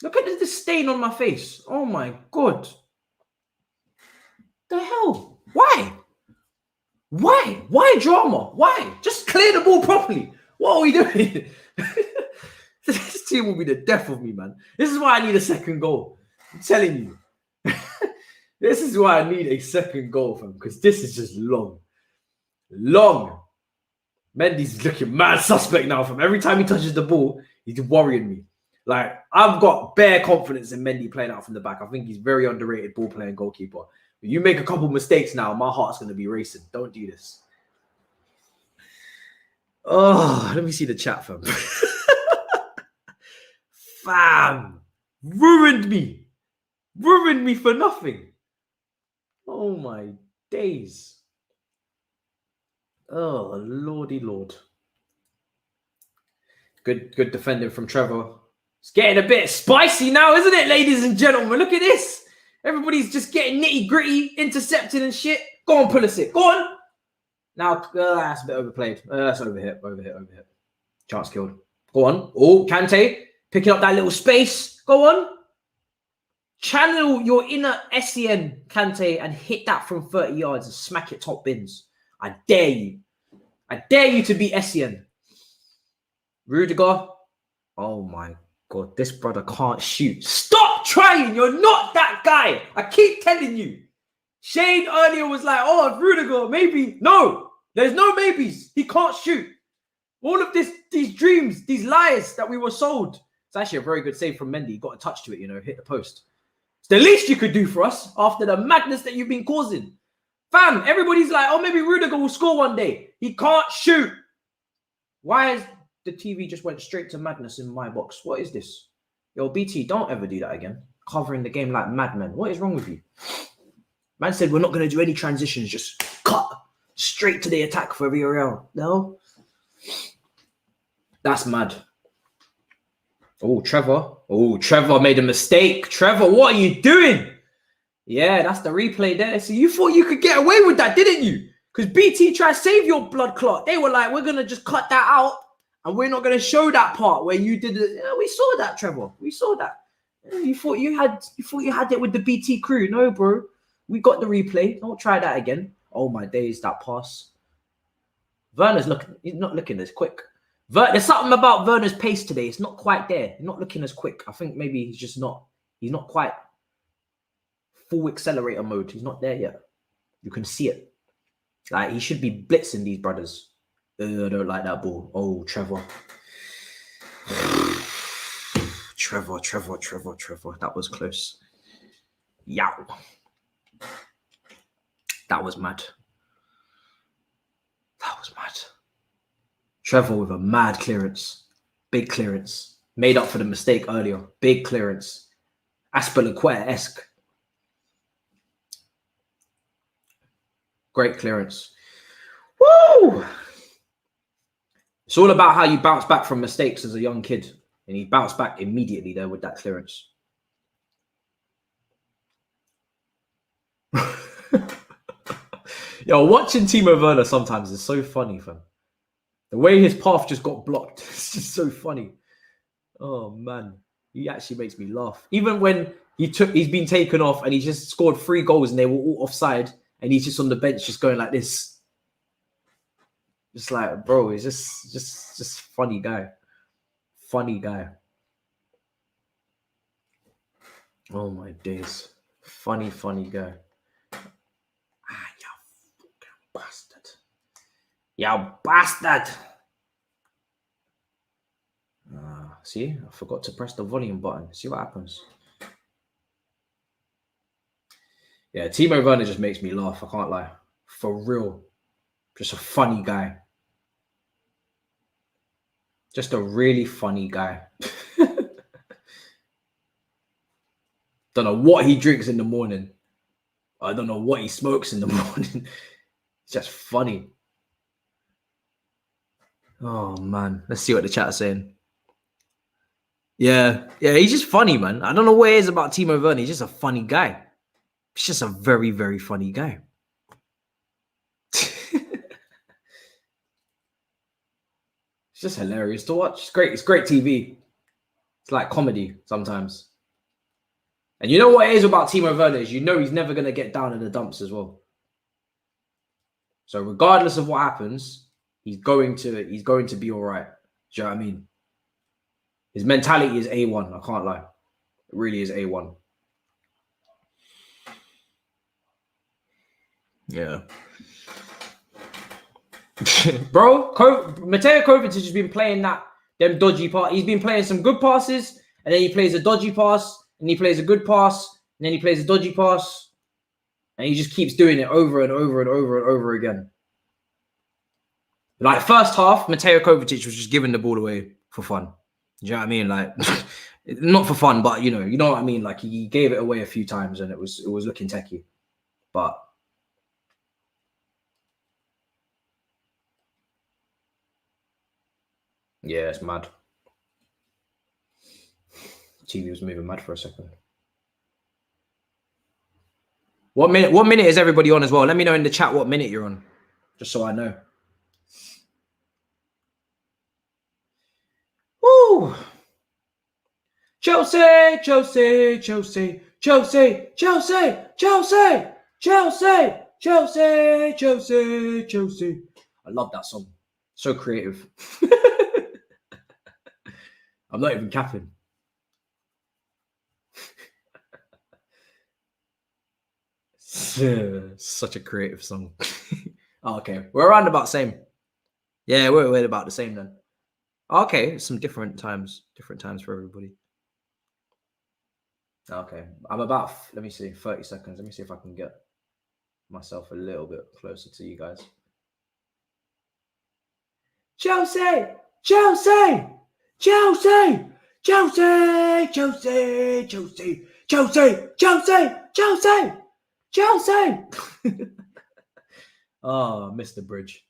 Look at this stain on my face. Oh my God. The hell? Why? Why? Why drama? Why? Just clear the ball properly. What are we doing? This team will be the death of me, man. This is why I need a second goal. I'm telling you. This is why I need a second goal, fam, because this is just long. Long. Mendy's looking mad suspect now, fam. Every time he touches the ball, he's worrying me. Like, I've got bare confidence in Mendy playing out from the back. I think he's very underrated ball playing goalkeeper. If you make a couple mistakes now, my heart's going to be racing. Don't do this. Oh, let me see the chat, fam. Fam. Ruined me. Ruined me for nothing. Oh, my days. Oh, lordy lord. Good defending from Trevor. It's getting a bit spicy now, isn't it, ladies and gentlemen? Look at this. Everybody's just getting nitty-gritty, intercepting and shit. Go on, Pulisic. Go on. Now, that's a bit overplayed. That's overhit. Chance killed. Go on. Oh, Kante. Picking up that little space. Go on. Channel your inner SEN, Kante, and hit that from 30 yards and smack it top bins. I dare you. I dare you to be SEN. Rudiger. Oh, my God. This brother can't shoot. Stop trying. You're not that guy. I keep telling you. Shane earlier was like, oh, Rudiger, maybe. No. There's no maybes. He can't shoot. All of these dreams, these lies that we were sold. It's actually a very good save from Mendy. Got a touch to it, hit the post. It's the least you could do for us after the madness that you've been causing. Fam, everybody's like, oh, maybe Rudiger will score one day. He can't shoot. Why is the TV just went straight to madness in my box? What is this? Yo, BT, don't ever do that again. Covering the game like madmen. What is wrong with you? Man said we're not going to do any transitions. Just cut straight to the attack for Villarreal. No? That's mad. Oh, Trevor. Oh, Trevor made a mistake. Trevor, what are you doing? Yeah, that's the replay there. So you thought you could get away with that, didn't you? Because BT tried to save your blood clot. They were like, we're going to just cut that out and we're not going to show that part where you did it. Yeah, we saw that, Trevor. We saw that. Yeah, you thought you had it with the BT crew. No, bro. We got the replay. Don't try that again. Oh, my days, that pass. He's not looking as quick. There's something about Werner's pace today. It's not quite there. He's not looking as quick. I think maybe he's not quite full accelerator mode. He's not there yet. You can see it. Like, he should be blitzing these brothers. I don't like that ball. Oh, Trevor. Trevor. That was close. Yow. That was mad. Trevor with a mad clearance. Big clearance. Made up for the mistake earlier. Big clearance. Aspilicueta-esque. Great clearance. Woo! It's all about how you bounce back from mistakes as a young kid. And he bounced back immediately there with that clearance. Yo, watching Timo Werner sometimes is so funny, fam. The way his path just got blocked. It's just so funny. Oh, man. He actually makes me laugh. Even when he's been taken off and he just scored 3 goals and they were all offside and he's just on the bench just going like this. Just like, bro, he's just funny guy. Funny guy. Oh, my days. Funny guy. You bastard. See, I forgot to press the volume button. See what happens. Yeah, Timo Werner just makes me laugh. I can't lie. For real. Just a funny guy. Just a really funny guy. Don't know what he drinks in the morning. I don't know what he smokes in the morning. It's just funny. Oh, man. Let's see what the chat's saying. Yeah, he's just funny, man. I don't know what it is about Timo Werner. He's just a funny guy. He's just a very, very funny guy. It's just hilarious to watch. It's great. It's great TV. It's like comedy sometimes. And you know what it is about Timo Werner is he's never going to get down in the dumps as well. So regardless of what happens, he's going to be all right. Do you know what I mean? His mentality is A1. I can't lie. It really is A1. Yeah. Bro, Mateo Kovacic has been playing them dodgy pass. He's been playing some good passes, and then he plays a dodgy pass, and he plays a good pass, and then he plays a dodgy pass, and he just keeps doing it over and over and over and over again. Like first half, Mateo Kovacic was just giving the ball away for fun. Do you know what I mean? Like not for fun, but you know what I mean. Like he gave it away a few times, and it was looking techie, but. Yeah, it's mad. TV was moving mad for a second. What minute is everybody on as well? Let me know in the chat what minute you're on, just so I know. Woo! Chelsea, Chelsea, Chelsea, Chelsea, Chelsea, Chelsea, Chelsea, Chelsea, Chelsea, Chelsea. I love that song. So creative. I'm not even capping. Such a creative song. Oh, okay, we're around about the same. Yeah, we're about the same then. Okay, some different times for everybody. Okay, I'm about, let me see, 30 seconds. Let me see if I can get myself a little bit closer to you guys. Chelsea, Chelsea, Chelsea, Chelsea, Chelsea, Chelsea, Chelsea, Chelsea, Chelsea, Chelsea. Oh, missed the bridge.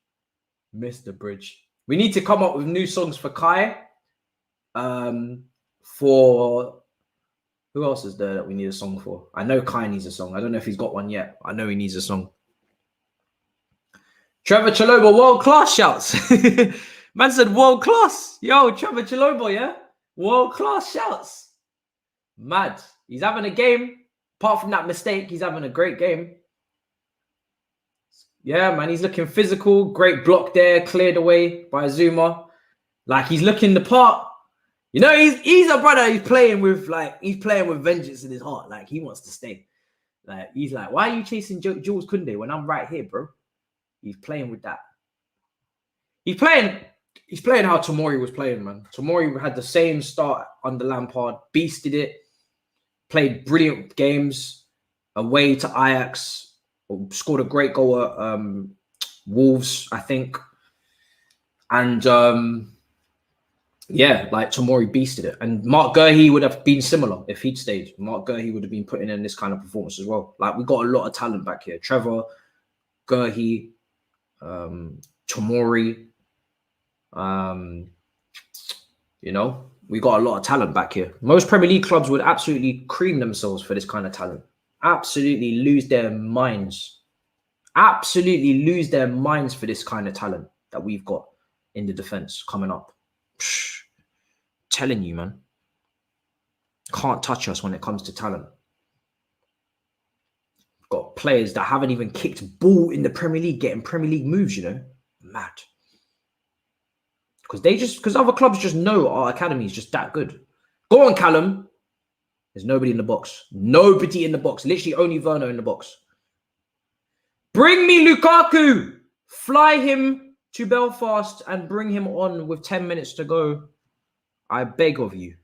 Missed the bridge. We need to come up with new songs for Kai. For who else is there that we need a song for? I know Kai needs a song. I don't know if he's got one yet. I know he needs a song. Trevor Chiloba, world class shouts. Man said world class. Yo, Trevor Chiloba, yeah? World class shouts. Mad. He's having a game. Apart from that mistake, he's having a great game. Yeah, man, he's looking physical. Great block there, cleared away by Zuma. Like he's looking the part. You know, he's a brother. He's playing with vengeance in his heart. Like he wants to stay. Like he's like, why are you chasing Jules Koundé when I'm right here, bro? He's playing with that. He's playing how Tomori was playing, man. Tomori had the same start under Lampard, beasted it, played brilliant games away to Ajax. Scored a great goal at Wolves, I think. And yeah, like Tomori beasted it. And Mark Guehi would have been similar if he'd stayed. Mark Guehi would have been putting in this kind of performance as well. Like we got a lot of talent back here. Trevor, Guehi, Tomori. You know, we got a lot of talent back here. Most Premier League clubs would absolutely cream themselves for this kind of talent. Absolutely lose their minds. Absolutely lose their minds for this kind of talent that we've got in the defense coming up. Telling you, man. Can't touch us when it comes to talent. Got players that haven't even kicked ball in the Premier League getting Premier League moves, you know. Mad. Because other clubs just know our academy is just that good. Go on, Callum. There's nobody in the box. Nobody in the box. Literally only Werner in the box. Bring me Lukaku. Fly him to Belfast and bring him on with 10 minutes to go. I beg of you.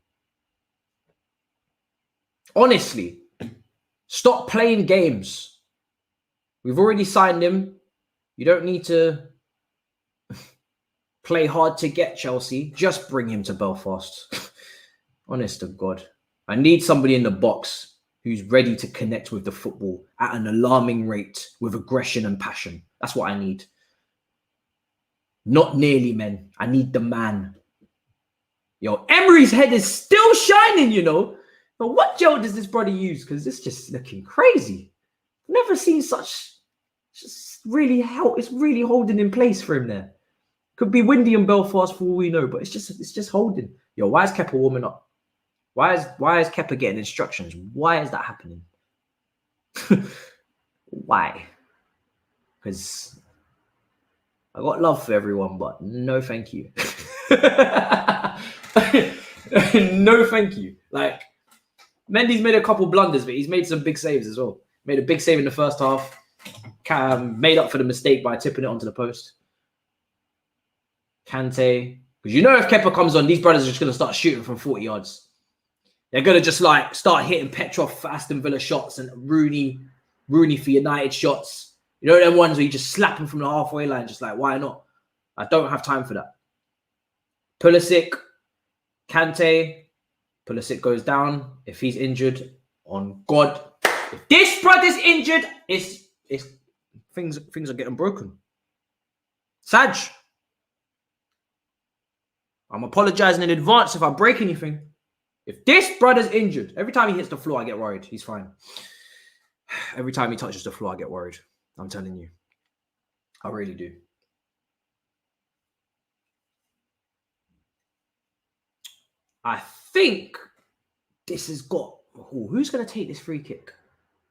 Honestly, stop playing games. We've already signed him. You don't need to play hard to get Chelsea. Just bring him to Belfast. Honest to God. I need somebody in the box who's ready to connect with the football at an alarming rate with aggression and passion. That's what I need. Not nearly men. I need the man. Yo, Emery's head is still shining, you know. But what gel does this brother use? Because it's just looking crazy. Never seen such. Just really it's really holding in place for him there. Could be windy in Belfast for all we know, but it's just holding. Yo, why is Kepa warming up? Why is Kepa getting instructions? Why is that happening? Why? Because I got love for everyone, but no thank you. No thank you. Like, Mendy's made a couple blunders, but he's made some big saves as well. Made a big save in the first half. Made up for the mistake by tipping it onto the post. Kante. Because you know if Kepa comes on, these brothers are just going to start shooting from 40 yards. They're going to just like start hitting Petrov for Aston Villa shots and Rooney for United shots. You know them ones where you just slap them from the halfway line, just like, why not? I don't have time for that. Pulisic, Kante. Pulisic goes down. If he's injured, on God. If this brother's injured, it's things are getting broken. Saj. I'm apologizing in advance if I break anything. If this brother's injured, every time he hits the floor, I get worried. He's fine. Every time he touches the floor, I get worried. I'm telling you. I really do. I think this has got... who's going to take this free kick?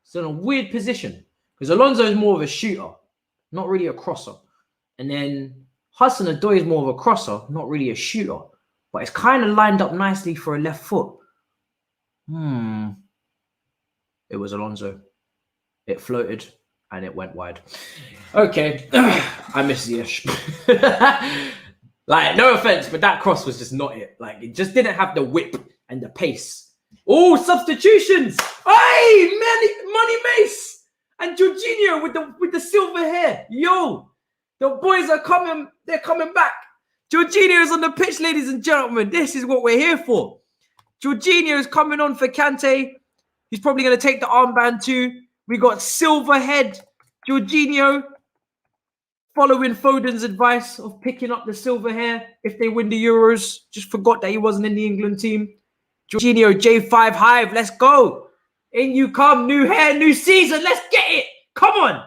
It's in a weird position. Because Alonso is more of a shooter. Not really a crosser. And then Hudson-Odoi is more of a crosser. Not really a shooter. But it's kind of lined up nicely for a left foot. It was Alonso. It floated and it went wide. Okay. I miss Ziyech. Like, no offense, but that cross was just not it. Like, it just didn't have the whip and the pace. Oh, substitutions. Hey, Money Mace and Jorginho with the silver hair. Yo, the boys are coming. They're coming back. Jorginho is on the pitch, ladies and gentlemen. This is what we're here for. Jorginho is coming on for Kante. He's probably going to take the armband too. We got silver head Jorginho following Foden's advice of picking up the silver hair if they win the Euros. Just forgot that he wasn't in the England team. Jorginho, J5 Hive, let's go. In you come, new hair, new season. Let's get it. Come on.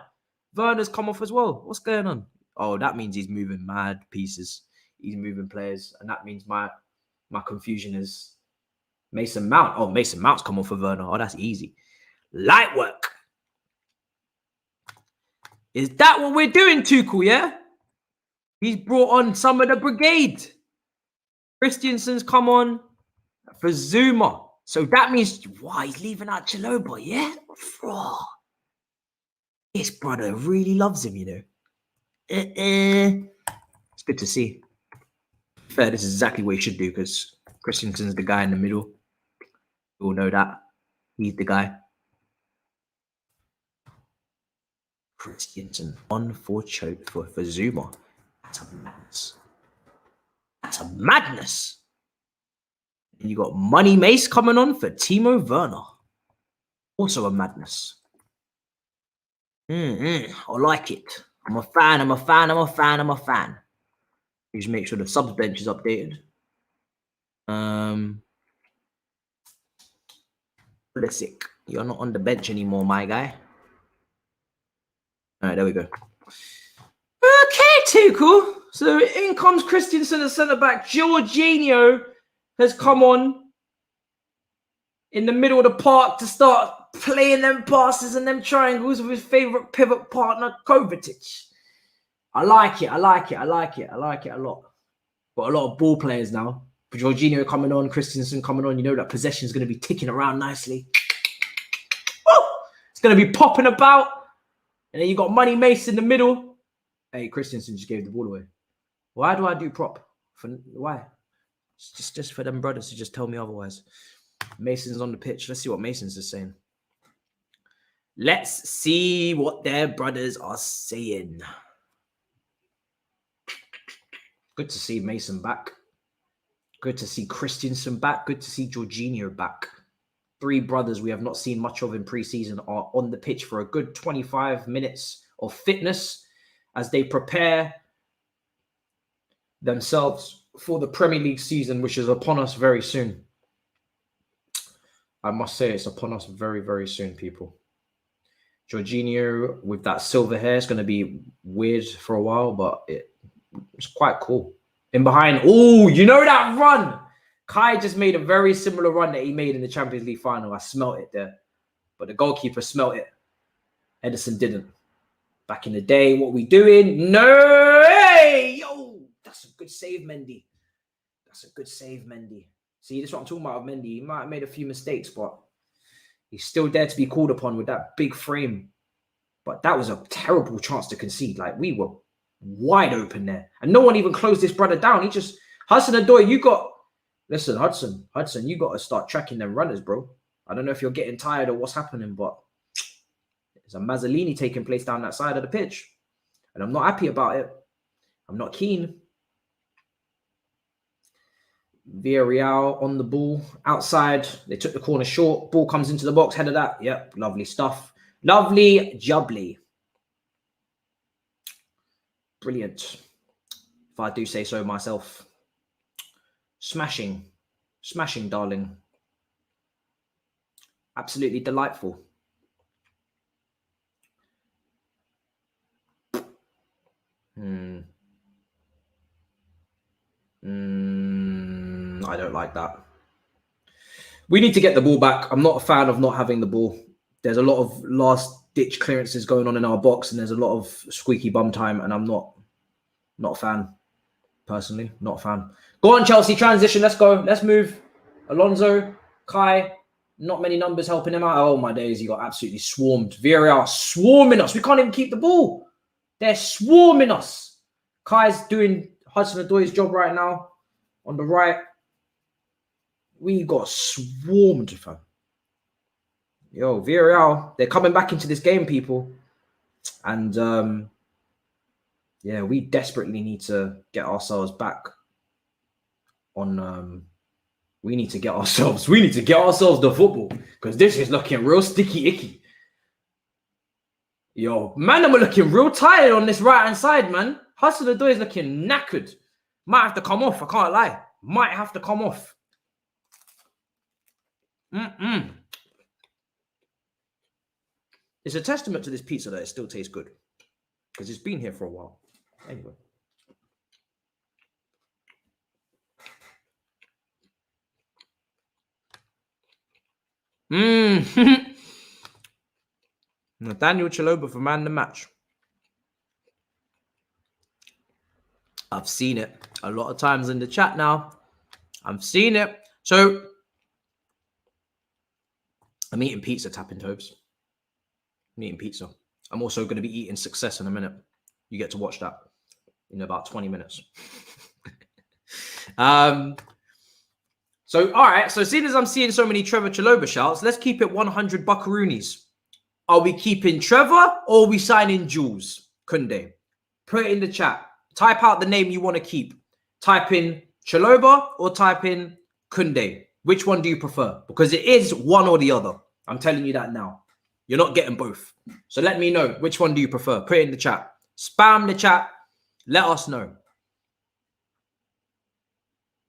Werner's come off as well. What's going on? Oh, that means he's moving mad pieces. He's moving players. And that means my confusion is Mason Mount. Oh, Mason Mount's come off for Werner. Oh, that's easy. Light work. Is that what we're doing, Tuchel, yeah? He's brought on some of the brigade. Christensen's come on for Zuma. So that means, why he's leaving out Chiloba, yeah? This brother really loves him, you know. It's good to see. Fair, this is exactly what he should do because Christensen's the guy in the middle. We all know that. He's the guy. Christensen on for Zuma. That's a madness. That's a madness. And you got Money Mace coming on for Timo Werner. Also a madness. I like it. I'm a fan. Please make sure the subs bench is updated. Pulisic, you're not on the bench anymore, my guy. All right, there we go. Okay, Tuchel. So in comes Christensen as centre-back. Jorginho has come on in the middle of the park to start playing them passes and them triangles with his favourite pivot partner, Kovacic. I like it a lot. Got a lot of ball players now. Jorginho coming on, Christensen coming on. You know that possession is going to be ticking around nicely. Woo! It's going to be popping about. And then you got Money Mace in the middle. Hey, Christensen just gave the ball away. Why do I do prop? Why? It's just for them brothers to just tell me otherwise. Mason's on the pitch. Let's see what Mason's is saying. Let's see what their brothers are saying. Good to see Mason back. Good to see Christensen back. Good to see Jorginho back. Three brothers we have not seen much of in pre-season are on the pitch for a good 25 minutes of fitness as they prepare themselves for the Premier League season, which is upon us very soon. I must say it's upon us very, very soon, people. Jorginho with that silver hair is going to be weird for a while, but it's quite cool. In behind, oh, you know that run? Kai just made a very similar run that he made in the Champions League final. I smelt it there. But the goalkeeper smelt it. Edison didn't. Back in the day, what we doing? No! Hey! good save, Mendy. That's a good save, Mendy. See, this is what I'm talking about with Mendy. He might have made a few mistakes, but he's still there to be called upon with that big frame. But that was a terrible chance to concede. Like, we were wide open there. And no one even closed this brother down. He just... Hudson-Odoi, you got... Listen, Hudson, you got to start tracking them runners, bro. I don't know if you're getting tired or what's happening, but there's a Mazzolini taking place down that side of the pitch. And I'm not happy about it. I'm not keen. Villarreal on the ball. Outside, they took the corner short. Ball comes into the box, head of that. Yep, lovely stuff. Lovely jubbly. Brilliant. If I do say so myself. Smashing, darling. Absolutely delightful. I don't like that. We need to get the ball back. I'm not a fan of not having the ball. There's a lot of last-ditch clearances going on in our box, and there's a lot of squeaky bum time, and I'm not a fan. Personally, not a fan. Go on, Chelsea, transition. Let's go. Let's move. Alonso, Kai, not many numbers helping him out. Oh, my days. He got absolutely swarmed. Villarreal swarming us. We can't even keep the ball. They're swarming us. Kai's doing Hudson-Odoi's job right now. On the right. We got swarmed, fam. Yo, Villarreal, they're coming back into this game, people. And, yeah, we desperately need to get ourselves back on... we need to get ourselves the football, because this is looking real sticky icky. Yo, man, I'm looking real tired on this right-hand side, man. Hudson-Odoi is looking knackered. Might have to come off, I can't lie. Might have to come off. It's a testament to this pizza that it still tastes good, because it's been here for a while. Anyway. Nathaniel Chiloba for man of the match. I've seen it a lot of times in the chat now. I've seen it. So, I'm eating pizza, tapping toes. I'm eating pizza. I'm also going to be eating Success in a minute. You get to watch that in about 20 minutes. So, all right. So, seeing as I'm seeing so many Trevor Chiloba shouts, let's keep it 100 buckaroonies. Are we keeping Trevor or are we signing Jules Koundé? Put it in the chat. Type out the name you want to keep. Type in Chiloba or type in Koundé. Which one do you prefer? Because it is one or the other. I'm telling you that now. You're not getting both. So let me know. Which one do you prefer? Put it in the chat. Spam the chat. Let us know.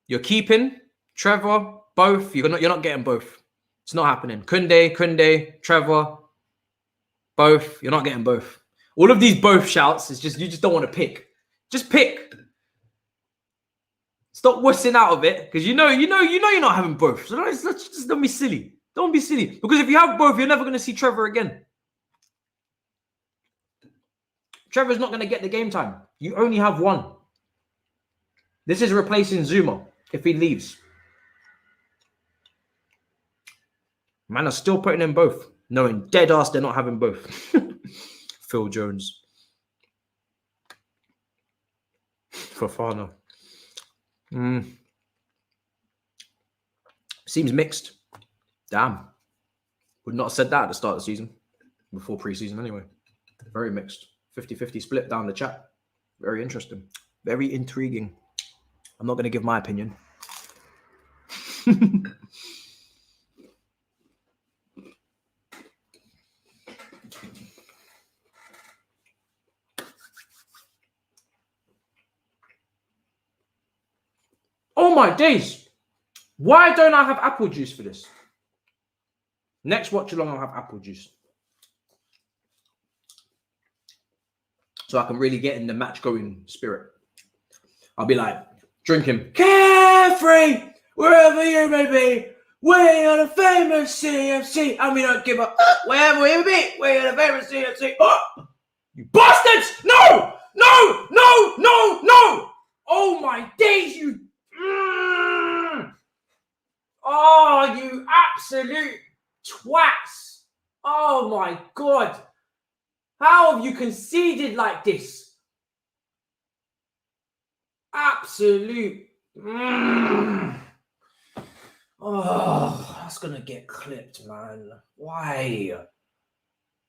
You're keeping Trevor, both. You're not getting both. It's not happening. Koundé, Trevor, both. You're not getting both. All of these both shouts is just, you just don't want to pick. Just pick. Stop wussing out of it, because you know you're not having both. So just don't be silly. Don't be silly. Because if you have both, you're never going to see Trevor again. Trevor's not going to get the game time. You only have one. This is replacing Zuma if he leaves. Man are still putting in both, knowing dead ass they're not having both. Phil Jones. Fofana. Seems mixed. Damn. Would not have said that at the start of the season. Before pre-season anyway. Very mixed. 50-50 split down the chat. Very interesting. Very intriguing. I'm not going to give my opinion. Oh my days. Why don't I have apple juice for this? Next watch along, I'll have apple juice. So I can really get in the match going spirit. I'll be like, drinking, carefree, wherever you may be. We are the famous CFC, and we don't give up wherever we may be. We are the famous CFC. Oh, you bastards! No! Oh my days, you. Oh, you absolute twats. Oh my God. How have you conceded like this? Absolute. Oh, that's going to get clipped, man. Why?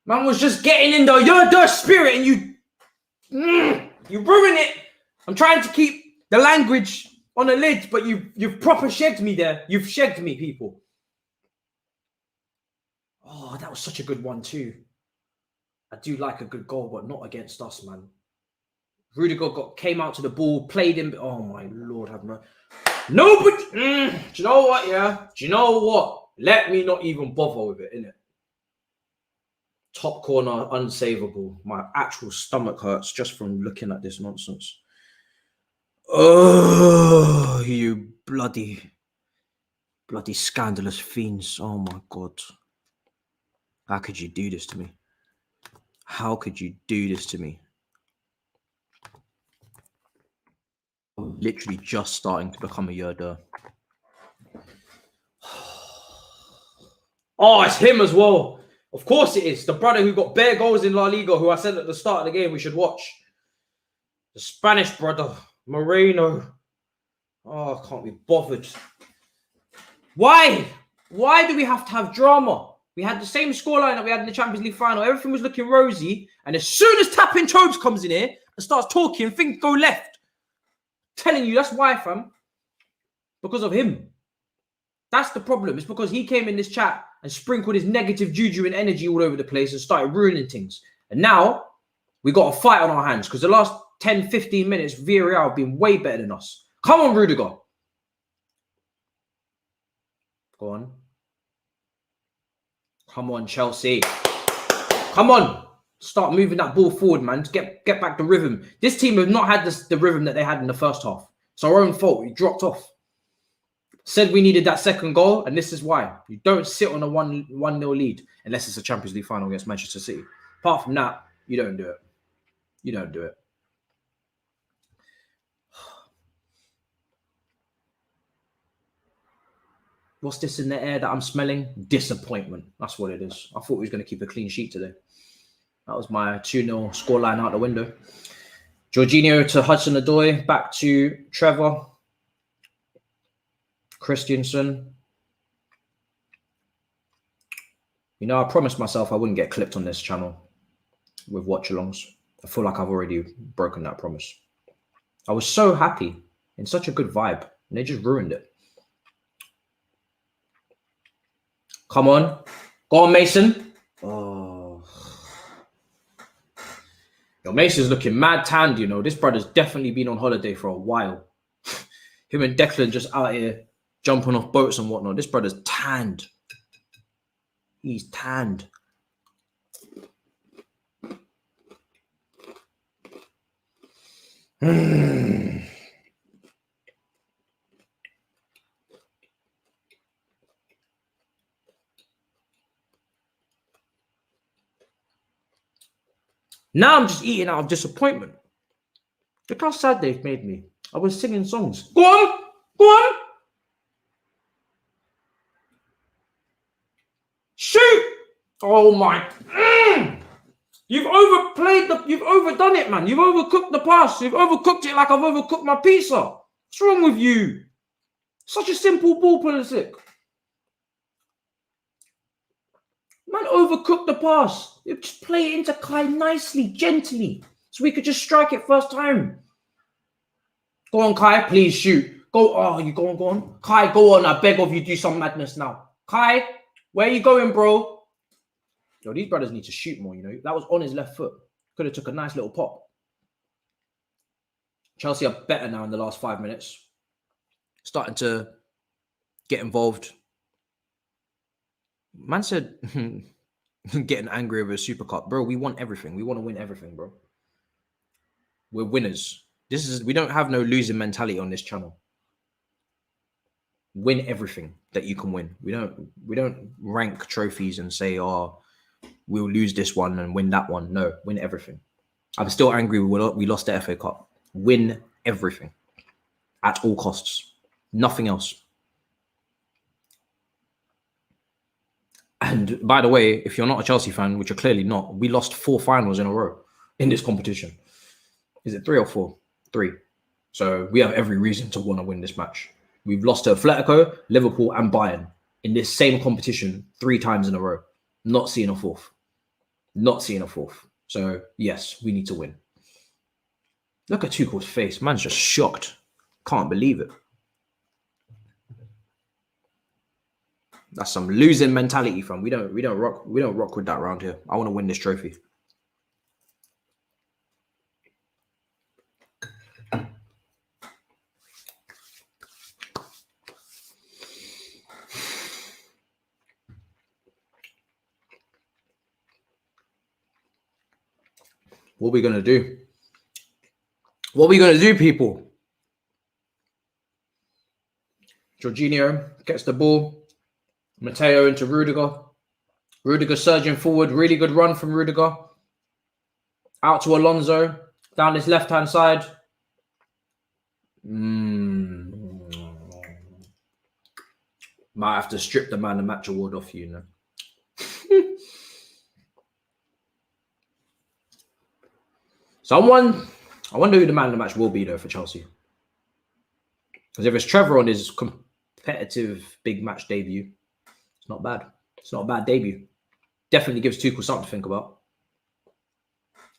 Man was just getting in the spirit and you ruin it. I'm trying to keep the language on the lid, but you've proper shagged me there. You've shagged me, people. Oh, that was such a good one too. I do like a good goal, but not against us, man. Rudiger came out to the ball, played him. Oh my Lord, have mercy. Nobody. Do you know what? Yeah. Do you know what? Let me not even bother with it, innit? Top corner, unsavable. My actual stomach hurts just from looking at this nonsense. Oh, you bloody scandalous fiends. Oh my God. How could you do this to me? How could you do this to me? I'm literally just starting to become a yerder. Oh, it's him as well. Of course it is. The brother who got bare goals in La Liga, who I said at the start of the game we should watch. The Spanish brother, Moreno. Oh, I can't be bothered. Why? Why do we have to have drama? We had the same scoreline that we had in the Champions League final. Everything was looking rosy. And as soon as Tapping Tobes comes in here and starts talking, things go left. Telling you, that's why, fam. Because of him. That's the problem. It's because he came in this chat and sprinkled his negative juju and energy all over the place and started ruining things. And now we got a fight on our hands because the last 10, 15 minutes, Villarreal have been way better than us. Come on, Rudiger. Go on. Come on, Chelsea. Come on. Start moving that ball forward, man. Get back the rhythm. This team have not had the rhythm that they had in the first half. It's our own fault. We dropped off. Said we needed that second goal, and this is why. You don't sit on a 1-0 lead unless it's a Champions League final against Manchester City. Apart from that, you don't do it. You don't do it. What's this in the air that I'm smelling? Disappointment. That's what it is. I thought we was going to keep a clean sheet today. That was my 2-0 scoreline out the window. Jorginho to Hudson-Odoi. Back to Trevor. Christensen. You know, I promised myself I wouldn't get clipped on this channel with watch-alongs. I feel like I've already broken that promise. I was so happy, in such a good vibe, and they just ruined it. Come on. Go on, Mason. Oh. Yo, Mason's looking mad tanned, you know. This brother's definitely been on holiday for a while. Him and Declan just out here jumping off boats and whatnot. This brother's tanned. He's tanned. Now I'm just eating out of disappointment. Look how sad they've made me. I was singing songs. Go on! Go on! Shoot! Oh my... You've overdone it, man. You've overcooked the pass. You've overcooked it like I've overcooked my pizza. What's wrong with you? Such a simple ball, Pulisic. Man, overcooked the pass. You just play it into Kai nicely, gently, so we could just strike it first time. Go on, Kai, please shoot. Go. Oh, you go on. Kai, go on. I beg of you, do some madness now. Kai, where you going, bro? Yo, these brothers need to shoot more, you know. That was on his left foot. Could have took a nice little pop. Chelsea are better now in the last 5 minutes. Starting to get involved. Man said, getting angry over a Super Cup. Bro, we want everything. We want to win everything, bro. We're winners. We don't have no losing mentality on this channel. Win everything that you can win. We don't rank trophies and say, oh, we'll lose this one and win that one. No, win everything. I'm still angry we lost the FA Cup. Win everything. at all costs. Nothing else. And by the way, if you're not a Chelsea fan, which you're clearly not, we lost 4 finals in a row in this competition. Is it 3 or 4? 3. So we have every reason to want to win this match. We've lost to Atletico, Liverpool, and Bayern in this same competition 3 times in a row. Not seeing a fourth. Not seeing a fourth. So yes, we need to win. Look at Tuchel's face. Man's just shocked. Can't believe it. That's some losing mentality, fam. We don't rock with that round here. I want to win this trophy. What are we gonna do? What are we gonna do, people? Jorginho gets the ball. Mateo into Rudiger. Rudiger surging forward. Really good run from Rudiger. Out to Alonso. Down his left-hand side. Might have to strip the man of match award off you, know. I wonder who the man of the match will be, though, for Chelsea. Because if it's Trevor on his competitive big match debut, it's not bad. It's not a bad debut. Definitely gives Tuchel something to think about.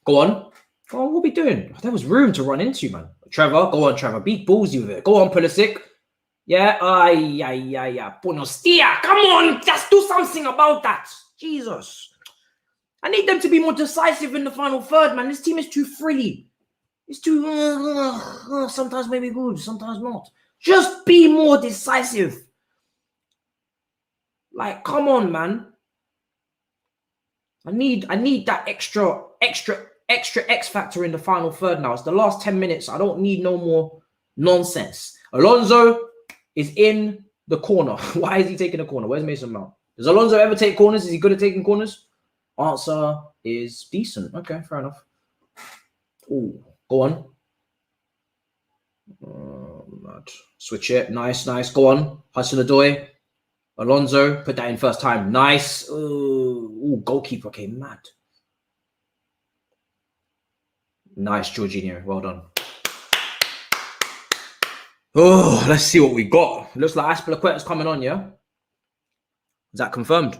Go on. Oh, what are we doing? There was room to run into, man. Trevor, go on, Trevor. Be ballsy with it. Go on, Pulisic. Yeah. Buenos dias. Come on. Just do something about that. Jesus. I need them to be more decisive in the final third, man. This team is too frilly. It's too... sometimes maybe good, sometimes not. Just be more decisive. Like, come on, man. I need that extra X factor in the final third now. It's the last 10 minutes. I don't need no more nonsense. Alonso is in the corner. Why is he taking a corner? Where's Mason Mount? Does Alonso ever take corners? Is he good at taking corners? Answer is decent. Okay, fair enough. Oh, go on. Switch it. Nice. Go on. Hudson-Odoi. Alonso, put that in first time. Nice. Ooh, goalkeeper came mad. Nice, Jorginho. Well done. Oh, let's see what we got. Looks like Azpilicueta's coming on, yeah? Is that confirmed?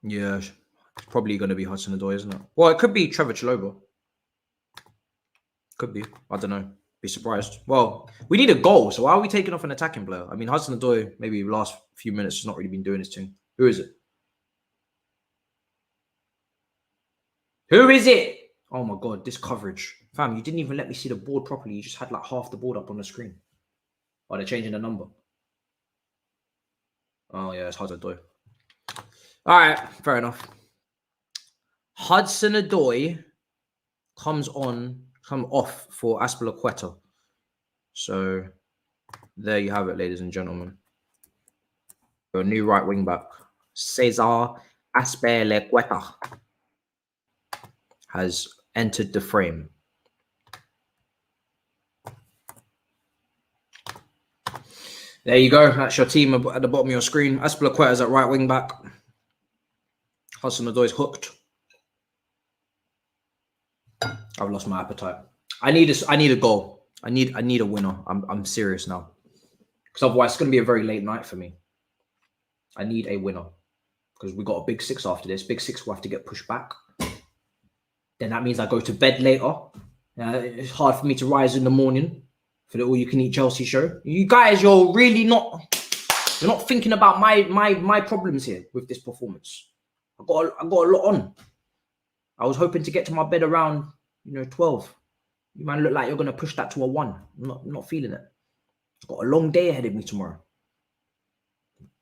Yeah, it's probably going to be Hudson-Odoi, isn't it? Well, it could be Trevor Chiloba. Could be. I don't know. Be surprised. Well, we need a goal, so why are we taking off an attacking player? I mean, Hudson-Odoi, maybe last few minutes, has not really been doing his thing. Who is it? Who is it? Oh my God, this coverage. Fam, you didn't even let me see the board properly. You just had like half the board up on the screen. Oh, they're changing the number. Oh yeah, it's Hudson-Odoi. All right, fair enough. Hudson-Odoi come off for Azpilicueta. So there you have it, ladies and gentlemen. A new right wing back, Cesar Azpilicueta, has entered the frame. There you go. That's your team at the bottom of your screen. Azpilicueta is at right wing back. Hudson-Odoi is hooked. I've lost my appetite. I need a goal. I need a winner. I'm serious now. Because otherwise it's going to be a very late night for me. I need a winner. Because we got a big 6 after this. Big 6 will have to get pushed back. Then that means I go to bed later. It's hard for me to rise in the morning for the all-you-can-eat Chelsea show. You guys, you're really not... You're not thinking about my problems here with this performance. I got a lot on. I was hoping to get to my bed around, 12. You man look like you're going to push that to a 1. I'm not feeling it. I've got a long day ahead of me tomorrow.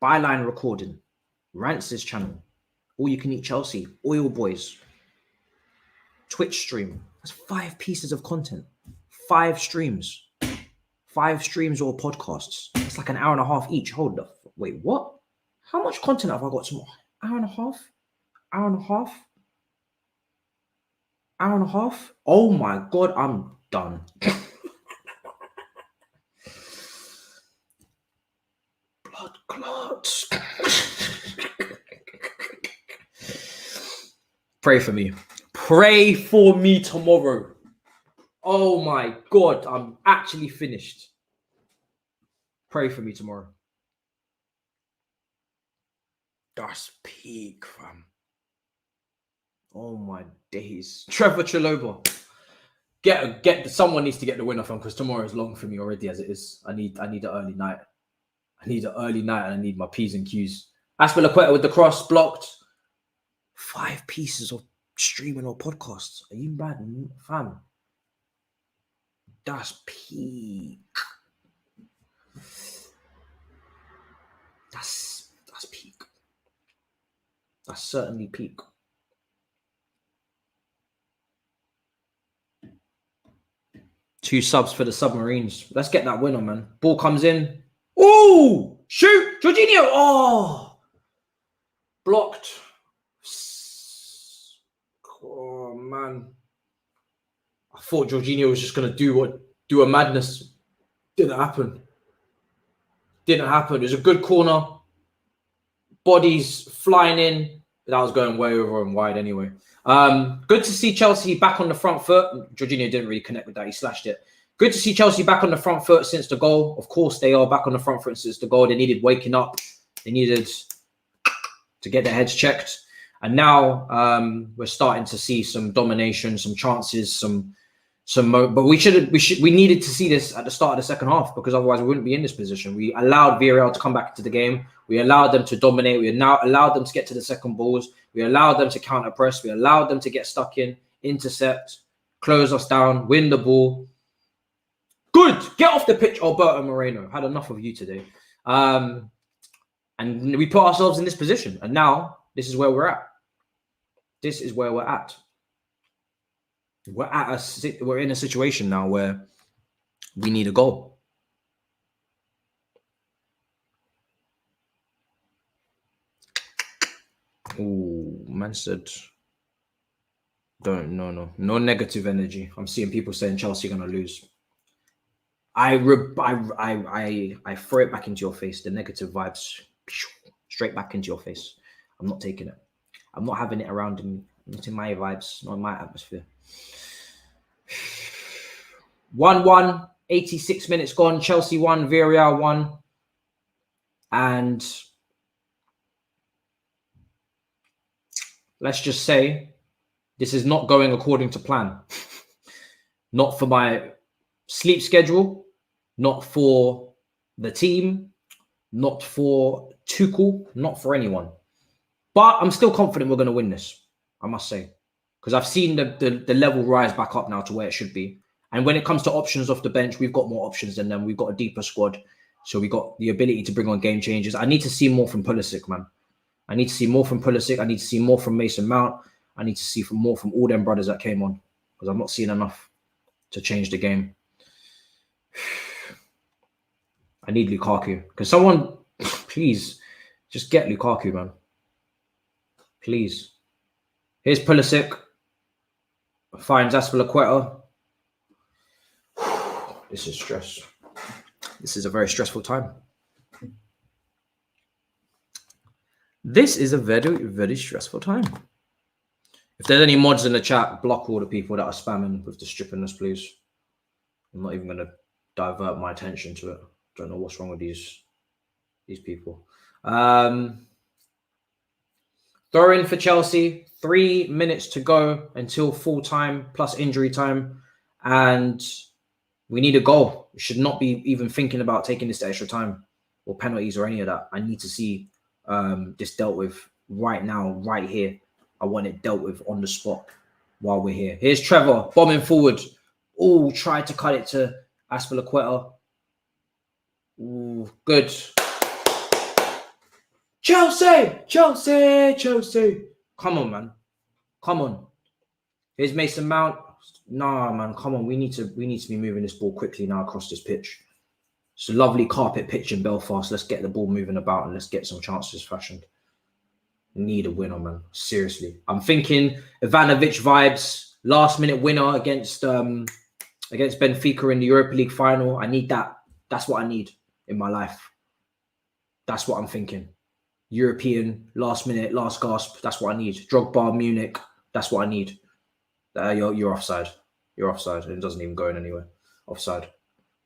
Byline recording. Rance's channel. All you can eat Chelsea. Oil Boys. Twitch stream. That's 5 pieces of content. 5 streams. 5 streams or podcasts. It's like an hour and a half each. Hold up. Wait, what? How much content have I got tomorrow? Hour and a half? Hour and a half? Hour and a half? Oh my God, I'm done. Blood clots. Pray for me. Pray for me tomorrow. Oh my God, I'm actually finished. Pray for me tomorrow. That's peak, fam. Oh my days. Trevor Chiloba. Someone needs to get the winner from, because tomorrow is long for me already as it is. I need an early night. I need an early night and I need my P's and Q's. Aspilicueta with the cross blocked. 5 pieces of streaming or podcasts. Are you mad, fam? That's peak. That's peak. That's certainly peak. Two subs for the Submarines. Let's get that winner, man. Ball comes in. Oh, shoot. Jorginho. Oh, blocked. Oh, man. I thought Jorginho was just going to do a madness. Didn't happen. It was a good corner. Bodies flying in. That was going way over and wide anyway. Good to see Chelsea back on the front foot. Jorginho didn't really connect with that. He slashed it. Good to see Chelsea back on the front foot since the goal. Of course, they are back on the front foot since the goal. They needed waking up. They needed to get their heads checked. And now we're starting to see some domination, some chances, but we needed to see this at the start of the second half, because otherwise we wouldn't be in this position. We allowed Villarreal to come back into the game. We allowed them to dominate. We now allowed them to get to the second balls. We allowed them to counter press. We allowed them to get stuck in, intercept, close us down, win the ball. Good. Get off the pitch, Alberto Moreno. Had enough of you today. And we put ourselves in this position. And now this is where we're at. This is where we're at. We're in a situation now where we need a goal. Oh, man said, no negative energy. I'm seeing people saying Chelsea are gonna lose. I throw it back into your face. The negative vibes, straight back into your face. I'm not taking it. I'm not having it around me. Not in my vibes, not in my atmosphere. 1-1, 86 minutes gone. Chelsea 1, Villarreal 1. And let's just say this is not going according to plan. Not for my sleep schedule, not for the team, not for Tuchel, not for anyone. But I'm still confident we're going to win this, I must say. Because I've seen the level rise back up now to where it should be. And when it comes to options off the bench, we've got more options than them. We've got a deeper squad. So we've got the ability to bring on game changers. I need to see more from Pulisic, man. I need to see more from Pulisic. I need to see more from Mason Mount. I need to see more from all them brothers that came on. Because I'm not seeing enough to change the game. I need Lukaku. Can someone, please, just get Lukaku, man. Please. Here's Pulisic. Finds Aspilicueta. This is stress. This is a very stressful time. This is a very, very stressful time. If there's any mods in the chat, block all the people that are spamming with the strippiness, please. I'm not even going to divert my attention to it. Don't know what's wrong with these people. Throw in for Chelsea. 3 minutes to go until full time plus injury time. And we need a goal. We should not be even thinking about taking this to extra time or penalties or any of that. I need to see this dealt with right now, right here. I want it dealt with on the spot while we're here. Here's Trevor bombing forward. Oh, tried to cut it to Aspilicueta. Ooh, good. Chelsea. Come on, man. Come on. Here's Mason Mount. Nah, man. Come on. We need to be moving this ball quickly now across this pitch. It's a lovely carpet pitch in Belfast. Let's get the ball moving about and let's get some chances fashioned. Need a winner, man. Seriously. I'm thinking Ivanovic vibes. Last minute winner against Benfica in the Europa League final. I need that. That's what I need in my life. That's what I'm thinking. European, last minute, last gasp. That's what I need. Drogba, Munich. That's what I need. You're offside. You're offside. It doesn't even go in anywhere. Offside.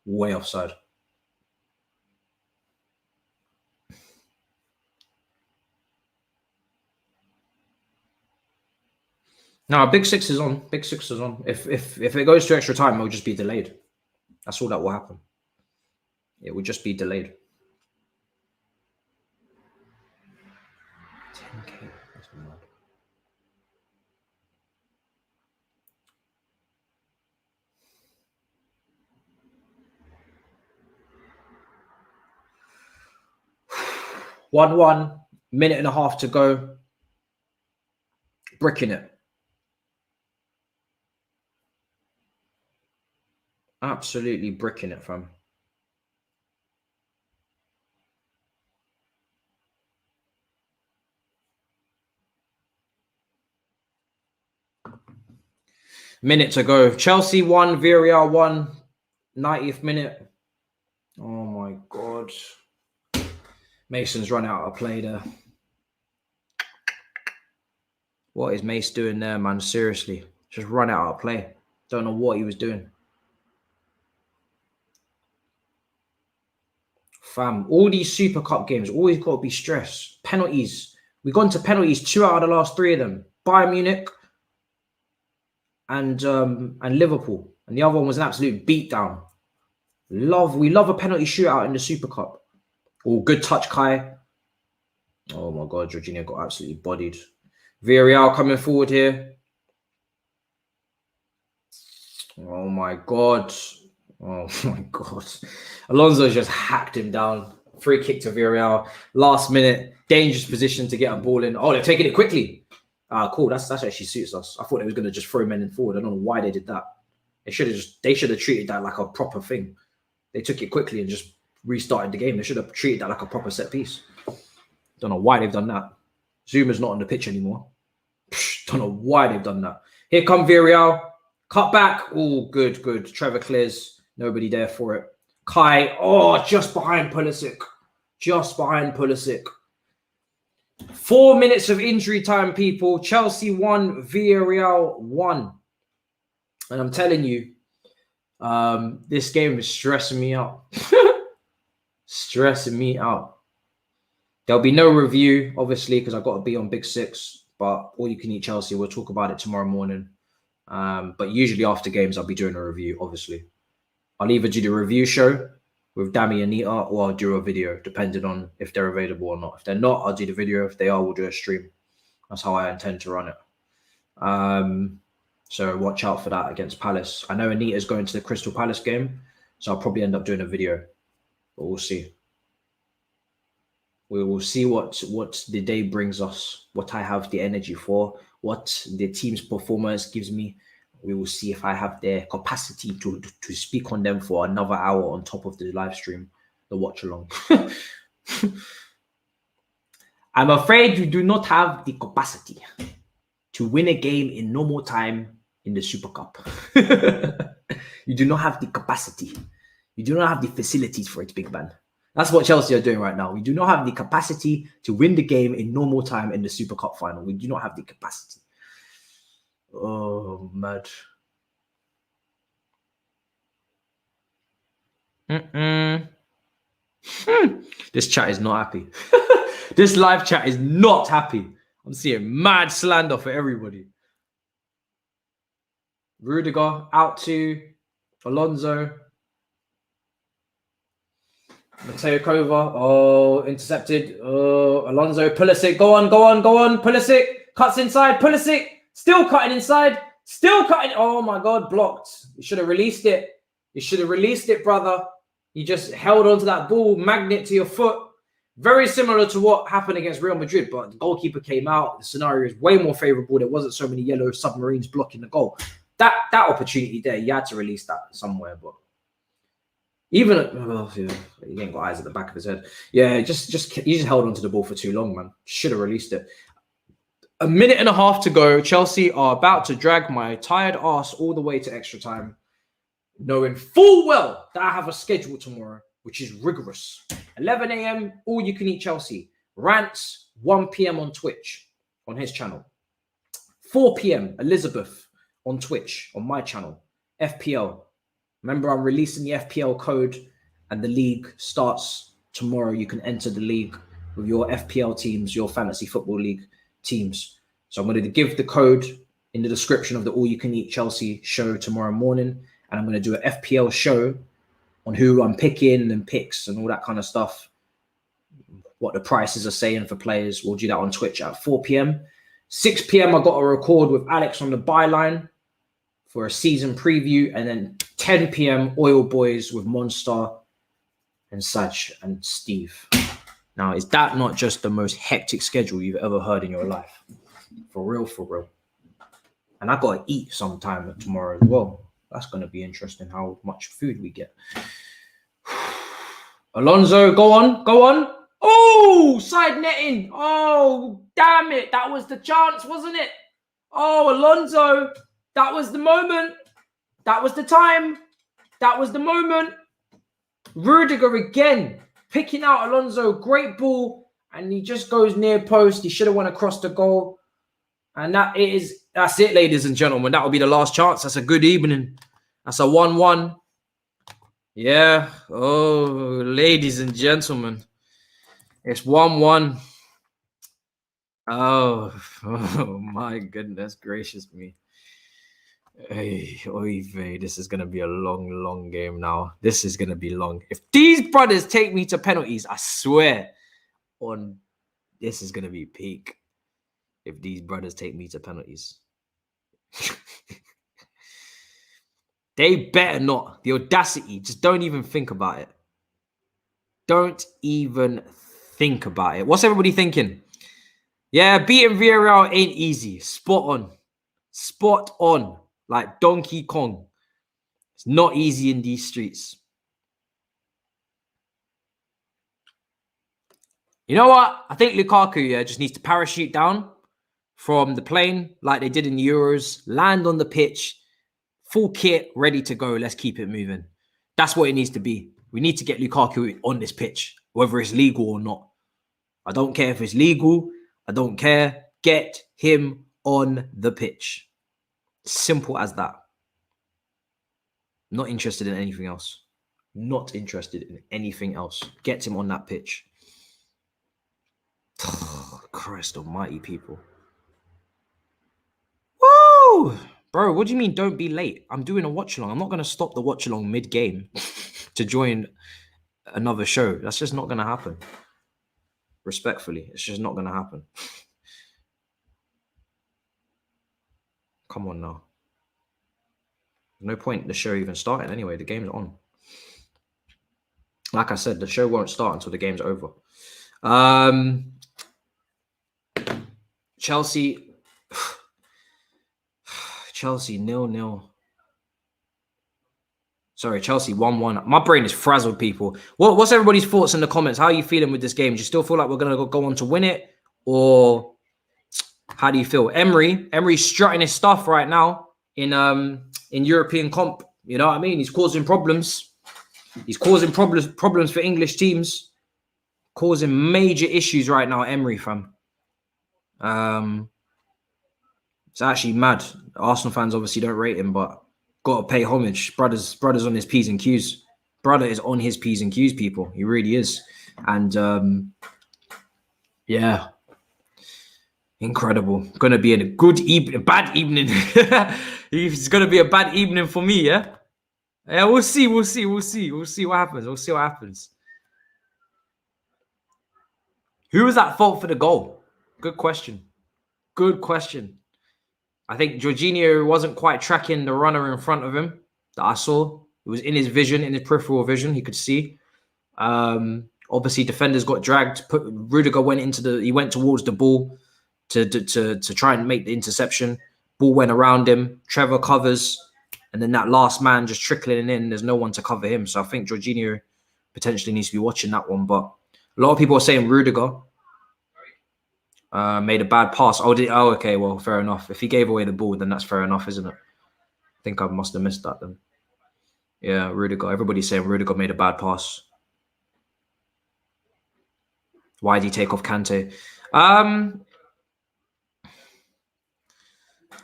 Way offside. No, Big Six is on. Big Six is on. If it goes to extra time, it will just be delayed. That's all that will happen. It will just be delayed. 10K. That's mad. One, minute and a half to go. Bricking it. Absolutely bricking it, fam. Minute to go. Chelsea 1, Villarreal 1, 90th minute. Oh my God. Mason's run out of play there. What is Mace doing there, man? Seriously. Just run out of play. Don't know what he was doing. Fam, all these Super Cup games, always got to be stress. Penalties. We've gone to penalties 2 out of the last 3 of them. Bayern Munich and Liverpool. And the other one was an absolute beatdown. We love a penalty shootout in the Super Cup. Oh, good touch, Kai. Oh my God, Jorginho got absolutely bodied. Villarreal coming forward here. Oh my God. Oh my God. Alonso just hacked him down. Free kick to Villarreal. Last minute. Dangerous position to get a ball in. Oh, they're taking it quickly. Cool. That's actually suits us. I thought they was going to just throw men in forward. I don't know why they did that. They should have treated that like a proper thing. They took it quickly and just restarted the game. They should have treated that like a proper set piece. Don't know why they've done that. Zuma's not on the pitch anymore. Don't know why they've done that. Here come Villarreal. Cut back. Oh, good. Trevor clears. Nobody there for it. Kai. Oh, just behind Pulisic. 4 minutes of injury time, people. Chelsea 1, Villarreal 1. And I'm telling you, this game is stressing me out. Stressing me out. There'll be no review, obviously, because I've got to be on Big Six. But all you can eat Chelsea. We'll talk about it tomorrow morning. But usually after games, I'll be doing a review, obviously. I'll either do the review show with Dami and Nita, or I'll do a video, depending on if they're available or not. If they're not, I'll do the video. If they are, we'll do a stream. That's how I intend to run it. So watch out for that against Palace. I know Anita's going to the Crystal Palace game, so I'll probably end up doing a video. But we'll see. We will see what the day brings us, what I have the energy for, what the team's performance gives me. We will see if I have the capacity to speak on them for another hour on top of the live stream, the watch along. I'm afraid you do not have the capacity to win a game in normal time in the Super Cup. You do not have the capacity. You do not have the facilities for it, big man. That's what Chelsea are doing right now. We do not have the capacity to win the game in normal time in the Super Cup final. We do not have the capacity. Oh, mad. This chat is not happy. This live chat is not happy. I'm seeing mad slander for everybody. Rudiger out to Alonso. Mateo Kova. Oh, intercepted. Oh, Alonso. Pulisic. Go on. Pulisic. Cuts inside. Pulisic. Still cutting inside. Still cutting. Oh my God, blocked. You should have released it. You should have released it, brother. You just held onto that ball, magnet to your foot. Very similar to what happened against Real Madrid, but the goalkeeper came out. The scenario is way more favorable. There wasn't so many yellow submarines blocking the goal. That opportunity there, you had to release that somewhere, but Even he ain't got eyes at the back of his head. Yeah, he just held onto the ball for too long, man. Should have released it. A minute and a half to go. Chelsea are about to drag my tired ass all the way to extra time, knowing full well that I have a schedule tomorrow, which is rigorous. 11 a.m., all you can eat Chelsea. Rants, 1 p.m. on Twitch, on his channel. 4 p.m., Elizabeth on Twitch, on my channel. FPL. Remember, I'm releasing the FPL code and the league starts tomorrow. You can enter the league with your FPL teams, your fantasy football league teams. So I'm going to give the code in the description of the All You Can Eat Chelsea show tomorrow morning. And I'm going to do an FPL show on who I'm picking and picks and all that kind of stuff. What the prices are saying for players. We'll do that on Twitch at 4 p.m. 6 p.m. I got to record with Alex on the Byline for a season preview. And then 10 p.m. Oil Boys with Monster and Saj and Steve. Now, is that not just the most hectic schedule you've ever heard in your life? For real, for real. And I got to eat sometime tomorrow as well. That's going to be interesting how much food we get. Alonso, go on, go on. Oh, side netting. Oh, damn it. That was the chance, wasn't it? Oh, Alonso, that was the moment. That was the time. That was the moment. Rudiger again, picking out Alonso. Great ball. And he just goes near post. He should have went across the goal. And that's it, ladies and gentlemen. That will be the last chance. That's a good evening. That's a 1-1. Yeah. Oh, ladies and gentlemen. It's 1-1. Oh, my goodness gracious me. Hey, oy vey, this is going to be a long, long game now. This is going to be long. If these brothers take me to penalties, I swear this is going to be peak. If these brothers take me to penalties. They better not. The audacity. Just don't even think about it. Don't even think about it. What's everybody thinking? Yeah, beating Villarreal ain't easy. Spot on. Spot on. Like Donkey Kong. It's not easy in these streets. You know what? I think Lukaku, just needs to parachute down from the plane like they did in the Euros, land on the pitch, full kit, ready to go. Let's keep it moving. That's what it needs to be. We need to get Lukaku on this pitch, whether it's legal or not. I don't care if it's legal. I don't care. Get him on the pitch. Simple as that. Not interested in anything else. Not interested in anything else. Get him on that pitch. Oh, Christ almighty, people. Woo! Bro, what do you mean don't be late? I'm doing a watch-along. I'm not going to stop the watch-along mid-game to join another show. That's just not going to happen. Respectfully, it's just not going to happen. Come on now. No point in the show even starting anyway. The game's on. Like I said, the show won't start until the game's over. Chelsea 0-0. Sorry, Chelsea 1-1. My brain is frazzled, people. What's everybody's thoughts in the comments? How are you feeling with this game? Do you still feel like we're going to go on to win it? Or how do you feel? Emery's strutting his stuff right now in European comp. You know what I mean? He's causing problems. He's causing problems for English teams. Causing major issues right now, Emery, fam. It's actually mad. Arsenal fans obviously don't rate him, but got to pay homage. Brother's on his P's and Q's. Brother is on his P's and Q's, people. He really is. And yeah. Incredible. Gonna be in a bad evening. It's gonna be a bad evening for me, yeah? Yeah, we'll see. We'll see what happens. Who was at fault for the goal? Good question. I think Jorginho wasn't quite tracking the runner in front of him that I saw. It was in his vision, in his peripheral vision, he could see. Obviously, defenders got dragged. Rudiger went towards the ball to try and make the interception. Ball went around him. Trevor covers. And then that last man just trickling in, there's no one to cover him. So I think Jorginho potentially needs to be watching that one. But a lot of people are saying Rudiger made a bad pass. Oh, okay. Well, fair enough. If he gave away the ball, then that's fair enough, isn't it? I think I must have missed that then. Yeah, Rudiger. Everybody's saying Rudiger made a bad pass. Why did he take off Kante?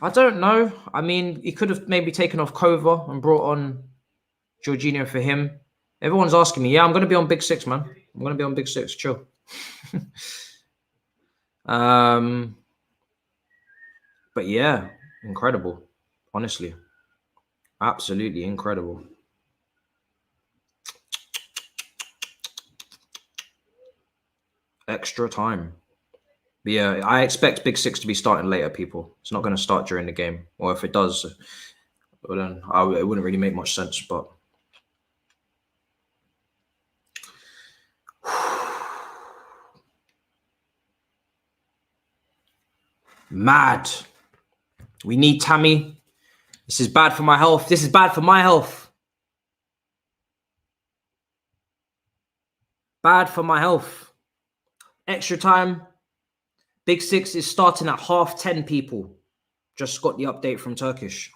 I don't know. I mean, he could have maybe taken off Kova and brought on Jorginho for him. Everyone's asking me, yeah, I'm going to be on Big Six, man. I'm going to be on Big Six. Chill. But yeah, incredible. Honestly. Absolutely incredible. Extra time. But yeah, I expect Big Six to be starting later, people. It's not going to start during the game. Or if it does, well, then it wouldn't really make much sense. But mad. We need Tammy. This is bad for my health. This is bad for my health. Bad for my health. Extra time. Big Six is starting at 10:30, people. Just got the update from Turkish.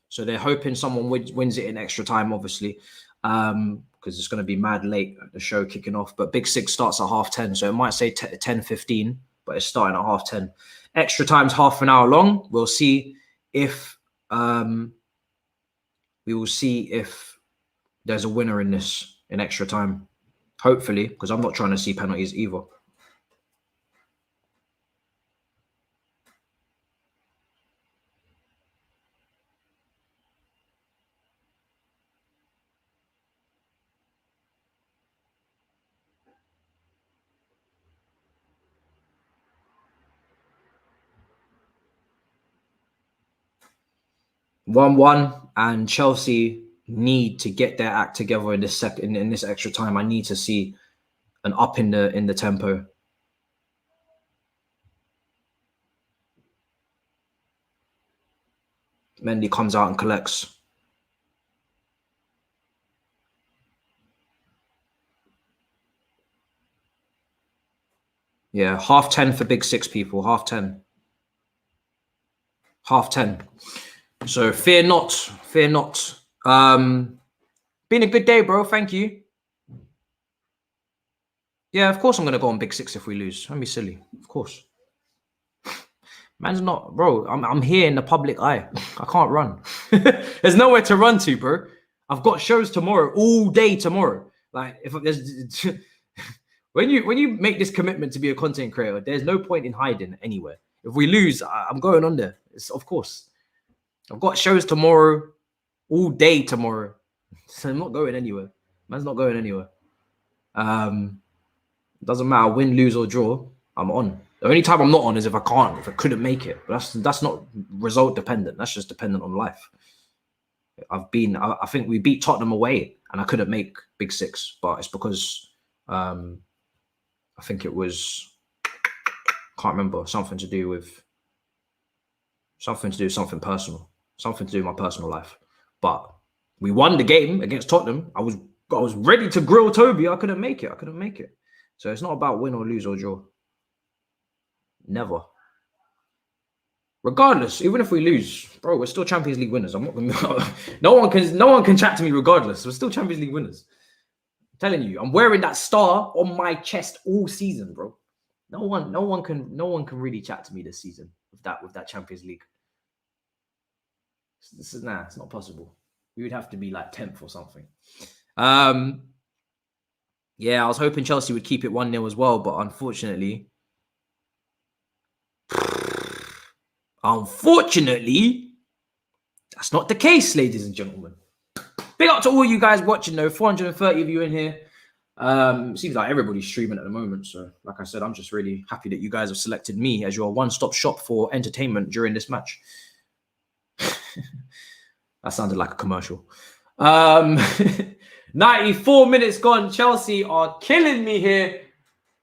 So they're hoping someone wins it in extra time, obviously. Because it's going to be mad late at the show kicking off. But Big Six starts at 10:30. So it might say 10:15, but it's starting at 10:30. Extra time's half an hour long. We'll see if there's a winner in this in extra time. Hopefully, because I'm not trying to see penalties either. One, and Chelsea need to get their act together in this in this extra time. I need to see an up in the tempo. Mendy comes out and collects. Yeah, 10:30 for Big Six, people. 10:30. 10:30. So fear not. Fear not. Been a good day, bro. Thank you. Yeah, of course I'm going to go on Big Six if we lose. Don't be silly. Of course. Man's not, bro. I'm here in the public eye. I can't run. There's nowhere to run to, bro. I've got shows tomorrow, all day tomorrow. Like, if there's when you make this commitment to be a content creator, there's no point in hiding anywhere. If we lose, I'm going on there. Of course. I've got shows tomorrow, all day tomorrow. So I'm not going anywhere. Man's not going anywhere. Doesn't matter, win, lose, or draw, I'm on. The only time I'm not on is if I couldn't make it. But that's not result dependent. That's just dependent on life. I think we beat Tottenham away and I couldn't make Big Six, but it's because I think it was, can't remember, something to do with something personal, something to do with my personal life. But we won the game against Tottenham. I was ready to grill Toby. I couldn't make it. So it's not about win or lose or draw. Never. Regardless, even if we lose, bro, we're still Champions League winners. I'm not gonna, no one can chat to me regardless. We're still Champions League winners. I'm telling you, I'm wearing that star on my chest all season, bro. No one can really chat to me this season with that Champions League. It's not possible. We would have to be like 10th or something. Yeah, I was hoping Chelsea would keep it 1-0 as well, but unfortunately, that's not the case, ladies and gentlemen. Big up to all you guys watching, though. 430 of you in here. Seems like everybody's streaming at the moment. So, like I said, I'm just really happy that you guys have selected me as your one-stop shop for entertainment during this match. That sounded like a commercial. 94 minutes gone. Chelsea are killing me here.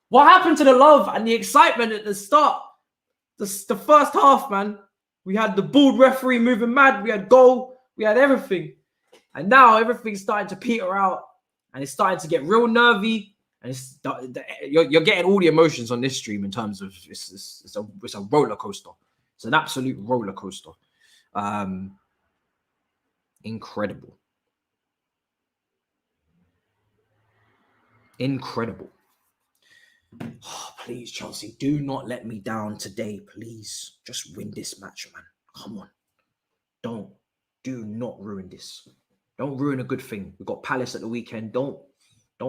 What happened to the love and the excitement at the start? The first half, man. We had the bald referee moving mad. We had goal. We had everything. And now everything's starting to peter out and it's starting to get real nervy. And you're getting all the emotions on this stream in terms of it's a roller coaster. It's an absolute roller coaster. Incredible. Oh, please, Chelsea, do not let me down today. Please, just win this match, man. Come on. Do not ruin this. Don't ruin a good thing. We've got Palace at the weekend. Don't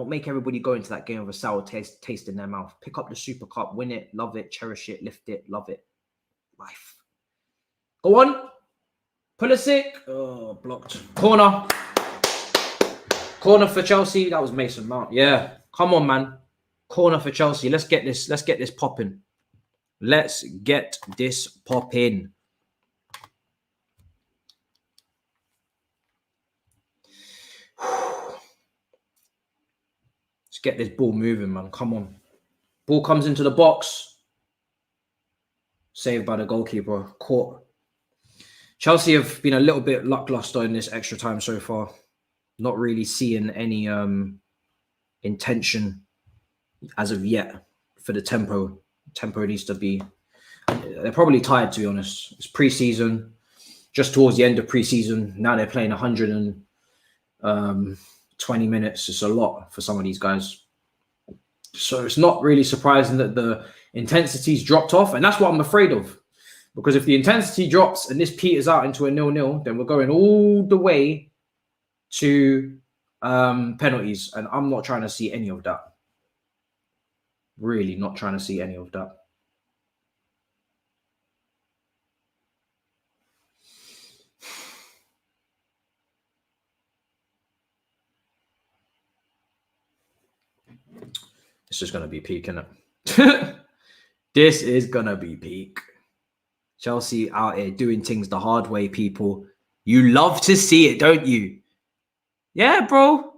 make everybody go into that game with a sour taste in their mouth. Pick up the Super Cup, win it, love it, cherish it, lift it, love it. Life. Go on. Pulisic. Oh, blocked. Corner for Chelsea. That was Mason Mount. Yeah. Come on, man. Corner for Chelsea. Let's get this popping. Let's get this popping. Let's get this ball moving, man. Come on. Ball comes into the box. Saved by the goalkeeper. Caught. Chelsea have been a little bit lackluster in this extra time so far. Not really seeing any intention as of yet for the tempo. Tempo needs to be... They're probably tired, to be honest. It's pre-season. Just towards the end of pre-season. Now they're playing 120 minutes. It's a lot for some of these guys. So it's not really surprising that the intensity's dropped off. And that's what I'm afraid of. Because if the intensity drops and this peters out into a 0-0, then we're going all the way to penalties. And I'm not trying to see any of that. Really not trying to see any of that. This is going to be peak, isn't it? This is going to be peak. Chelsea out here doing things the hard way, people. You love to see it, don't you? Yeah, bro.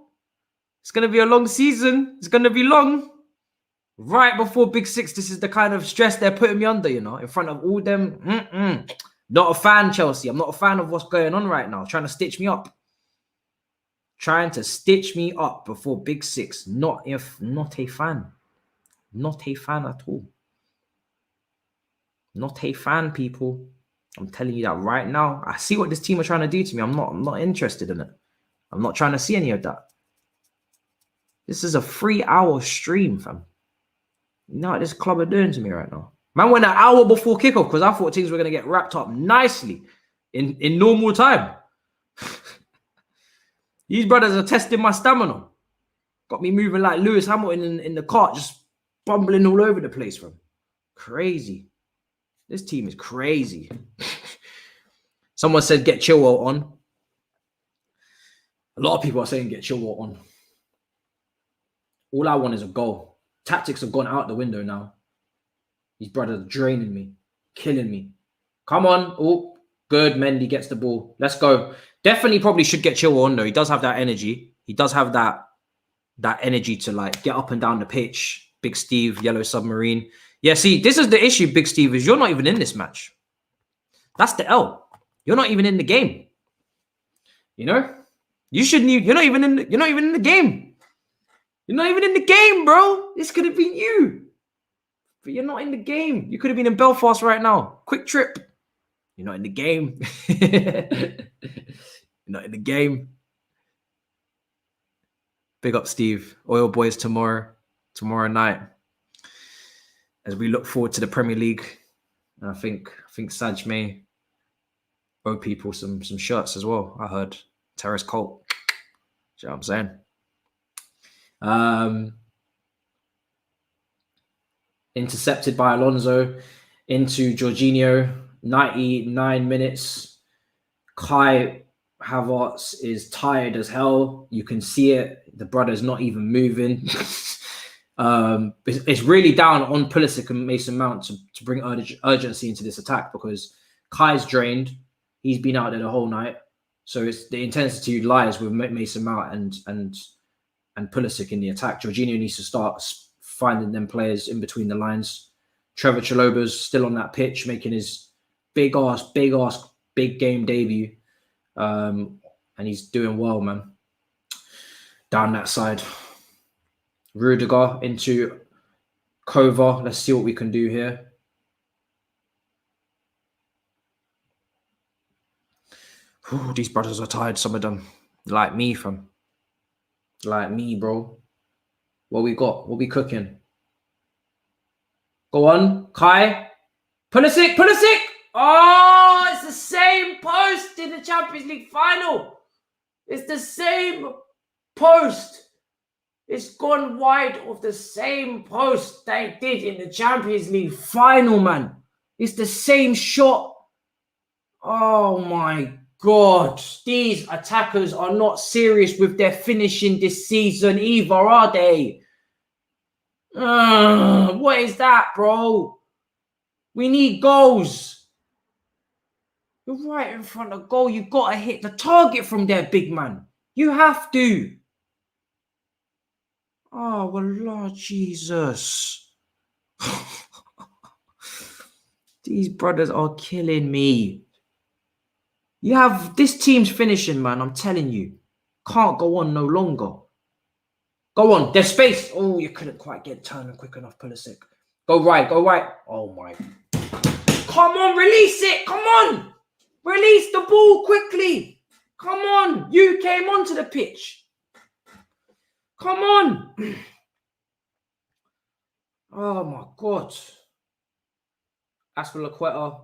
It's going to be a long season. It's going to be long. Right before Big Six, this is the kind of stress they're putting me under, you know, in front of all them. Not a fan, Chelsea. I'm not a fan of what's going on right now. Trying to stitch me up. Trying to stitch me up before Big Six. Not a fan. Not a fan at all. Not a fan, people. I'm telling you that right now. I see what this team are trying to do to me. I'm not interested in it. I'm not trying to see any of that. This is a 3-hour stream, fam. You know what this club are doing to me right now? Man went an hour before kickoff because I thought things were going to get wrapped up nicely in normal time. These brothers are testing my stamina. Got me moving like Lewis Hamilton in the cart, just bumbling all over the place, fam. Crazy. This team is crazy. Someone said get Chilwell on. A lot of people are saying get Chilwell on. All I want is a goal. Tactics have gone out the window now. These brothers are draining me, killing me. Come on. Oh, good. Mendy gets the ball. Let's go. Definitely probably should get Chilwell on though. He does have that energy. He does have that energy to like get up and down the pitch. Big Steve, Yellow Submarine. Yeah, see, this is the issue, Big Steve, is you're not even in this match. That's the L. You're not even in the game. You know? You're not even in the game. You're not even in the game, bro. This could have been you. But you're not in the game. You could have been in Belfast right now. Quick trip. You're not in the game. You're not in the game. Big up, Steve. Oil Boys tomorrow night. As we look forward to the Premier League. And I think Saj may owe people some shirts as well. I heard Terrace Colt. Do you know what I'm saying? Intercepted by Alonso into Jorginho. 99 minutes. Kai Havertz is tired as hell. You can see it. The brother's not even moving. It's really down on Pulisic and Mason Mount to bring urgency into this attack because Kai's drained. He's been out there the whole night. So it's the intensity lies with Mason Mount and Pulisic in the attack. Jorginho needs to start finding them players in between the lines. Trevor Chiloba's still on that pitch, making his big game debut. And he's doing well, man. Down that side. Rudiger into Kova. Let's see what we can do here. Ooh, these brothers are tired, some of them. Like me, fam. Like me, bro. What we got? What we cooking? Go on, Kai. Pulisic. Oh, it's the same post in the Champions League final. It's the same post. It's gone wide of the same post that it did in the Champions League final, man. It's the same shot. Oh my God. These attackers are not serious with their finishing this season either, are they? What is that, bro? We need goals. You're right in front of goal. You got to hit the target from there, big man. You have to. Oh, well, Lord Jesus. These brothers are killing me. You have this team's finishing, man. I'm telling you. Can't go on no longer. Go on. There's space. Oh, you couldn't quite get turning quick enough, Pulisic. Go right. Oh, my. Come on, release it. Come on. Release the ball quickly. Come on. You came onto the pitch. Come on. Oh, my God. Aspilicueta.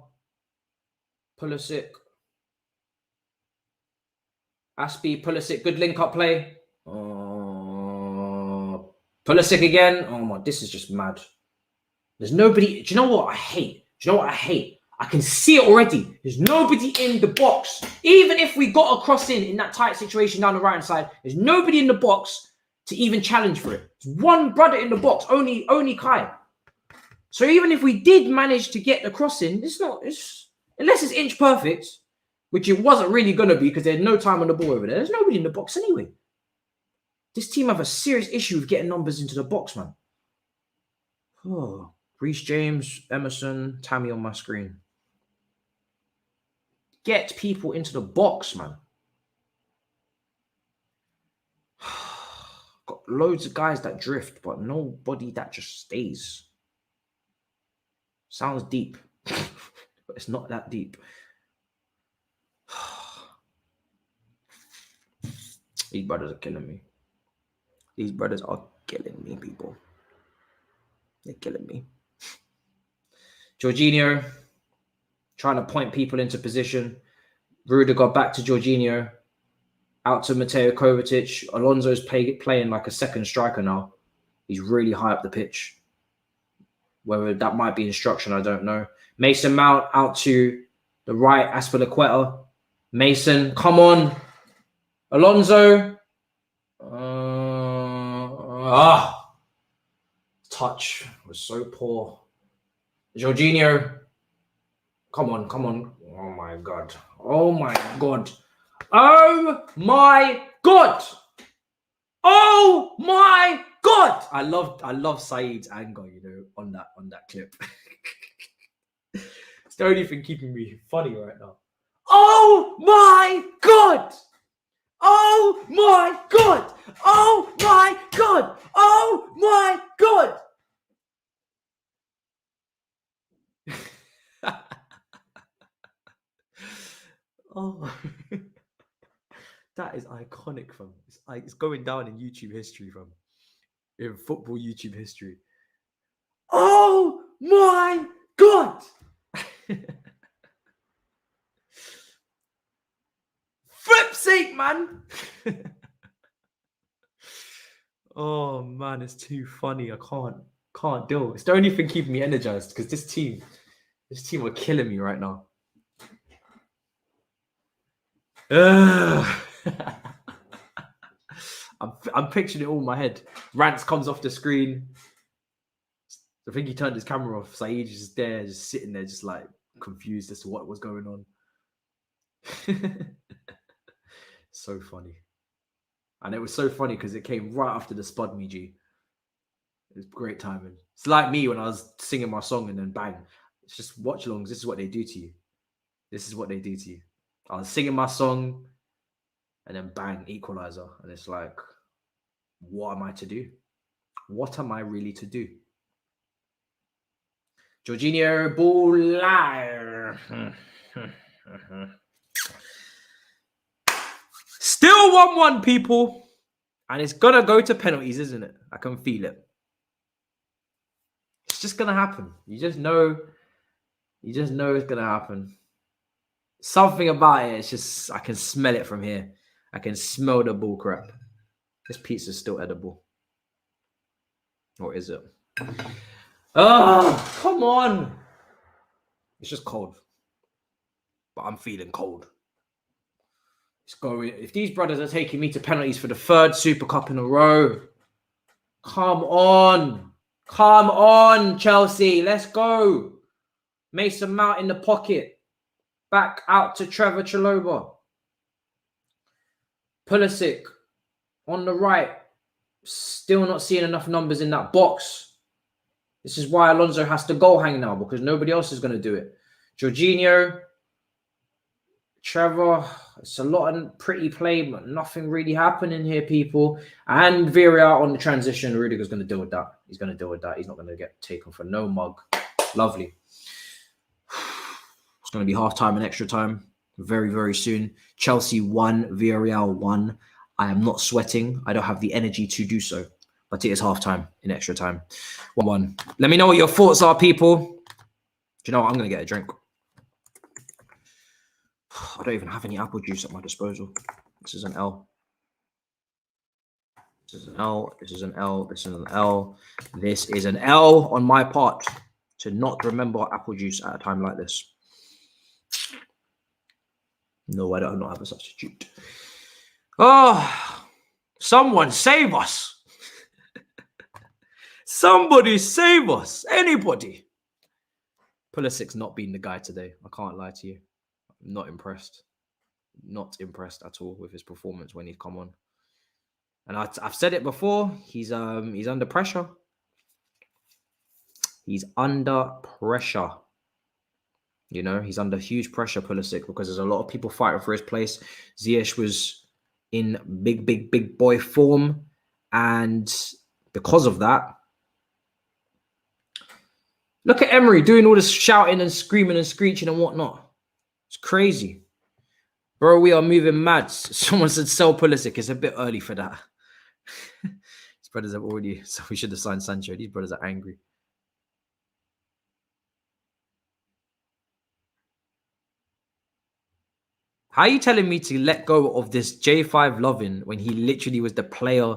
Pulisic. Pulisic. Good link-up play. Pulisic again. Oh, my. This is just mad. There's nobody. Do you know what I hate? I can see it already. There's nobody in the box. Even if we got a cross in that tight situation down the right hand side, there's nobody in the box to even challenge for it. There's one brother in the box, only Kai. So even if we did manage to get the cross in, unless it's inch perfect, which it wasn't really going to be because there's no time on the ball over there. There's nobody in the box anyway. This team have a serious issue with getting numbers into the box, man. Oh, Reece James, Emerson, Tammy on my screen. Get people into the box, man. Got loads of guys that drift, but nobody that just stays. Sounds deep, but it's not that deep. These brothers are killing me. These brothers are killing me, people. They're killing me. Jorginho trying to point people into position. Rudiger back to Jorginho. Out to Mateo Kovacic. Alonso's playing like a second striker now. He's really high up the pitch. Whether that might be instruction, I don't know. Mason Mount out to the right. Aspilicueta. Mason, come on. Alonso. Touch was so poor. Jorginho. Come on. Oh my God. Oh my God. I love Saeed's anger, on that clip. It's the only thing keeping me funny right now. Oh my God! Oh my God! Oh my God! Oh my God! Oh, that is iconic, fam. It's going down in YouTube history, fam. In football YouTube history. Oh my God! Flip's sake, man! Oh man, it's too funny. I can't deal. It's the only thing keeping me energized because this team are killing me right now. I'm picturing it all in my head. Rance comes off the screen. I think he turned his camera off. Saeed is just there, just sitting there, just like confused as to what was going on. So funny. And it was so funny because it came right after the Spud Me G. It was great timing. It's like me when I was singing my song and then bang. It's just watch alongs. This is what they do to you. I was singing my song, and then bang, equalizer. And it's like, what am I to do? What am I really to do? Jorginho ball. Still 1-1, people. And it's going to go to penalties, isn't it? I can feel it. It's just going to happen. You just know it's going to happen. Something about it, it's just, I can smell it from here. I can smell the bull crap. This pizza's still edible. Or is it? Oh, come on. It's just cold. But I'm feeling cold. It's going. If these brothers are taking me to penalties for the third Super Cup in a row, come on. Come on, Chelsea. Let's go. Mason Mount in the pocket. Back out to Trevor Chiloba. Pulisic on the right. Still not seeing enough numbers in that box. This is why Alonso has to goal hang now, because nobody else is going to do it. Jorginho, Trevor, it's a lot of pretty play, but nothing really happening here, people. And Villarreal on the transition. Rudiger's going to deal with that. He's going to deal with that. He's not going to get taken for no mug. Lovely. It's going to be half-time and extra time very, very soon. Chelsea 1, Villarreal 1. I am not sweating. I don't have the energy to do so. But it is half-time in extra time. 1-1. Let me know what your thoughts are, people. Do you know what? I'm going to get a drink. I don't even have any apple juice at my disposal. This is an L. This is an L. This is an L. This is an L. This is an L on my part to not remember apple juice at a time like this. No, I don't not have a substitute. Oh, someone save us. Somebody save us. Anybody. Pulisic's not been the guy today. I can't lie to you. I'm not impressed. Not impressed at all with his performance when he's come on. And I've said it before. He's under pressure. He's under pressure. You know, he's under huge pressure, Pulisic, because there's a lot of people fighting for his place. Ziyech was in big boy form. And because of that, look at Emery doing all this shouting and screaming and screeching and whatnot. It's crazy. Bro, we are moving mad. Someone said sell Pulisic. It's a bit early for that. These brothers have already... So we should have signed Sancho. These brothers are angry. How are you telling me to let go of this J5 Lovin when he literally was the player,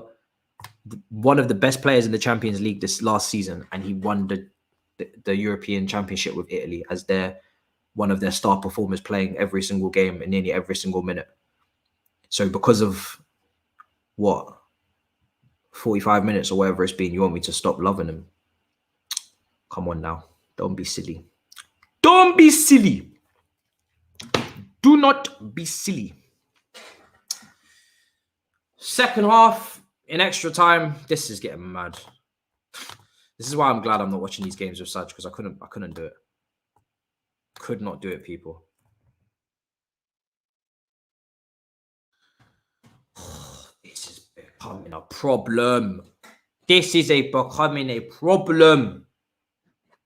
one of the best players in the Champions League this last season, and he won the European Championship with Italy as one of their star performers, playing every single game and nearly every single minute. So because of what, 45 minutes or whatever it's been, you want me to stop loving him? Come on now. Don't be silly. Don't be silly. Do not be silly. Second half in extra time. This is getting mad. This is why I'm glad I'm not watching these games with Saj, because I couldn't do it. Could not do it, people. This is becoming a problem. This is becoming a problem.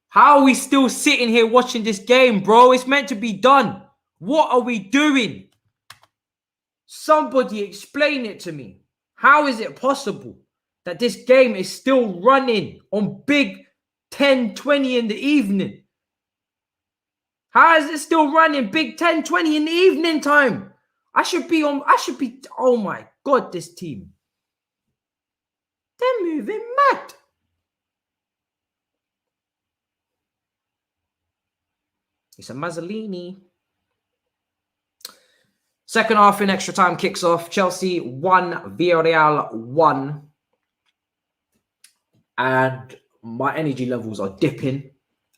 How are we still sitting here watching this game, bro? It's meant to be done. What are we doing? Somebody explain it to me. How is it possible that this game is still running on big 10:20 in the evening? How is it still running big 10:20 in the evening time? Oh my God, this team. They're moving mad. It's a Mazzolini. Second half in extra time kicks off. Chelsea 1, Villarreal 1. And my energy levels are dipping.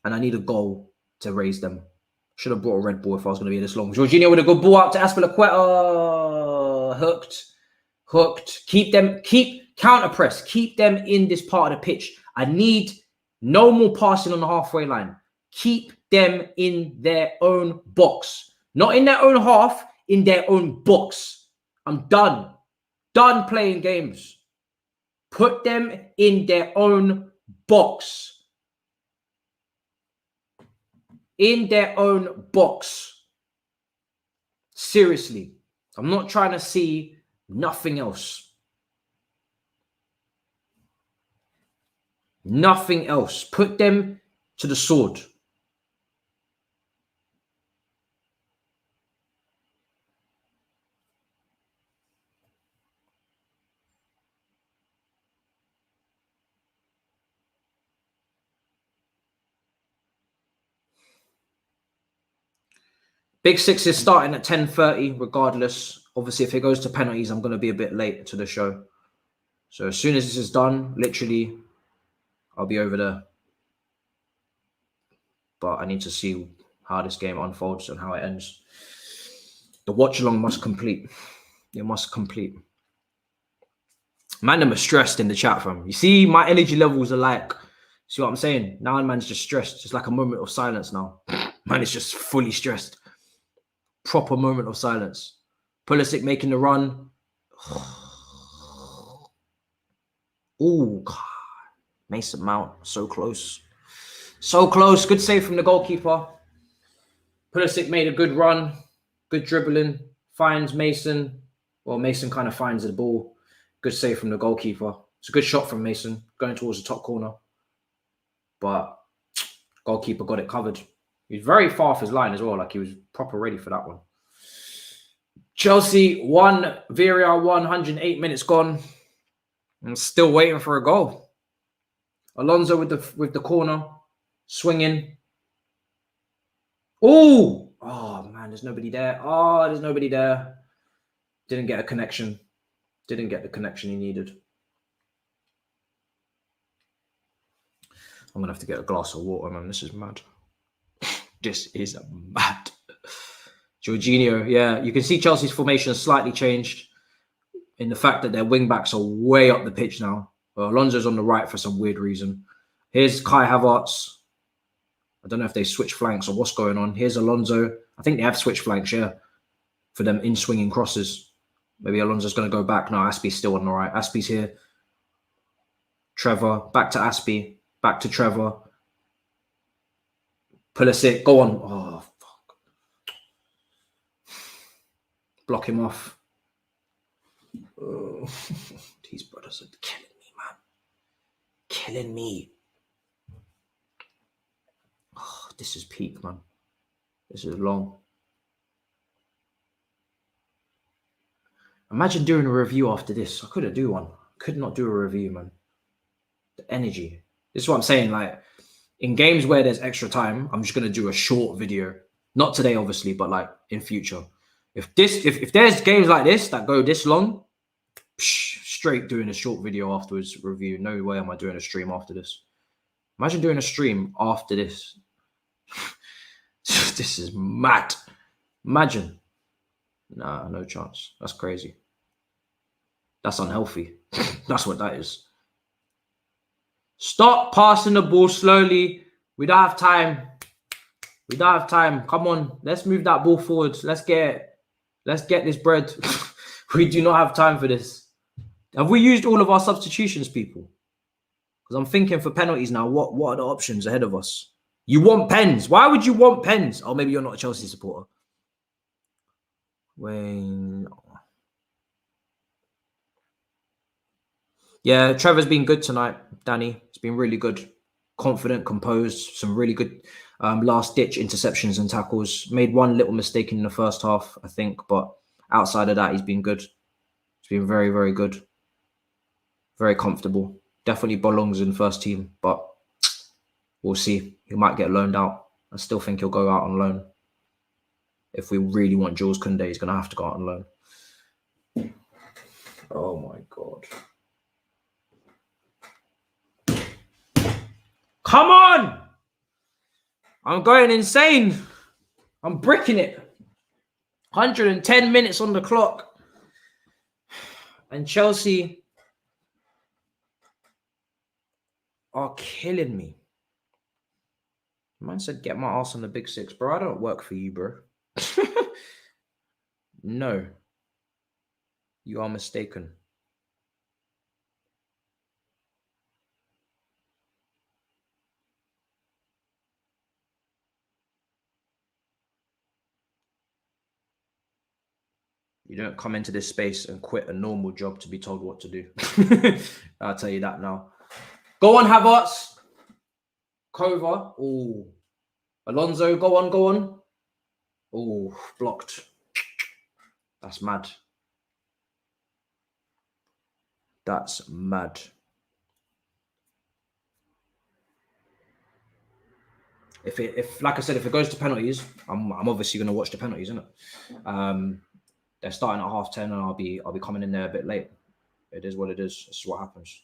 And I need a goal to raise them. Should have brought a Red Bull if I was going to be this long. Jorginho with a good ball out to Azpilicueta. Hooked. Keep counter press. Keep them in this part of the pitch. I need no more passing on the halfway line. Keep them in their own box. Not in their own half. in their own box. I'm done. Done playing games. Put them in their own box. In their own box. Seriously. I'm not trying to see nothing else. Nothing else. Put them to the sword. Big Six is starting at 10:30 regardless. Obviously, if it goes to penalties, I'm going to be a bit late to the show. So as soon as this is done, literally, I'll be over there. But I need to see how this game unfolds and how it ends. The watch-along must complete. It must complete. Man, I'm stressed in the chat, fam. You see, my energy levels are like, see what I'm saying? Now man's just stressed. It's like a moment of silence now. Man is just fully stressed. Proper moment of silence. Pulisic making the run. Oh, God. Mason Mount, so close. So close. Good save from the goalkeeper. Pulisic made a good run. Good dribbling. Finds Mason. Well, Mason kind of finds the ball. Good save from the goalkeeper. It's a good shot from Mason going towards the top corner. But goalkeeper got it covered. He was very far off his line as well. Like he was proper ready for that one. Chelsea 1, Villarreal 1, 108 minutes gone. I'm still waiting for a goal. Alonso with the corner, swinging. Oh, man, there's nobody there. Oh, there's nobody there. Didn't get a connection. Didn't get the connection he needed. I'm going to have to get a glass of water, man. This is mad. This is mad. Jorginho, yeah. You can see Chelsea's formation slightly changed in the fact that their wing-backs are way up the pitch now. Well, Alonso's on the right for some weird reason. Here's Kai Havertz. I don't know if they switch flanks or what's going on. Here's Alonso. I think they have switched flanks, yeah, for them in-swinging crosses. Maybe Alonso's going to go back. No, Aspie's still on the right. Aspie's here. Trevor, back to Aspie. Back to Trevor. Pulisic, go on. Oh, fuck. Block him off. Oh, these brothers are killing me, man. Killing me. Oh, this is peak, man. This is long. Imagine doing a review after this. I couldn't do one. Could not do a review, man. The energy. This is what I'm saying. Like, in games where there's extra time, I'm just going to do a short video. Not today, obviously, but like in future. If there's games like this that go this long, straight doing a short video afterwards review. No way am I doing a stream after this. Imagine doing a stream after this. This is mad. Imagine. Nah, no chance. That's crazy. That's unhealthy. That's what that is. Stop passing the ball slowly. We don't have time. We don't have time. Come on. Let's move that ball forward. Let's get this bread. We do not have time for this. Have we used all of our substitutions, people? Because I'm thinking for penalties now, what are the options ahead of us? You want pens. Why would you want pens? Oh, maybe you're not a Chelsea supporter. Wayne. Yeah, Trevor's been good tonight, Danny. It's been really good. Confident, composed, some really good last-ditch interceptions and tackles. Made one little mistake in the first half, I think, but outside of that, he's been good. He's been very, very good. Very comfortable. Definitely belongs in first team, but we'll see. He might get loaned out. I still think he'll go out on loan. If we really want Jules Koundé, he's going to have to go out on loan. Oh, my God. Come on! I'm going insane. I'm bricking it. 110 minutes on the clock. And Chelsea are killing me. Man said, get my ass on the big six. Bro, I don't work for you, bro. No, you are mistaken. You don't come into this space and quit a normal job to be told what to do. I'll tell you that now. Go on, Havertz. Kova. Oh. Alonso, go on. Oh, blocked. That's mad. That's mad. If like I said, if it goes to penalties, I'm obviously going to watch the penalties, isn't it? They're starting at 10:30, and I'll be coming in there a bit late. It is what it is. This is what happens.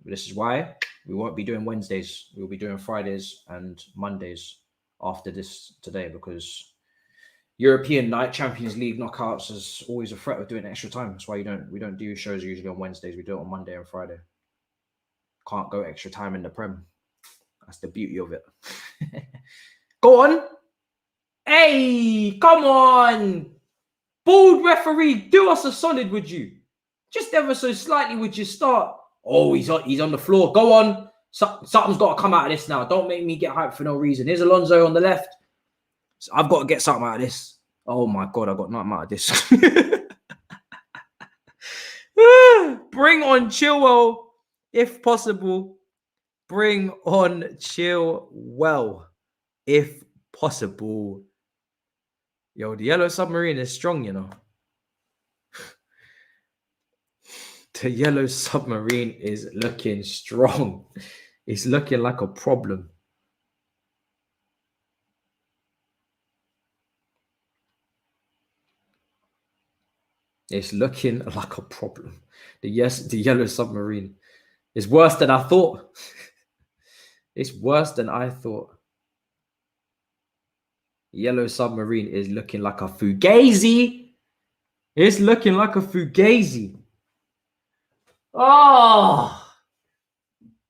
But this is why we won't be doing Wednesdays. We'll be doing Fridays and Mondays after this today, because European night Champions League knockouts is always a threat of doing extra time. That's why we don't do shows usually on Wednesdays. We do it on Monday and Friday. Can't go extra time in the Prem. That's the beauty of it. Go on. Hey, come on. Bold referee, do us a solid, would you? Just ever so slightly would you start? Oh, he's on the floor. Go on. Something's got to come out of this now. Don't make me get hyped for no reason. Here's Alonso on the left. So I've got to get something out of this. Oh my God, I got nothing out of this. Bring on Chilwell, if possible. Bring on Chilwell, if possible. Yo, the Yellow Submarine is strong, you know. The Yellow Submarine is looking strong. It's looking like a problem. It's looking like a problem. The Yellow Submarine is worse than I thought. It's worse than I thought. Yellow Submarine is looking like a fugazi. It's looking like a fugazi. Oh,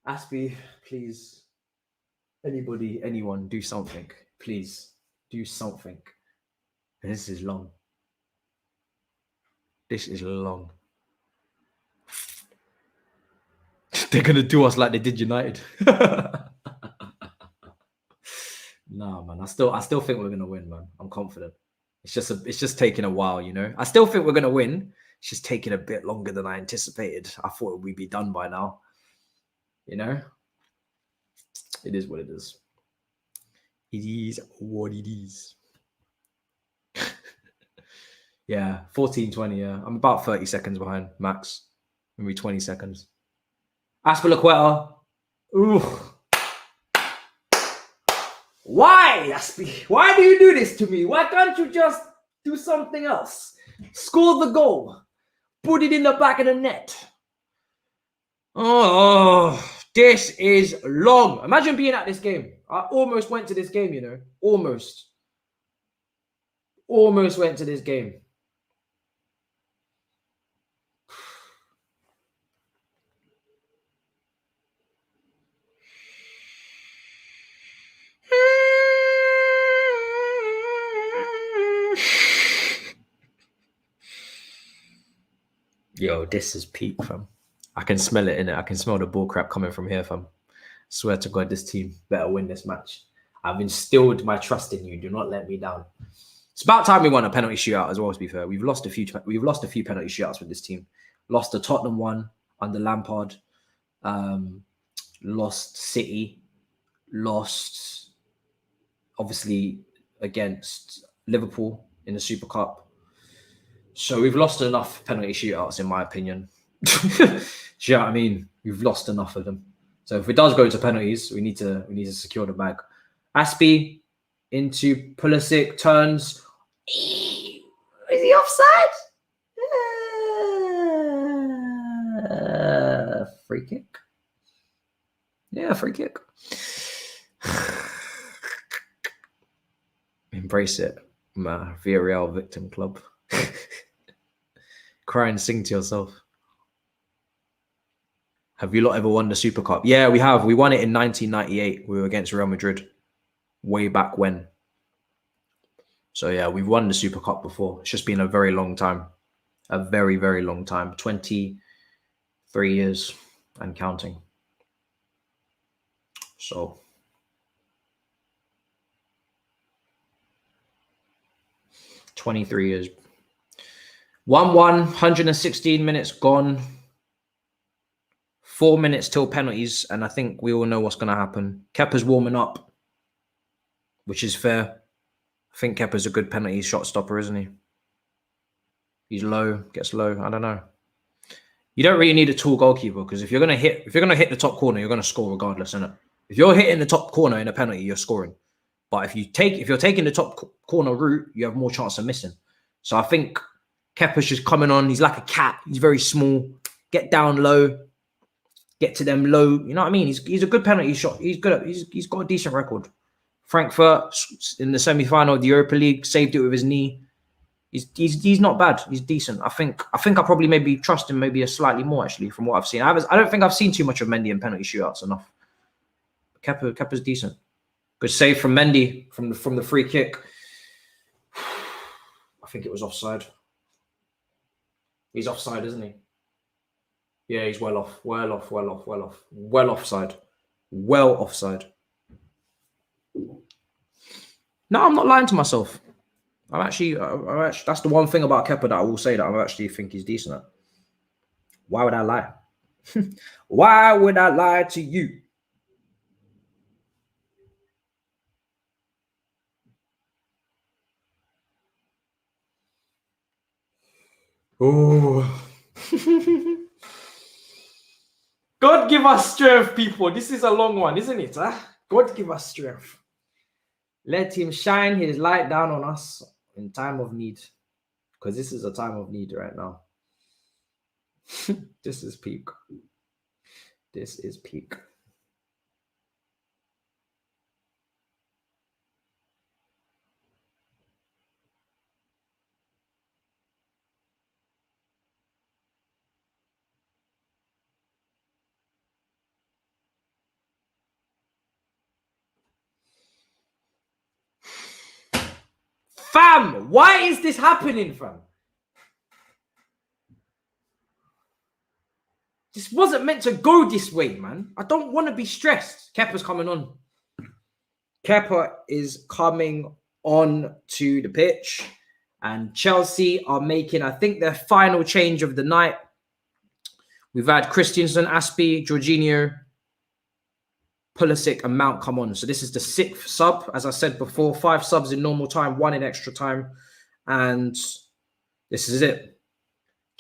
Aspie, please. Anybody, anyone, do something. Please, do something. This is long. This is long. They're going to do us like they did United. Nah, man. I still think we're going to win, man. I'm confident. It's just taking a while, you know. I still think we're going to win. It's just taking a bit longer than I anticipated. I thought we'd be done by now. You know? It is what it is. It is what it is. Yeah, 14:20, yeah. I'm about 30 seconds behind, max. Maybe 20 seconds. Aspilicueta. Ooh. Why, Aspie? Why do you do this to me? Why can't you just do something else? Score the goal. Put it in the back of the net. Oh, this is long. Imagine being at this game. I almost went to this game, you know. Almost went to this game. Yo, this is peak, fam. I can smell it in it. I can smell the bull crap coming from here, fam. Swear to God, this team better win this match. I've instilled my trust in you. Do not let me down. It's about time we won a penalty shootout as well, to be fair. We've lost a few penalty shootouts with this team. Lost the Tottenham one under Lampard. Lost City. Lost, obviously, against Liverpool in the Super Cup. So we've lost enough penalty shootouts, in my opinion. Do you know what I mean? We've lost enough of them. So if it does go to penalties, we need to secure the bag. Aspie into Pulisic, turns. Is he offside? Free kick. Yeah, free kick. Embrace it, my Villarreal victim club. Cry and sing to yourself. Have you lot ever won the Super Cup? Yeah, we have. We won it in 1998. We were against Real Madrid. Way back when. So yeah, we've won the Super Cup before. It's just been a very long time. A very, very long time. 23 years and counting. So 23 years. 1-1, 116 minutes gone. 4 minutes till penalties, and I think we all know what's going to happen. Kepa's warming up, which is fair. I think Kepa's a good penalty shot stopper, isn't he? He's low, gets low. I don't know. You don't really need a tall goalkeeper because if you're gonna hit the top corner, you're gonna score regardless, innit? If you're hitting the top corner in a penalty, you're scoring. But if you're taking the top corner route, you have more chance of missing. So I think Kepa's just coming on. He's like a cat. He's very small. Get down low. Get to them low. You know what I mean? He's a good penalty shot. He's good. He's got a decent record. Frankfurt in the semi-final of the Europa League saved it with his knee. He's not bad. He's decent. I think I probably maybe trust him maybe a slightly more actually from what I've seen. I don't think I've seen too much of Mendy in penalty shootouts enough. Kepa's decent. Good save from Mendy from the free kick. I think it was offside. He's offside, isn't he? Yeah, he's well off. Well offside. Well offside. No, I'm not lying to myself. I'm actually, that's the one thing about Kepa that I will say that I actually think he's decent at. Why would I lie? Why would I lie to you? Oh. God give us strength, people. This is a long one, isn't it? Huh? God give us strength. Let him shine his light down on us in time of need. Because this is a time of need right now. This is peak. This is peak. Fam, why is this happening, fam? This wasn't meant to go this way, man. I don't want to be stressed. Kepa's coming on. Kepa is coming on to the pitch. And Chelsea are making, I think, their final change of the night. We've had Christensen, Aspie, Jorginho, Pulisic, and Mount come on. So this is the 6th sub. As I said before, 5 subs in normal time, 1 in extra time. And this is it.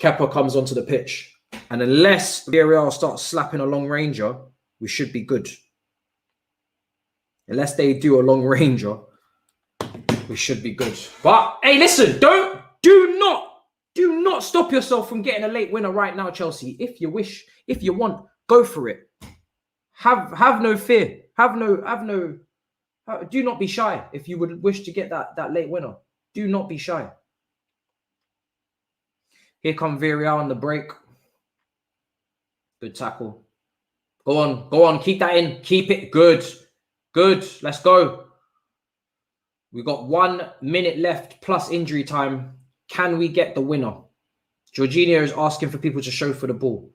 Kepa comes onto the pitch. And unless Villarreal starts slapping a long ranger, we should be good. Unless they do a long ranger, we should be good. But hey, listen, do not stop yourself from getting a late winner right now, Chelsea. If you wish, if you want, go for it. Have no fear. Do not be shy if you would wish to get that late winner. Do not be shy. Here come Villarreal on the break. Good tackle. Go on. Keep that in. Keep it. Good. Let's go. We got 1 minute left plus injury time. Can we get the winner? Jorginho is asking for people to show for the ball.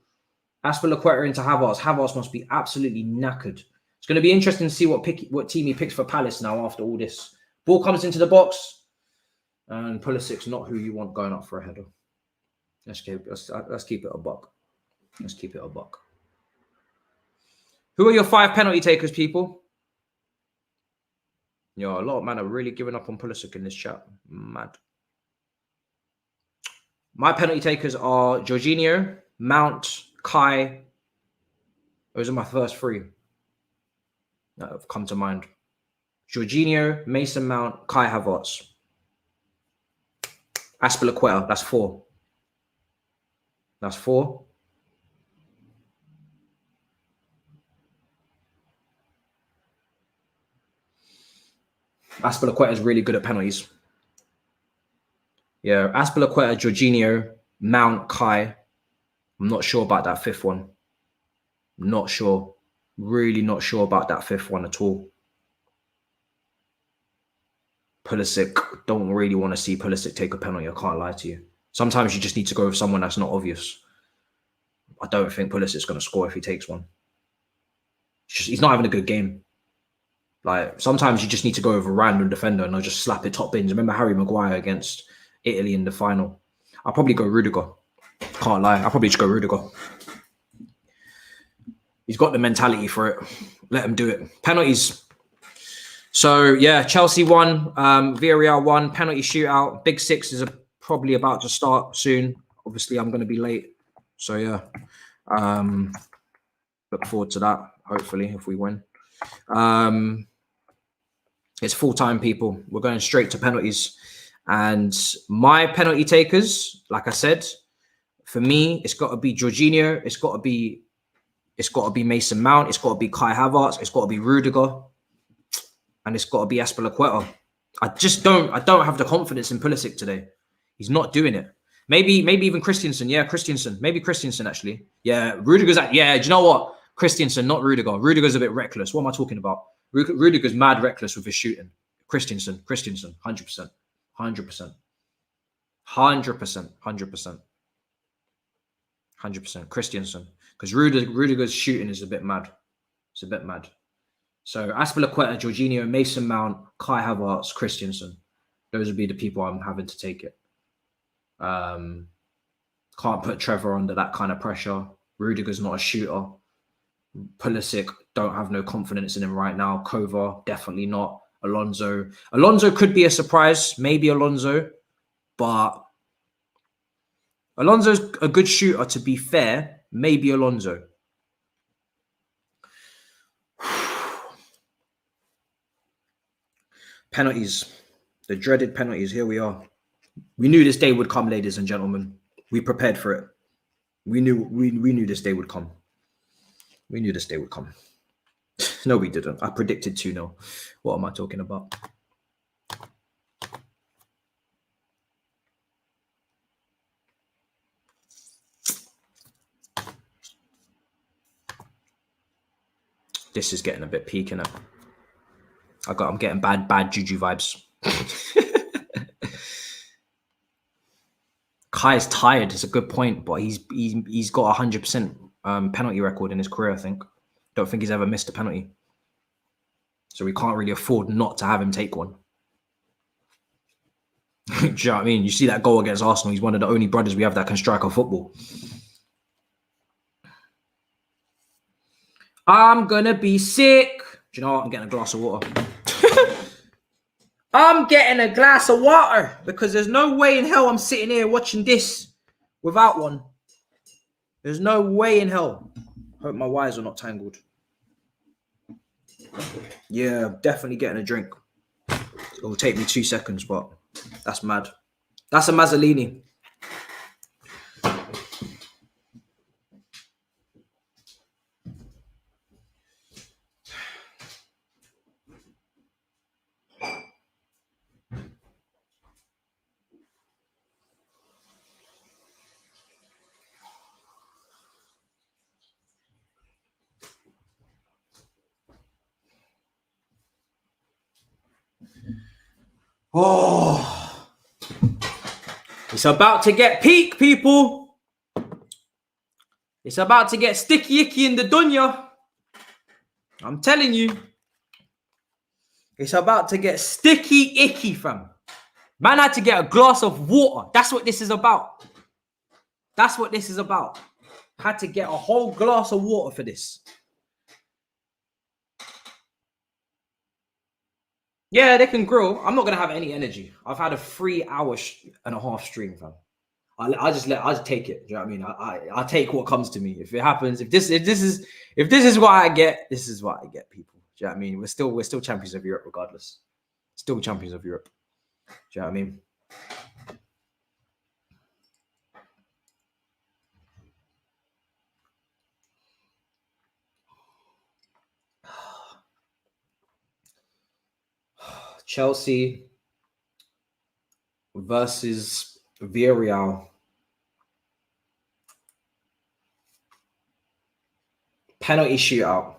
Azpilicueta into Havertz. Havertz must be absolutely knackered. It's going to be interesting to see what team he picks for Palace now after all this. Ball comes into the box. And Pulisic's not who you want going up for a header. Let's keep it a buck. Let's keep it a buck. Who are your 5 penalty takers, people? Yo, a lot of men are really giving up on Pulisic in this chat. Mad. My penalty takers are Jorginho, Mount, Kai. Those are my first 3 that have come to mind. Jorginho, Mason Mount, Kai Havertz. Azpilicueta, that's 4. That's 4. Azpilicueta is really good at penalties. Yeah, Azpilicueta, Jorginho, Mount, Kai. I'm not sure about that 5th one. Not sure. Really not sure about that 5th one at all. Pulisic, don't really want to see Pulisic take a penalty. I can't lie to you. Sometimes you just need to go with someone that's not obvious. I don't think Pulisic's going to score if he takes one. He's not having a good game. Like, sometimes you just need to go with a random defender and I'll just slap it top bins. Remember Harry Maguire against Italy in the final? I'll probably go Rudiger. Can't lie. I'll probably just go Rudiger. He's got the mentality for it. Let him do it. Penalties. So, yeah, Chelsea won. Villarreal won. Penalty shootout. Big Six is probably about to start soon. Obviously, I'm going to be late. So, yeah. Look forward to that, hopefully, if we win. It's full-time, people. We're going straight to penalties. And my penalty takers, like I said, for me, it's got to be Jorginho. It's got to be Mason Mount. It's got to be Kai Havertz. It's got to be Rudiger. And it's got to be Azpilicueta. I don't have the confidence in Pulisic today. He's not doing it. Maybe even Christensen. Yeah, Christensen. Maybe Christensen, actually. Yeah, Rudiger's do you know what? Christensen, not Rudiger. Rudiger's a bit reckless. What am I talking about? Rudiger's mad reckless with his shooting. Christensen, 100%. 100%. Christensen. Because Rudiger's shooting is a bit mad. It's a bit mad. So Azpilicueta, Jorginho, Mason Mount, Kai Havertz, Christensen. Those would be the people I'm having to take it. Can't put Trevor under that kind of pressure. Rudiger's not a shooter. Pulisic, don't have no confidence in him right now. Kova, definitely not. Alonso could be a surprise. Maybe Alonso. But Alonso's a good shooter, to be fair. Maybe Alonso. Penalties. The dreaded penalties. Here we are. We knew this day would come, ladies and gentlemen. We prepared for it. We knew this day would come. We knew this day would come. No, we didn't. I predicted 2-0. What am I talking about? This is getting a bit peak, innit? I'm getting bad juju vibes. Kai is tired. It's a good point, but he's got 100% penalty record in his career, I think. Don't think he's ever missed a penalty. So we can't really afford not to have him take one. Do you know what I mean? You see that goal against Arsenal. He's one of the only brothers we have that can strike a football. I'm going to be sick. Do you know what? I'm getting a glass of water. I'm getting a glass of water because there's no way in hell I'm sitting here watching this without one. There's no way in hell. Hope my wires are not tangled. Yeah, definitely getting a drink. It will take me 2 seconds, but that's mad. That's a Mazzolini. Oh, it's about to get peak, people. It's about to get sticky icky in the dunya. I'm telling you. It's about to get sticky icky, fam. Man had to get a glass of water. That's what this is about. That's what this is about. Had to get a whole glass of water for this. Yeah, they can grill. I'm not going to have any energy. I've had a 3.5-hour stream, fam. I just take it. Do you know what I mean? I take what comes to me. If it happens, if this is what I get, this is what I get, people. Do you know what I mean? We're still champions of Europe regardless. Still champions of Europe. Do you know what I mean? Chelsea versus Villarreal. Penalty shootout.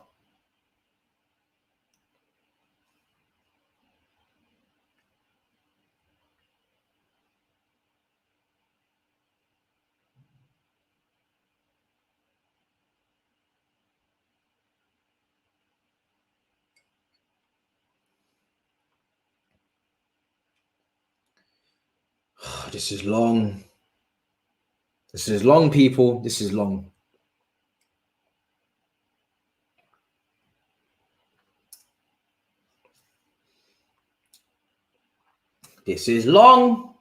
This is long. This is long, people. This is long. This is long.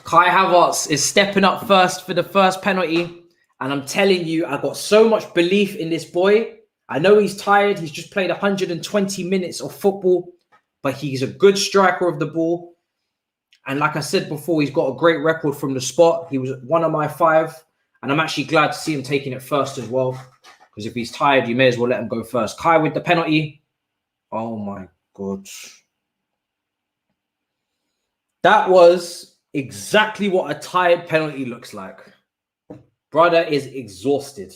Kai Havertz is stepping up first for the first penalty. And I'm telling you, I got so much belief in this boy. I know he's tired. He's just played 120 minutes of football, but he's a good striker of the ball. And like I said before, he's got a great record from the spot. He was one of my 5. And I'm actually glad to see him taking it first as well. Because if he's tired, you may as well let him go first. Kai with the penalty. Oh my God. That was exactly what a tired penalty looks like. Brother is exhausted.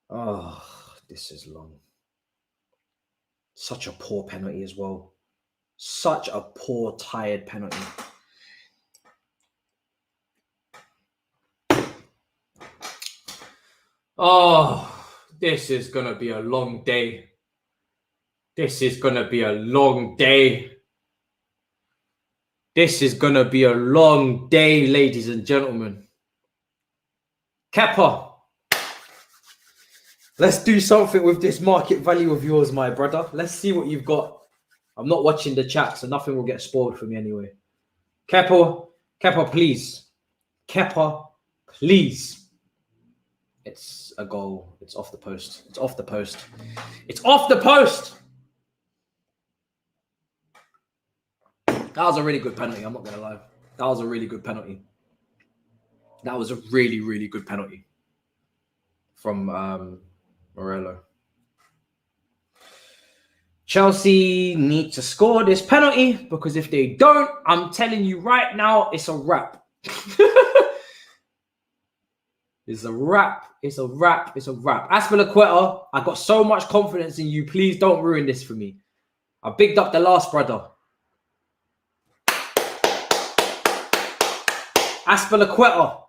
Oh, this is long. Such a poor penalty as well. Such a poor, tired penalty. Oh, this is going to be a long day. This is going to be a long day. This is going to be a long day, ladies and gentlemen. Kepa. Let's do something with this market value of yours, my brother. Let's see what you've got. I'm not watching the chat, so nothing will get spoiled for me anyway. Kepa, please. Kepa, please. It's a goal. It's off the post. It's off the post. It's off the post. That was a really good penalty. I'm not going to lie. That was a really good penalty. That was a really, really good penalty from Morello. Chelsea need to score this penalty because if they don't, I'm telling you right now, it's a wrap. It's a wrap. It's a wrap. It's a wrap. Azpilicueta, I got so much confidence in you. Please don't ruin this for me. I bigged up the last brother. Azpilicueta.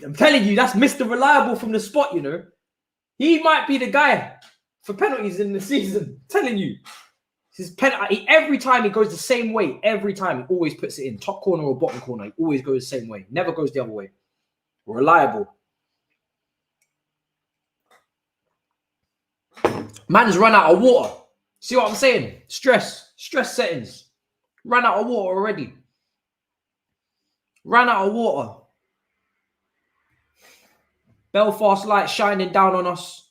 I'm telling you, that's Mr. Reliable from the spot, you know. He might be the guy for penalties in the season. I'm telling you. His penalty, every time he goes the same way. Every time he always puts it in. Top corner or bottom corner. He always goes the same way. Never goes the other way. Reliable. Man's run out of water. See what I'm saying? Stress settings. Ran out of water already. Ran out of water. Belfast light shining down on us.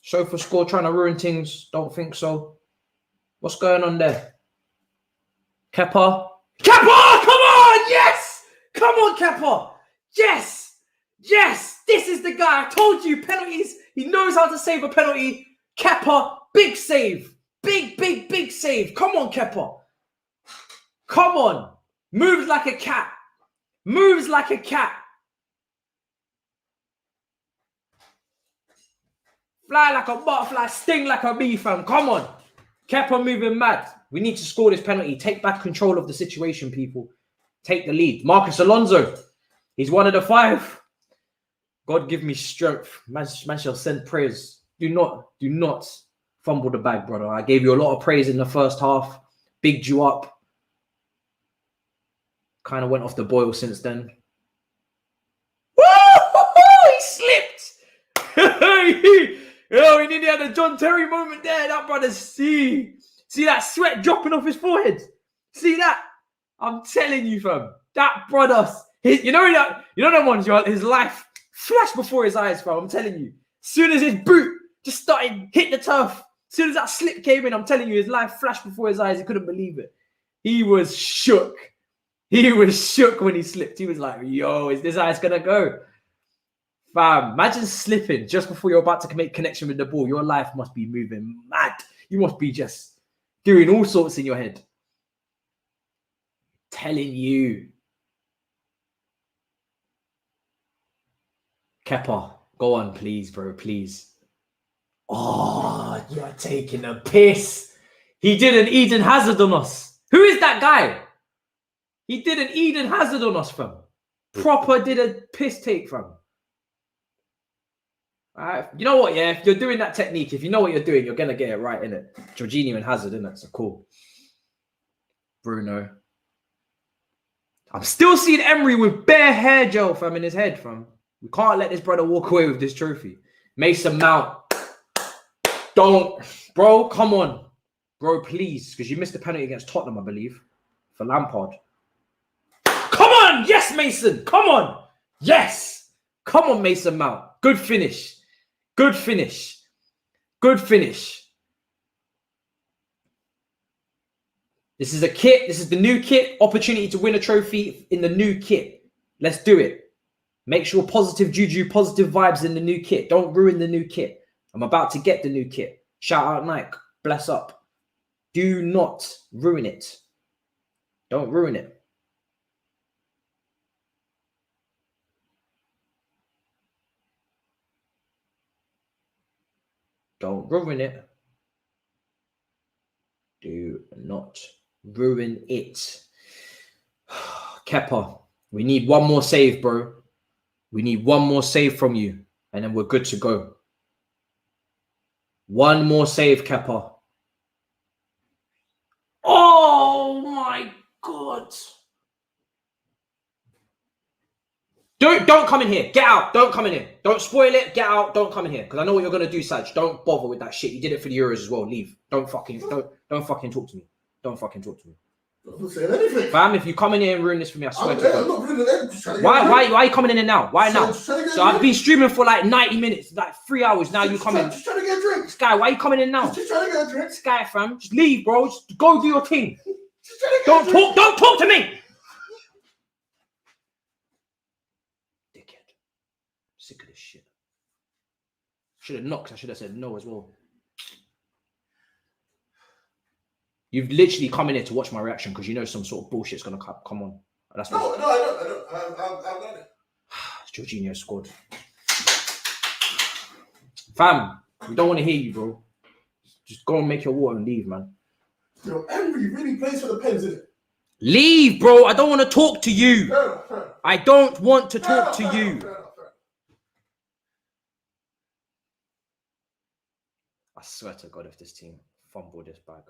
Sofa score trying to ruin things. Don't think so. What's going on there? Kepa. Kepa! Come on! Yes! Come on, Kepa! Yes! Yes! This is the guy. I told you, penalties. He knows how to save a penalty. Kepa, big save. Big save. Come on, Kepa. Come on. Moves like a cat. Moves like a cat. Fly like a butterfly, sting like a bee, fam. Come on. Kepa moving mad. We need to score this penalty. Take back control of the situation, people. Take the lead. Marcus Alonso. He's one of the 5. God give me strength. Man shall send prayers. Do not fumble the bag, brother. I gave you a lot of praise in the first half. Bigged you up. Kind of went off the boil since then. Woo! He slipped. Oh, he nearly had a John Terry moment there. That brother, see that sweat dropping off his forehead. See that? I'm telling you, fam. That brother, you know that one. His life flashed before his eyes, fam. I'm telling you. As soon as his boot just started hit the turf, as soon as that slip came in, I'm telling you, his life flashed before his eyes. He couldn't believe it. He was shook. He was shook when he slipped. He was like, "Yo, is this how it's gonna go?" Fam, imagine slipping just before you're about to make connection with the ball. Your life must be moving mad. You must be just doing all sorts in your head. Telling you. Kepa, go on, please, bro, please. Oh, you're taking a piss. He did an Eden Hazard on us. Who is that guy? He did an Eden Hazard on us, fam. Proper did a piss take, fam. All right. You know what? Yeah, if you're doing that technique, if you know what you're doing, you're gonna get it right, innit? Jorginho and Hazard, innit? So cool. Bruno. I'm still seeing Emery with bare hair gel, fam, in his head, fam. We can't let this brother walk away with this trophy. Mason Mount. Don't. Bro, come on. Bro, please. Because you missed the penalty against Tottenham, I believe. For Lampard. Come on. Yes, Mason. Come on. Yes. Come on, Mason Mount. Good finish. Good finish. Good finish. This is a kit. This is the new kit. Opportunity to win a trophy in the new kit. Let's do it. Make sure positive juju, positive vibes in the new kit. Don't ruin the new kit. I'm about to get the new kit. Shout out Nike. Bless up. Do not ruin it. Don't ruin it. Don't ruin it. Do not ruin it. Kepa, we need one more save, bro. We need one more save from you, and then we're good to go. One more save, Kepa. Oh my God. Don't come in here. Get out. Don't come in here. Don't spoil it. Get out. Don't come in here. Because I know what you're gonna do, Saj. Don't bother with that shit. You did it for the Euros as well. Leave. Don't fucking talk to me. Don't fucking talk to me. I'm not saying anything. Fam, if you come in here and ruin this for me, I swear to God. I'm not ruining anything. Why are you coming in here now? Why now? So I've been streaming for like 90 minutes, like 3 hours. Now you come in. Just trying to get a drink. Sky, why are you coming in now? Just trying to get a drink. Sky, fam. Just leave, bro. Just go do your thing. Just trying to get a drink. Don't talk to me. Dickhead. Sick of this shit. Should have knocked. I should have said no as well. You've literally come in here to watch my reaction because you know some sort of bullshit's gonna come on. That's no, I don't. I've done it. Jorginho scored. Fam, we don't want to hear you, bro. Just go and make your water and leave, man. Yo, Emery really plays for the Pens, isn't it? Leave, bro. I don't want to talk to you. Fair enough. I don't want to talk to you. Fair enough. I swear to God, if this team fumble this bag,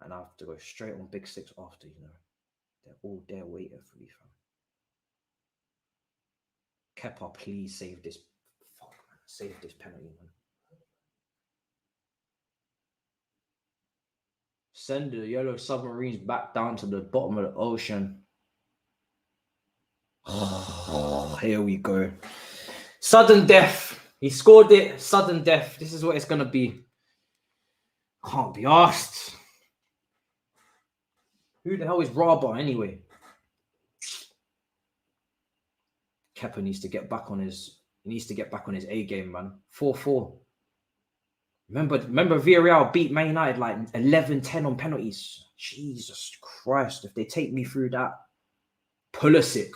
and I have to go straight on Big Six after, you know. They're all there waiting for me, fam. Kepa, please save this. Fuck, man. Save this penalty, man. Send the yellow submarines back down to the bottom of the ocean. Oh, here we go. Sudden death. He scored it. Sudden death. This is what it's going to be. Can't be asked. Who the hell is Rabah anyway? Kepa needs to get back on his. He needs to get back on his A game, man. 4-4. Remember Villarreal beat Man United like 11-10 on penalties. Jesus Christ! If they take me through that, Pulisic,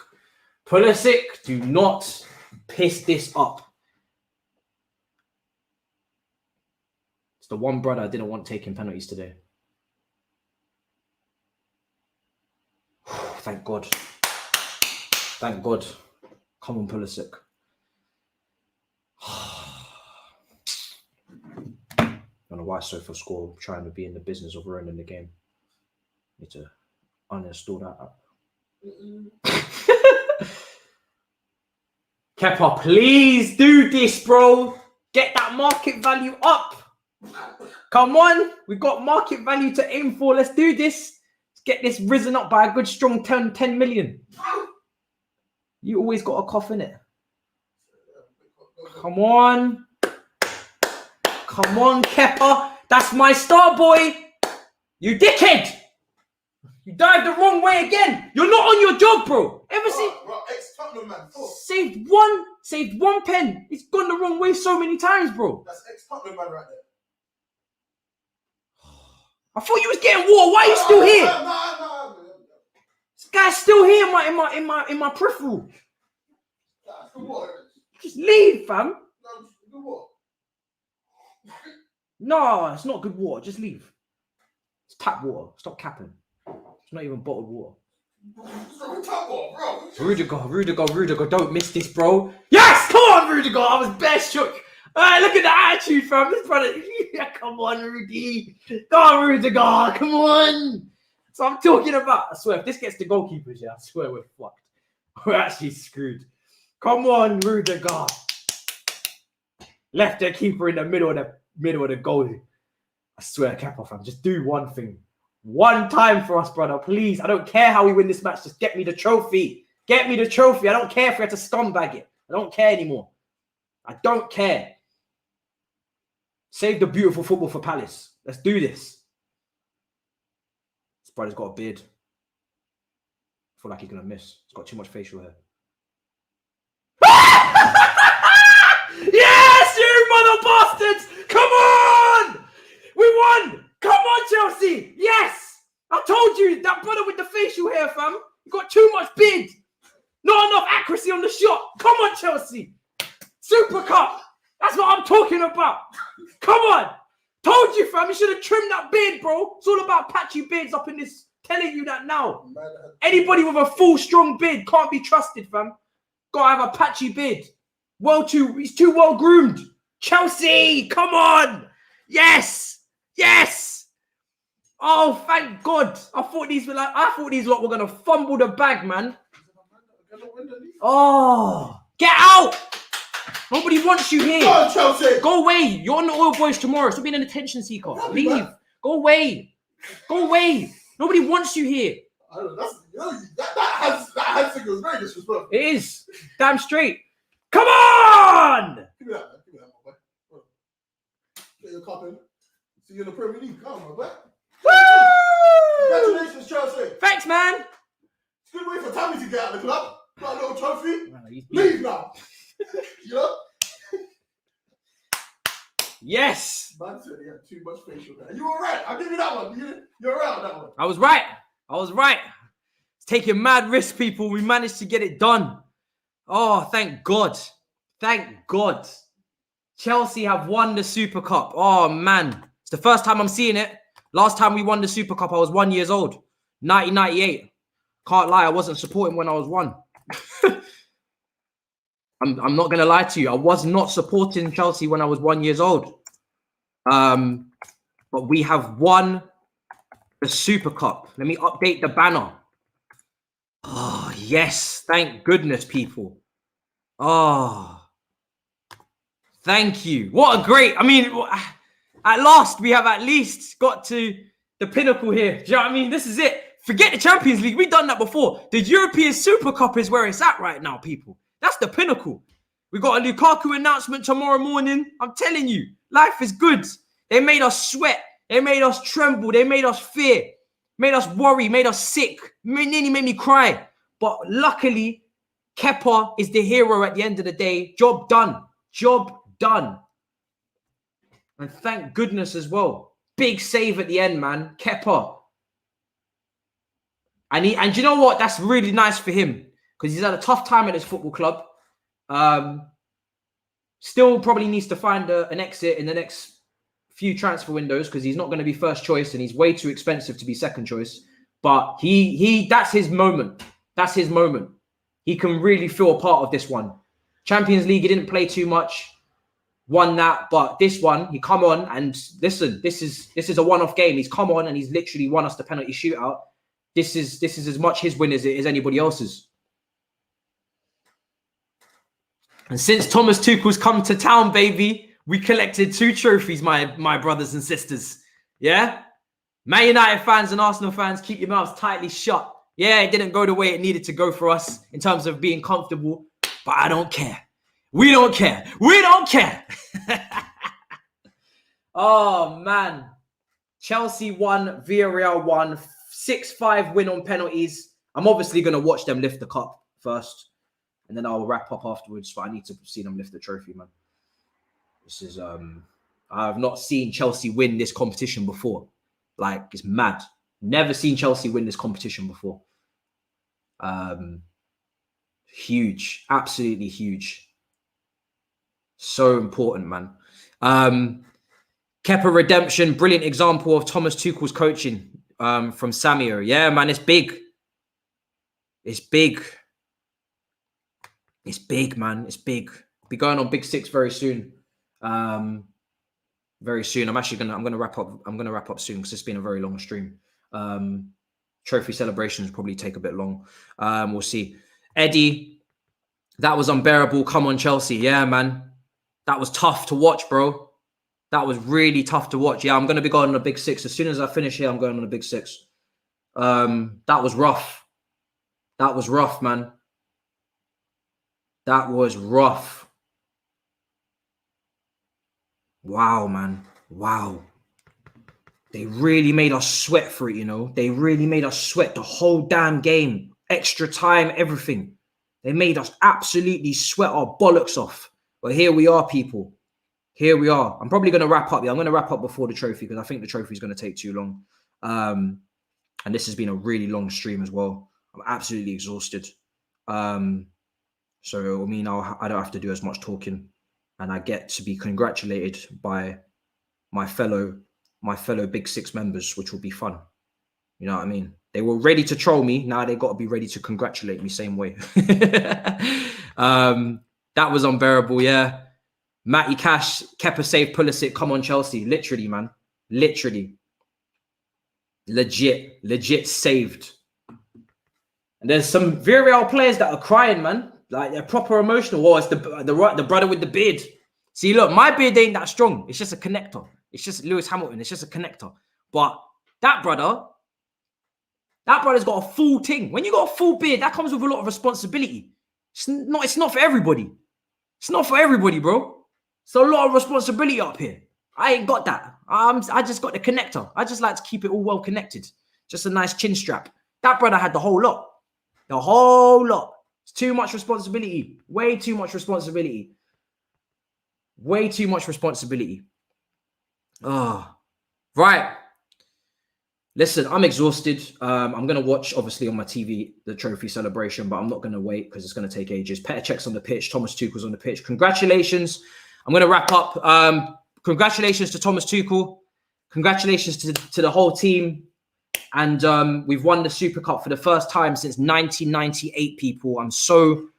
do not piss this up. It's the one brother I didn't want taking penalties today. Thank God. Thank God. Come on, Pulisic. I don't know why Sofa score trying to be in the business of ruining the game. Need to uninstall that app. Kepa, please do this, bro. Get that market value up. Come on. We got market value to aim for. Let's do this. Let's get this risen up by a good strong 10 million. You always got a cough in it. Come on. Come on, Kepa. That's my star boy. You dickhead. You dived the wrong way again. You're not on your job, bro. Ever see? Ex-Tottenham, man. Saved one pen. It's gone the wrong way so many times, bro. That's ex-Tottenham, man, right there. I thought you was getting water. Why are you still here? No. This guy's still here in my peripheral. That's the water. Just leave, fam. No, the water. No, it's not good water. Just leave. It's tap water. Stop capping. It's not even bottled water. Rudiger, don't miss this, bro. Yes, come on, Rudiger. I was best shook. All right, look at the attitude, fam. This brother, come on, Rudy. Come on, Rudiger, come on. So I'm talking about, I swear, if this gets the goalkeepers, I swear we're fucked. We're actually screwed. Come on, Rudiger. Left their keeper in the middle of the goal. I swear, Kepa, fam, just do one thing. One time for us, brother, please. I don't care how we win this match. Just get me the trophy. Get me the trophy. I don't care if we have to scumbag it. I don't care anymore. I don't care. Save the beautiful football for Palace. Let's do this. This brother's got a beard. I feel like he's going to miss. He's got too much facial hair. Yes, you mother bastards! Come on! We won! Come on, Chelsea! Yes! I told you, that brother with the facial hair, fam. You got too much beard. Not enough accuracy on the shot. Come on, Chelsea. Super Cup. That's what I'm talking about. Come on. Told you, fam. You should have trimmed that beard, bro. It's all about patchy beards up in this. Telling you that now. Anybody with a full, strong beard can't be trusted, fam. Gotta have a patchy beard. He's too well groomed. Chelsea, come on. Yes. Yes. Oh, thank God. I thought these lot were gonna fumble the bag, man. Oh, get out. Nobody wants you here. Go on, Chelsea. Go away. You're on the Oil Boys tomorrow. Stop being an attention seeker. Leave. Man. Go away. Go away. Nobody wants you here. I don't know. That handshake was very disrespectful. It is. Damn straight. Come on! Give me that, my boy. Get your cup in. See you in the Premier League. Come on, my boy. Woo! Congratulations, Chelsea. Thanks, man. It's a good way for Tammy to get out of the club. Got a little trophy. Man, leave now. You know? Yes. Man said he had too much facial hair. You were right. I'll give you that one. You're right on that one. I was right. It's taking mad risks, people. We managed to get it done. Oh, thank God. Thank God. Chelsea have won the Super Cup. Oh, man. It's the first time I'm seeing it. Last time we won the Super Cup, I was 1 year old. 1998. Can't lie, I wasn't supporting when I was 1. I'm not going to lie to you. I was not supporting Chelsea when I was 1 year old. But we have won the Super Cup. Let me update the banner. Oh, yes. Thank goodness, people. Oh, thank you. What a great... I mean, at last, we have at least got to the pinnacle here. Do you know what I mean? This is it. Forget the Champions League. We've done that before. The European Super Cup is where it's at right now, people. That's the pinnacle. We got a Lukaku announcement tomorrow morning. I'm telling you, life is good. They made us sweat. They made us tremble. They made us fear. Made us worry. Made us sick. Nearly made me cry. But luckily, Kepa is the hero at the end of the day. Job done. Job done. And thank goodness as well. Big save at the end, man. Kepa. And you know what? That's really nice for him. Because he's had a tough time at his football club. Still probably needs to find an exit in the next few transfer windows because he's not going to be first choice and he's way too expensive to be second choice. But that's his moment. That's his moment. He can really feel a part of this one. Champions League, he didn't play too much. Won that, but this one, he come on and listen, this is a one-off game. He's come on and he's literally won us the penalty shootout. This is as much his win as it is anybody else's. And since Thomas Tuchel's come to town, baby, we collected 2 trophies, my brothers and sisters. Yeah? Man United fans and Arsenal fans, keep your mouths tightly shut. Yeah, it didn't go the way it needed to go for us in terms of being comfortable, but I don't care. We don't care. We don't care. Oh, man. Chelsea won, Villarreal won, 6-5 win on penalties. I'm obviously going to watch them lift the cup first, and then I'll wrap up afterwards, but I need to see them lift the trophy, man. This is, I have not seen Chelsea win this competition before. Like, it's mad. Never seen Chelsea win this competition before. Huge. Absolutely huge. So important, man. Kepa redemption, brilliant example of Thomas Tuchel's coaching from Samio. Yeah, man, it's big. It's big. It's big, man. It's big. Be going on Big Six very soon. Very soon. I'm gonna wrap up. I'm gonna wrap up soon because it's been a very long stream. Trophy celebrations probably take a bit long. We'll see. Eddie, that was unbearable. Come on, Chelsea. Yeah, man. That was tough to watch, bro. That was really tough to watch. Yeah, I'm gonna be going on a Big Six. As soon as I finish here, I'm going on a Big Six. That was rough. That was rough, man. That was rough. Wow, man. Wow. They really made us sweat for it, you know. They really made us sweat the whole damn game. Extra time, everything. They made us absolutely sweat our bollocks off. But here we are, people. Here we are. I'm probably going to wrap up. Yeah, I'm going to wrap up before the trophy because I think the trophy is going to take too long. And this has been a really long stream as well. I'm absolutely exhausted. So, I mean, I don't have to do as much talking. And I get to be congratulated by my fellow Big Six members, which will be fun. You know what I mean? They were ready to troll me. Now they got to be ready to congratulate me same way. That was unbearable, yeah. Matty Cash, Kepa save, Pulisic, come on Chelsea. Literally, man. Literally. Legit saved. And there's some Villarreal players that are crying, man. Like, they're proper emotional. Oh, it's the brother with the beard. See, look, my beard ain't that strong. It's just a connector. It's just Lewis Hamilton. It's just a connector. But that brother's got a full thing. When you got a full beard, that comes with a lot of responsibility. It's not for everybody. It's not for everybody, bro. It's a lot of responsibility up here. I ain't got that. I just got the connector. I just like to keep it all well connected. Just a nice chin strap. That brother had the whole lot. The whole lot. It's too much responsibility. Way too much responsibility. Way too much responsibility. Oh, right. Listen, I'm exhausted. I'm going to watch, obviously, on my TV, the trophy celebration, but I'm not going to wait because it's going to take ages. Petr Cech's on the pitch. Thomas Tuchel's on the pitch. Congratulations. I'm going to wrap up. Congratulations to Thomas Tuchel. Congratulations to the whole team. And we've won the Super Cup for the first time since 1998, people. I'm so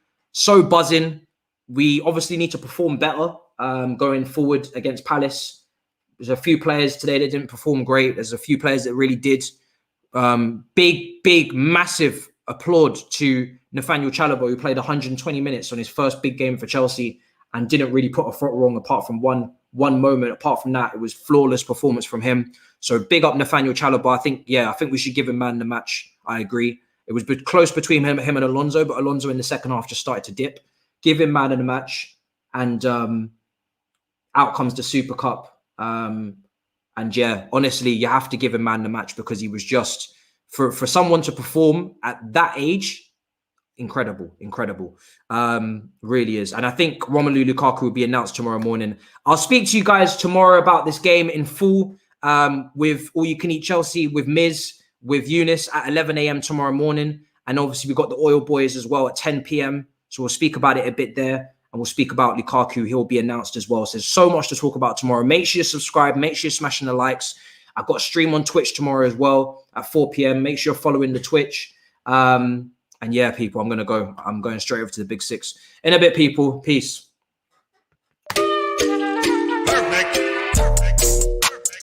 buzzing. We obviously need to perform better going forward against Palace. There's a few players today that didn't perform great. There's a few players that really did. Big, massive applaud to Nathaniel Chiloba, who played 120 minutes on his first big game for Chelsea and didn't really put a foot wrong apart from one moment. Apart from that, it was flawless performance from him. So big up Nathaniel Chiloba. I think we should give him man the match. I agree. It was close between him and Alonso, but Alonso in the second half just started to dip. Give him man of the match. And out comes the Super Cup. And yeah, honestly, you have to give him man the match because he was just, for someone to perform at that age, incredible. Really is. And I think Romelu Lukaku will be announced tomorrow morning. I'll speak to you guys tomorrow about this game in full with All You Can Eat Chelsea, with Miz, with Eunice at 11 a.m. tomorrow morning. And obviously we've got the Oil Boys as well at 10 p.m. So we'll speak about it a bit there. And we'll speak about Lukaku. He'll be announced as well. So there's so much to talk about tomorrow. Make sure you subscribe. Make sure you're smashing the likes. I've got a stream on Twitch tomorrow as well at 4 p.m. Make sure you're following the Twitch. And yeah, people, I'm going to go. I'm going straight over to the Big Six. In a bit, people. Peace.